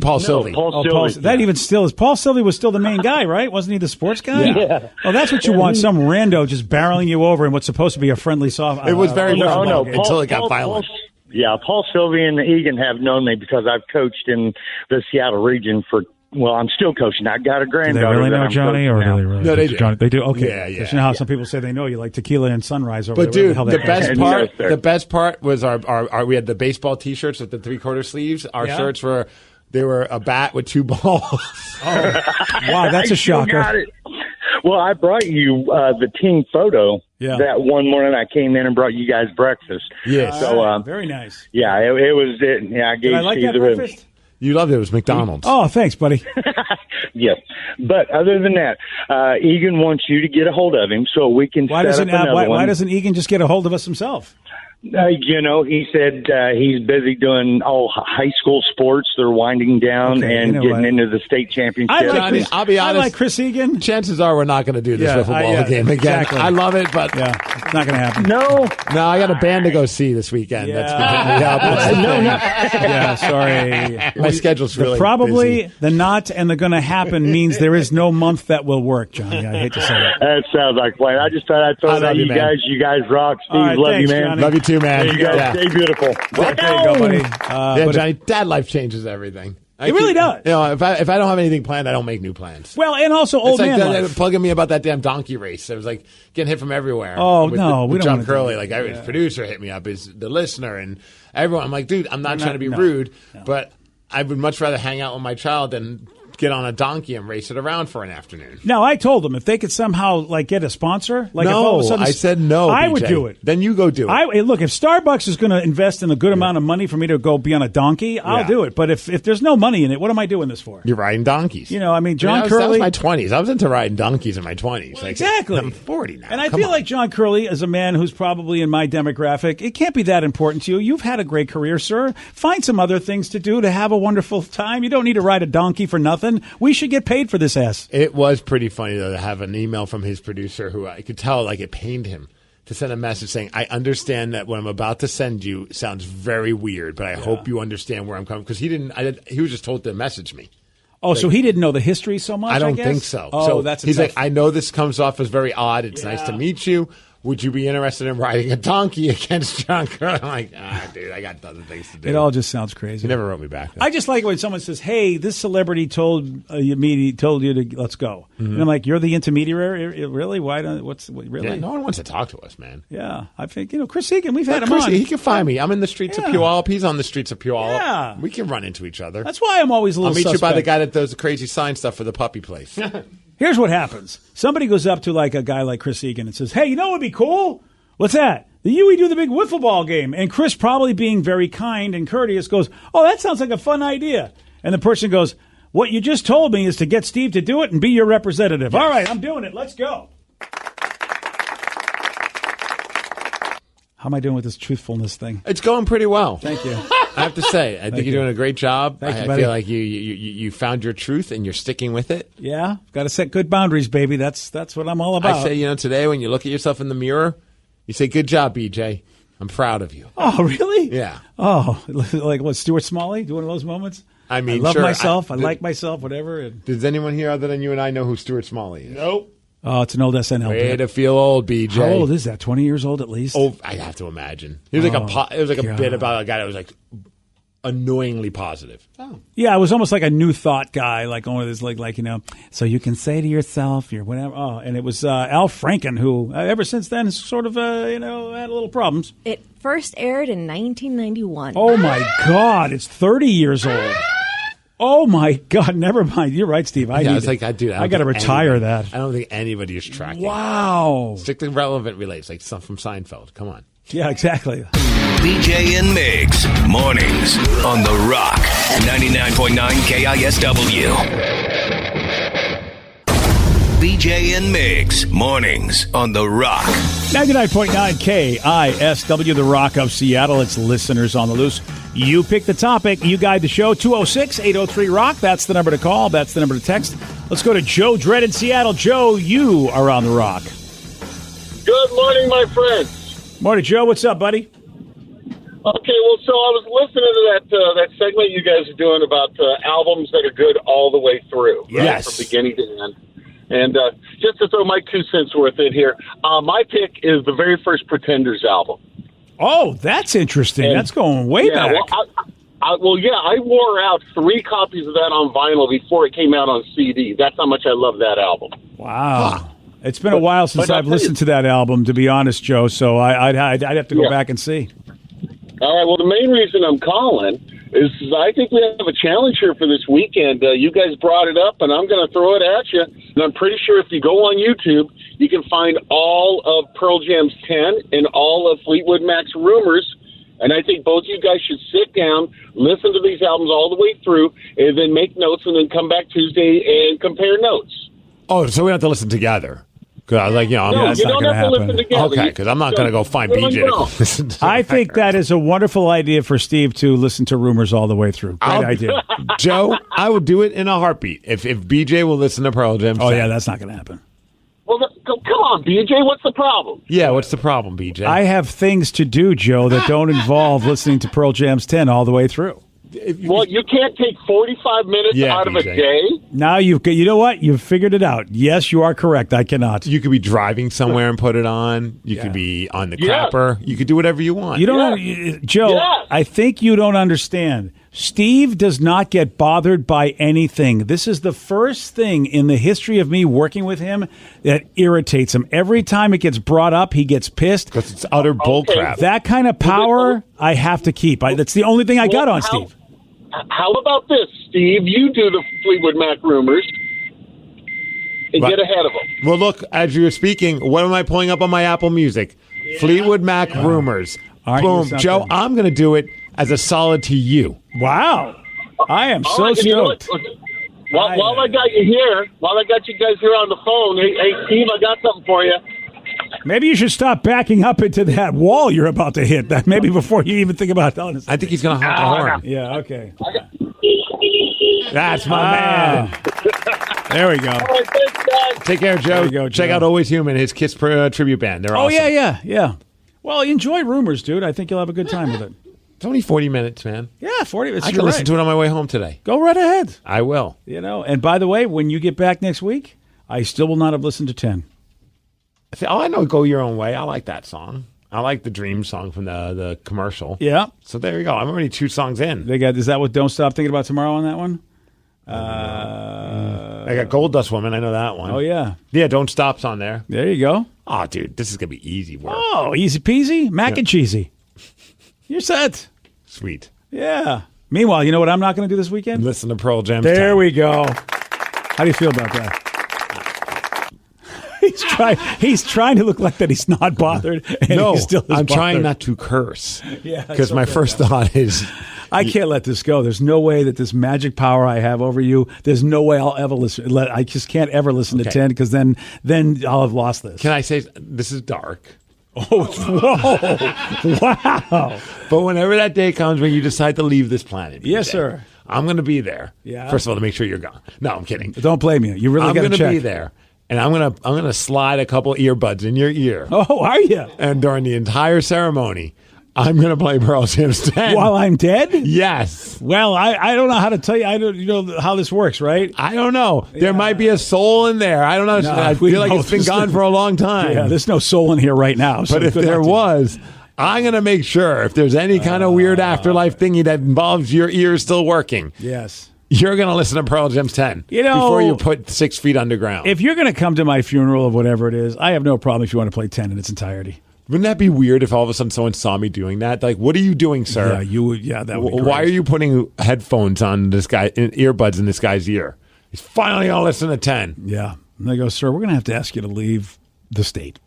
Paul Sylvie. Paul Oh, Sylvie. that even still is. Paul Sylvie was still the main guy, right? Wasn't he the sports guy? Yeah. Oh, that's what you want. Some rando just barreling you over in what's supposed to be a friendly soft. It was very No, wiffle ball no. until it got violent. Paul Sylvie and Egan have known me because I've coached in the Seattle region for. Well, I'm still coaching. I got a Do granddaughter. they really that know I'm Johnny, or coaching do they now. really? No, they do. Johnny, they do. Okay. Yeah, yeah, 'Cause you know how some people say they know you, like Tequila and Sunrise over But there. dude, Whatever the hell that best is. part, Yes, sir. the best part was our we had the baseball T-shirts with the 3/4 sleeves. Our Yeah. shirts were a bat with two balls. Oh, wow, that's a I still shocker. got it. Well, I brought you the team photo. Yeah. That one morning I came in and brought you guys breakfast. Yes. So, very nice. Yeah, it was it. Yeah, I gave Did I like Steve that the breakfast? You loved it. It was McDonald's. Oh, thanks, buddy. Yes. But other than that, Egan wants you to get a hold of him so we can Why set up doesn't another one. why doesn't Egan just get a hold of us himself? He said he's busy doing all high school sports. They're winding down and getting into the state championship. I'll be honest. I like Chris Egan. Chances are we're not going to do this football game again. Exactly. I love it, but it's not going to happen. No, I got a band to go see this weekend. That's been hitting me up. Yeah, sorry. My schedule's really probably busy. the not and the going to happen means there is no month that will work, Johnny. I hate to say it. That sounds like fun. I just thought I'd throw that you guys. You guys rock. Steve, All right, love thanks, you, man. Johnny. Love you too, man. Hey, you guys stay beautiful. There you go, buddy. Yeah, but Johnny, dad life changes everything. It really does. You know, if I don't have anything planned, I don't make new plans. Well, and also old it's like man life. plugging me about that damn donkey race. It was like getting hit from everywhere. Oh, with no, we with don't John wanna do Curley, that. like every producer hit me up, is the listener and everyone. I'm like, dude, I'm not We're trying to be not- rude, no. but I would much rather hang out with my child than get on a donkey and race it around for an afternoon. Now, I told them if they could somehow get a sponsor, if all of a sudden I said no. I BJ. would do it. Then you go do it. Hey, look, if Starbucks is going to invest in a good amount of money for me to go be on a donkey, I'll Yeah. do it. But if there's no money in it, what am I doing this for? You're riding donkeys. You know, I mean, John that was Curley. my 20s. I was into riding donkeys in my 20s. Like, exactly. I'm 40 now. And I Come feel on. like John Curley is a man who's probably in my demographic. It can't be that important to you. You've had a great career, sir. Find some other things to do to have a wonderful time. You don't need to ride a donkey for nothing. We should get paid for this ass. It was pretty funny, though, to have an email from his producer who I could tell, it pained him to send a message saying, I understand that what I'm about to send you sounds very weird, but I hope you understand where I'm coming. Because he was just told to message me. Oh, so he didn't know the history so much, I don't guess? think so. Oh, so that's he's tough. like, I know this comes off as very odd. It's nice to meet you. Would you be interested in riding a donkey against John Curley? I'm like, dude, I got other things to do. It all just sounds crazy. He never wrote me back. I just like when someone says, "Hey, this celebrity told you to let's go," Mm-hmm. and I'm like, "You're the intermediary, really? Why don't? Really? Yeah, no one wants to talk to us, man. Yeah, I think Chris Egan. We've had him Chris, on. he can find me. I'm in the streets of Puyallup. He's on the streets of Puyallup. Yeah. We can run into each other. That's why I'm always a little. I'll meet you by the suspect. guy that does the crazy sign stuff for the puppy place. Here's what happens: somebody goes up to a guy like Chris Egan and says, "Hey, you know what would be cool? What's that? The we do the big wiffle ball game." And Chris, probably being very kind and courteous, goes, "Oh, that sounds like a fun idea." And the person goes, "What you just told me is to get Steve to do it and be your representative." Yes. All right, I'm doing it. Let's go. How am I doing with this truthfulness thing? It's going pretty well. Thank you. I have to say, I think you're doing a great job. Thank you, I buddy. feel like you found your truth and you're sticking with it. Yeah, got to set good boundaries, baby. That's what I'm all about. I say, today when you look at yourself in the mirror, you say, "Good job, BJ. I'm proud of you." Oh, really? Yeah. Oh, like what? Stuart Smalley? Do one of those moments? I mean, I love sure, myself. I like myself. Whatever. Does anyone here other than you and I know who Stuart Smalley is? Nope. Oh, it's an old SNL. Way bit. to feel old, BJ. How old is that? 20 years old at least? Oh, I have to imagine. It was a bit about a guy that was annoyingly positive. Oh. Yeah, it was almost like a new thought guy, like one of those, so you can say to yourself, you're whatever. Oh, and it was Al Franken, who ever since then has sort of, had a little problems. It first aired in 1991. Oh my God, it's 30 years old. Oh my God, never mind. You're right, Steve. I got to retire that. I don't think anybody is tracking. Wow. Strictly relevant relates, like stuff from Seinfeld. Come on. Yeah, exactly. BJ and Migs, mornings on The Rock, 99.9 KISW. BJ and Migs, mornings on The Rock. 99.9 KISW, The Rock of Seattle. It's listeners on the loose. You pick the topic. You guide the show. 206-803-ROCK. That's the number to call. That's the number to text. Let's go to Joe Dredd in Seattle. Joe, you are on The Rock. Good morning, my friends. Morning, Joe. What's up, buddy? Okay, well, so I was listening to that segment you guys are doing about albums that are good all the way through. Right? Yes. From beginning to end. And just to throw my 2 cents worth in here, my pick is the very first Pretenders album. Oh, that's interesting. And, that's going way back. Well, I wore out 3 copies of that on vinyl before it came out on CD. That's how much I love that album. Wow. It's been a while since I've listened to that album, to be honest, Joe, so I'd have to go back and see. All right, well, the main reason I'm calling is I think we have a challenge here for this weekend. You guys brought it up, and I'm going to throw it at you. And I'm pretty sure if you go on YouTube, you can find all of Pearl Jam's 10 and all of Fleetwood Mac's Rumors. And I think both you guys should sit down, listen to these albums all the way through, and then make notes, and then come back Tuesday and compare notes. Oh, so we have to listen together. Because I was like, No, that's you not don't gonna have to listen happen. together. okay, because I'm not going to go find BJ to go listen to. I think that is a wonderful idea for Steve to listen to Rumors all the way through. Great idea. Joe, I would do it in a heartbeat. If BJ will listen to Pearl Jam. Oh, yeah, that's not going to happen. Well, come on, BJ. What's the problem? Yeah, what's the problem, BJ? I have things to do, Joe, that don't involve listening to Pearl Jam's 10 all the way through. Well, you can't take 45 minutes out of a day. Now you know what? You've figured it out. Yes, you are correct. I cannot. You could be driving somewhere and put it on. You could be on the crapper. You could do whatever you want. You don't, Joe. I think you don't understand. Steve does not get bothered by anything. This is the first thing in the history of me working with him that irritates him. Every time it gets brought up, he gets pissed. Because it's utter bullcrap. That kind of power, I have to keep. That's the only thing I got on Steve. How about this, Steve? You do the Fleetwood Mac Rumors and get ahead of them. Well, look, as you were speaking, what am I pulling up on my Apple Music? Fleetwood Mac Rumors. Aren't you Boom. something? Joe, I'm going to do it as a solid to you. Wow. I am All so right, and you know what? stoked. While I got you here, while I got you guys here on the phone, hey, Steve, I got something for you. Maybe you should stop backing up into that wall you're about to hit. That maybe before you even think about telling us. I think he's going to honk the horn. Yeah, okay. That's my man. There we go. All right, thanks, guys. Take care, Joe. There you go, Check Joe. out Always Human, his KISS tribute band. They're awesome. yeah. Well, enjoy Rumors, dude. I think you'll have a good time with it. It's only 40 minutes, man. Yeah, 40 minutes. I can listen to it on my way home today. Go right ahead. I will. And by the way, when you get back next week, I still will not have listened to 10. I know Go Your Own Way. I like that song. I like the Dream song from the commercial. Yeah. So there you go. I'm already 2 songs in. Is that what Don't Stop Thinking About Tomorrow on that one? I got Gold Dust Woman. I know that one. Oh, yeah. Yeah, Don't Stop's on there. There you go. Oh, dude, this is going to be easy work. Oh, easy peasy. Mac and cheesy. You're set. Sweet. Yeah. Meanwhile, you know what I'm not going to do this weekend? Listen to Pearl Jam. There we go. How do you feel about that? He's trying to look like that he's not bothered. And No, he still is I'm trying bothered. not to curse. Yeah, Because my first thought is... I can't let this go. There's no way that this magic power I have over you, there's no way I'll ever listen. I just can't ever listen to 10 because then I'll have lost this. Can I say this is dark? Oh, whoa. Wow. But whenever that day comes when you decide to leave this planet, Yes, BJ, sir. I'm going to be there. Yeah. First of all, to make sure you're gone. No, I'm kidding. Don't blame you. You really I'm got to going check. to be there, and I'm gonna slide a couple earbuds in your ear. Oh, are you? And during the entire ceremony, I'm going to play Pearl Jam's 10. While I'm dead? Yes. Well, I don't know how to tell you. I don't. You know how this works, right? I don't know. There might be a soul in there. I don't know. No, I we feel like know it's been this gone thing. for a long time. Yeah, there's no soul in here right now. So But if good there luck to you. was, I'm going to make sure if there's any kind of weird afterlife thingy that involves your ears still working, Yes. you're going to listen to Pearl Jam's 10 You know, before you put 6 feet underground. If you're going to come to my funeral of whatever it is, I have no problem if you want to play 10 in its entirety. Wouldn't that be weird if all of a sudden someone saw me doing that? Like, what are you doing, sir? Yeah, you would. Yeah, that would be Why great. are you putting headphones on this guy, earbuds in this guy's ear? He's finally going to listen to 10. Yeah. And they go, sir, we're going to have to ask you to leave the state.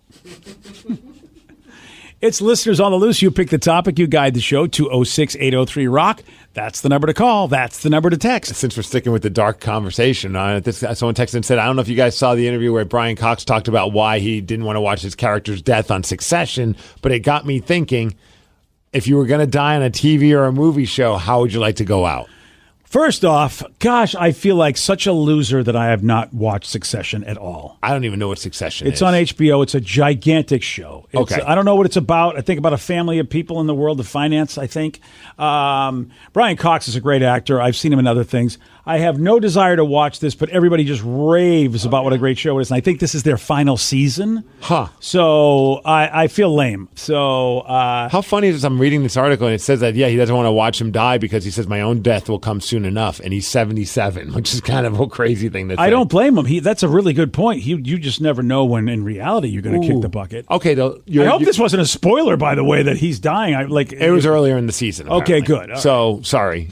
It's Listeners on the Loose. You pick the topic. You guide the show. 206-803-ROCK. That's the number to call. That's the number to text. Since we're sticking with the dark conversation, someone texted and said, I don't know if you guys saw the interview where Brian Cox talked about why he didn't want to watch his character's death on Succession, but it got me thinking, if you were going to die on a TV or a movie show, how would you like to go out? First off, gosh, I feel like such a loser that I have not watched Succession at all. I don't even know what Succession is. It's on HBO. It's a gigantic show. Okay. I don't know what it's about. I think about a family of people in the world of finance, I think. Brian Cox is a great actor. I've seen him in other things. I have no desire to watch this, but everybody just raves about what a great show it is. And I think this is their final season. Huh. So I feel lame. So how funny is this? I'm reading this article and it says that, he doesn't want to watch him die because he says my own death will come soon enough. And he's 77, which is kind of a crazy thing to say. I don't blame him. That's a really good point. You just never know when in reality you're going to kick the bucket. Okay, though. I hope this wasn't a spoiler, by the way, that he's dying. It was earlier in the season. Okay, apparently. good. All so, sorry.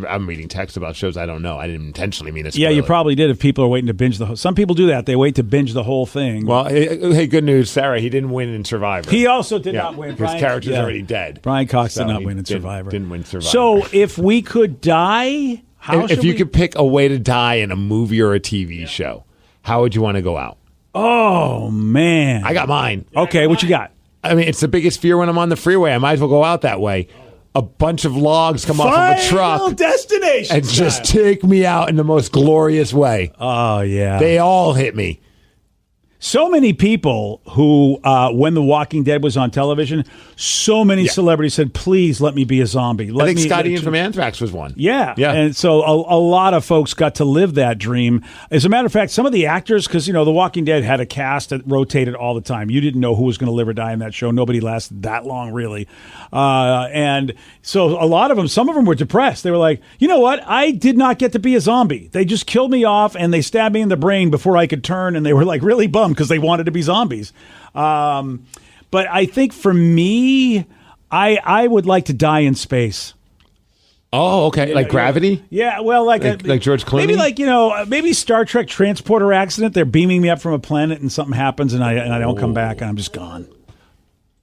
I'm reading text about shows I don't know. I didn't intentionally mean to spoil Yeah, you it. probably did if people are waiting to binge the whole. Some people do that. They wait to binge the whole thing. Well, hey, good news, Sarah. He didn't win in Survivor. He also did not win. His character's already dead. Brian Cox So did not he win in didn't- Survivor. Didn't win Survivor. So if we could die, how if should you we- could pick a way to die in a movie or a TV show, how would you want to go out? Oh, man. I got mine. Okay, what you got? I mean, it's the biggest fear when I'm on the freeway. I might as well go out that way. A bunch of logs come off of a truck Final Destination and just style. take me out in the most glorious way. Oh, yeah. They all hit me. So many people who, when The Walking Dead was on television, so many celebrities said, please let me be a zombie. I think Scotty Ian from Anthrax was one. Yeah. Yeah. And so a lot of folks got to live that dream. As a matter of fact, some of the actors, because, The Walking Dead had a cast that rotated all the time. You didn't know who was going to live or die in that show. Nobody lasted that long, really. And so a lot of them, some of them were depressed. They were like, you know what? I did not get to be a zombie. They just killed me off and they stabbed me in the brain before I could turn. And they were like really bummed because they wanted to be zombies. But I think for me, I would like to die in space. Oh, okay. Like Gravity? Yeah, well, like George Clooney? Maybe maybe Star Trek transporter accident. They're beaming me up from a planet and something happens and I don't come back and I'm just gone.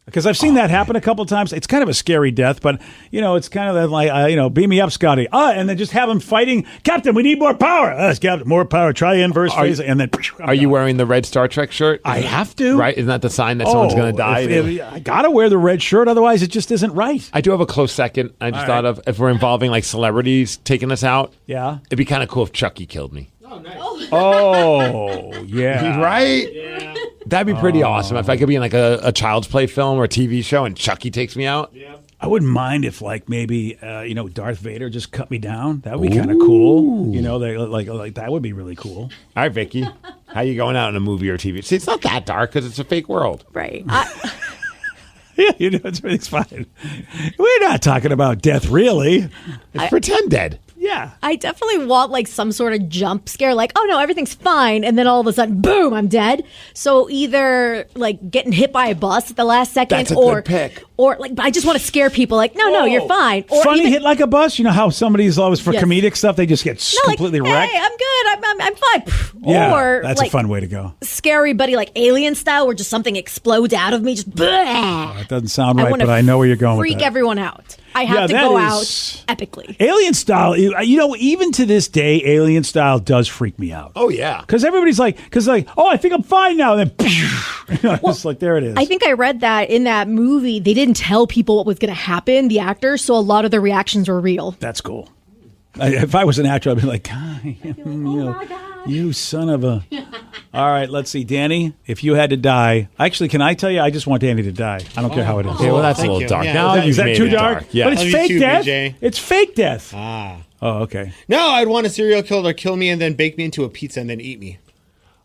Because I've seen that happen a couple of times. It's kind of a scary death, but, it's kind of like, beam me up, Scotty. And then just have them fighting. Captain, we need more power. Captain, more power. Try inverse phase. And then. Are you wearing the red Star Trek shirt? I have to. Right? Isn't that the sign that someone's going to die? I got to wear the red shirt. Otherwise, it just isn't right. I do have a close second. I just thought of if we're involving like celebrities taking us out. Yeah. It'd be kind of cool if Chucky killed me. Oh, yeah. Right? Yeah. That'd be pretty awesome if I could be in like a Child's Play film or a TV show and Chucky takes me out. Yeah. I wouldn't mind if, maybe Darth Vader just cut me down. That would be kind of cool. Like that would be really cool. All right, Vicky, how you going out in a movie or TV? See, it's not that dark because it's a fake world. Right. Yeah, it's fine. We're not talking about death, really. It's pretend dead. Yeah. I definitely want some sort of jump scare, like, oh no, everything's fine, and then all of a sudden, boom, I'm dead. So either getting hit by a bus at the last second, That's a or good pick. Or I just want to scare people, no, you're fine. Or Funny even, hit like a bus. You know how somebody's always for Yes. comedic stuff, they just get completely wrecked. Hey, I'm good, I'm fine. Yeah, or that's a fun way to go. Scary buddy, like Alien style, where just something explodes out of me, just bleh. It doesn't sound right, wanna but I know where you're going with freak that. everyone out. I have to that go is- out epically. Alien style, even to this day, Alien style does freak me out. Oh, yeah. Because everybody's oh, I think I'm fine now. And then, it's like, there it is. I think I read that in that movie, they didn't tell people what was going to happen, the actors, so a lot of the reactions were real. That's cool. If I was an actor, I'd be like, you son of a... All right, let's see. Danny, if you had to die... Actually, can I tell you? I just want Danny to die. I don't care how it is. Okay, well, that's a little dark. Now Is that too dark? Yeah. But it's Love you fake too, death. BJ. It's fake death. Ah. Oh, okay. No, I'd want a serial killer to kill me and then bake me into a pizza and then eat me.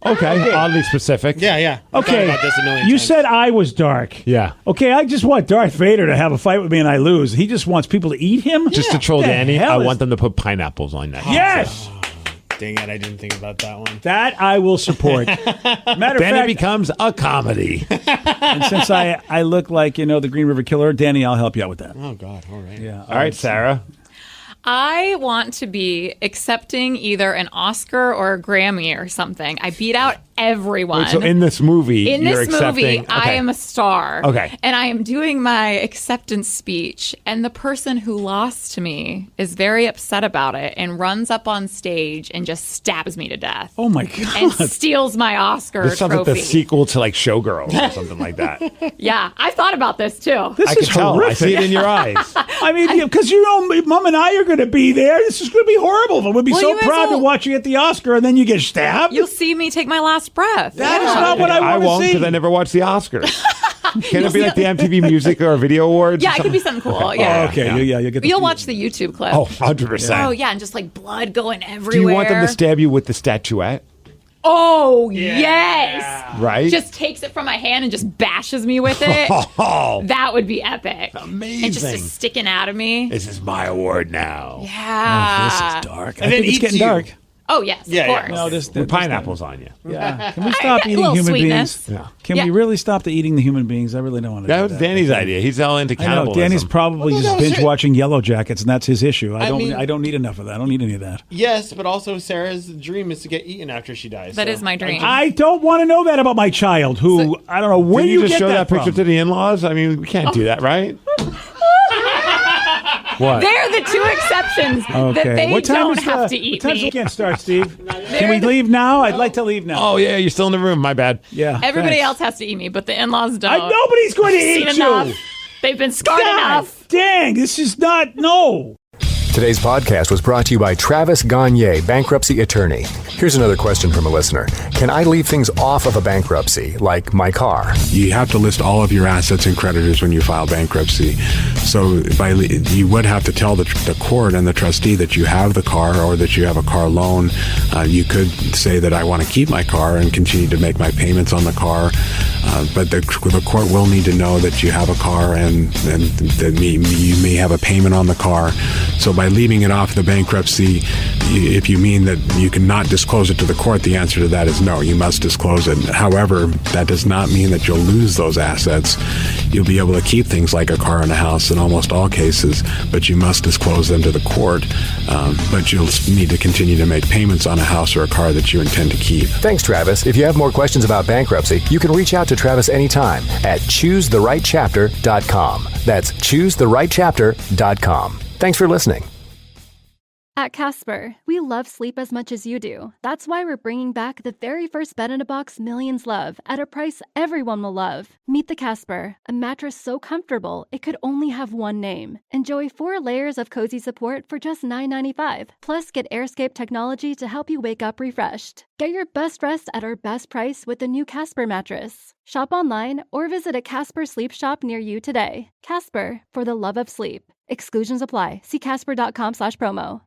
Okay, oddly specific. Yeah. I've thought Okay, about this a million you times. said I was dark. Yeah. Okay, I just want Darth Vader to have a fight with me and I lose. He just wants people to eat him? Just to troll What the Danny, hell I is- want them to put pineapples on that. Yes! Dang it, I didn't think about that one. That I will support. Matter of Then it fact, becomes a comedy. and since I look like, the Green River Killer, Danny, I'll help you out with that. Oh, God, all right. Yeah. All right, Sarah. I want to be accepting either an Oscar or a Grammy or something. I beat out everyone. So in this movie, In you're this accepting... movie, I am a star. Okay. And I am doing my acceptance speech, and the person who lost to me is very upset about it and runs up on stage and just stabs me to death. Oh, my God. And steals my Oscar This sounds like trophy. the sequel to like Showgirls or something like that. Yeah, I thought about this too. This I is can tell. horrific. I see it in your eyes. I mean, because Mom and I are going to be there. This is going to be horrible. I would be Well, so you guys proud to will- watch you at the Oscar, and then you get stabbed. You'll see me take my last breath. That is not what I want won't to see. because I never watched the Oscars. Can it be like the MTV Music or Video Awards? Yeah, or it could be something cool. Okay. Yeah. Oh, okay. Yeah, you get the You'll watch the YouTube clip. Oh, 100%. Oh, yeah, and just like blood going everywhere. Do you want them to stab you with the statuette? Oh, yes. Right? Just takes it from my hand and just bashes me with it. Oh, That would be epic. amazing. And just sticking out of me. This is my award now. Yeah. This is dark. And I then think it's eats getting you. dark. Oh, yes, Yeah, of yeah. course. No, this With pineapples on you. Yeah. Can we stop eating little human sweetness. beings? Yeah. Can we really stop eating the human beings? I really don't want to That do was that. Danny's idea. He's all into I know. cannibalism. Danny's probably Well, just that was binge it. watching Yellow Jackets, and that's his issue. I mean- don't need enough of that. I don't need any of that. Yes, but also Sarah's dream is to get eaten after she dies. That is my dream. I don't want to know that about my child, who I don't know where Did you you just get show that from. picture to the in-laws? I mean, we can't do that, right? What? They're the two exceptions that they What time don't is have the, to eat what time's me. the weekend start, Steve? Can we leave now? I'd like to leave now. Oh, yeah, you're still in the room. My bad. Yeah. Everybody thanks. else has to eat me, but the in-laws don't. Nobody's going to Seen eat you. enough. They've been scarred God enough. dang, this is not, no. Today's podcast was brought to you by Travis Gagne, bankruptcy attorney. Here's another question from a listener. Can I leave things off of a bankruptcy, like my car? You have to list all of your assets and creditors when you file bankruptcy. So you would have to tell the court and the trustee that you have the car or that you have a car loan. You could say that I want to keep my car and continue to make my payments on the car. But the court will need to know that you have a car and that you may have a payment on the car. So by leaving it off the bankruptcy, if you mean that you cannot disclose it to the court, the answer to that is no, you must disclose it. However, that does not mean that you'll lose those assets. You'll be able to keep things like a car and a house in almost all cases, but you must disclose them to the court. But you'll need to continue to make payments on a house or a car that you intend to keep. Thanks, Travis. If you have more questions about bankruptcy, you can reach out to Travis anytime at choosetherightchapter.com. That's choosetherightchapter.com. Thanks for listening. At Casper, we love sleep as much as you do. That's why we're bringing back the very first bed-in-a-box millions love at a price everyone will love. Meet the Casper, a mattress so comfortable it could only have one name. Enjoy 4 layers of cozy support for just $9.95. Plus, get AirScape technology to help you wake up refreshed. Get your best rest at our best price with the new Casper mattress. Shop online or visit a Casper sleep shop near you today. Casper, for the love of sleep. Exclusions apply. See casper.com/promo.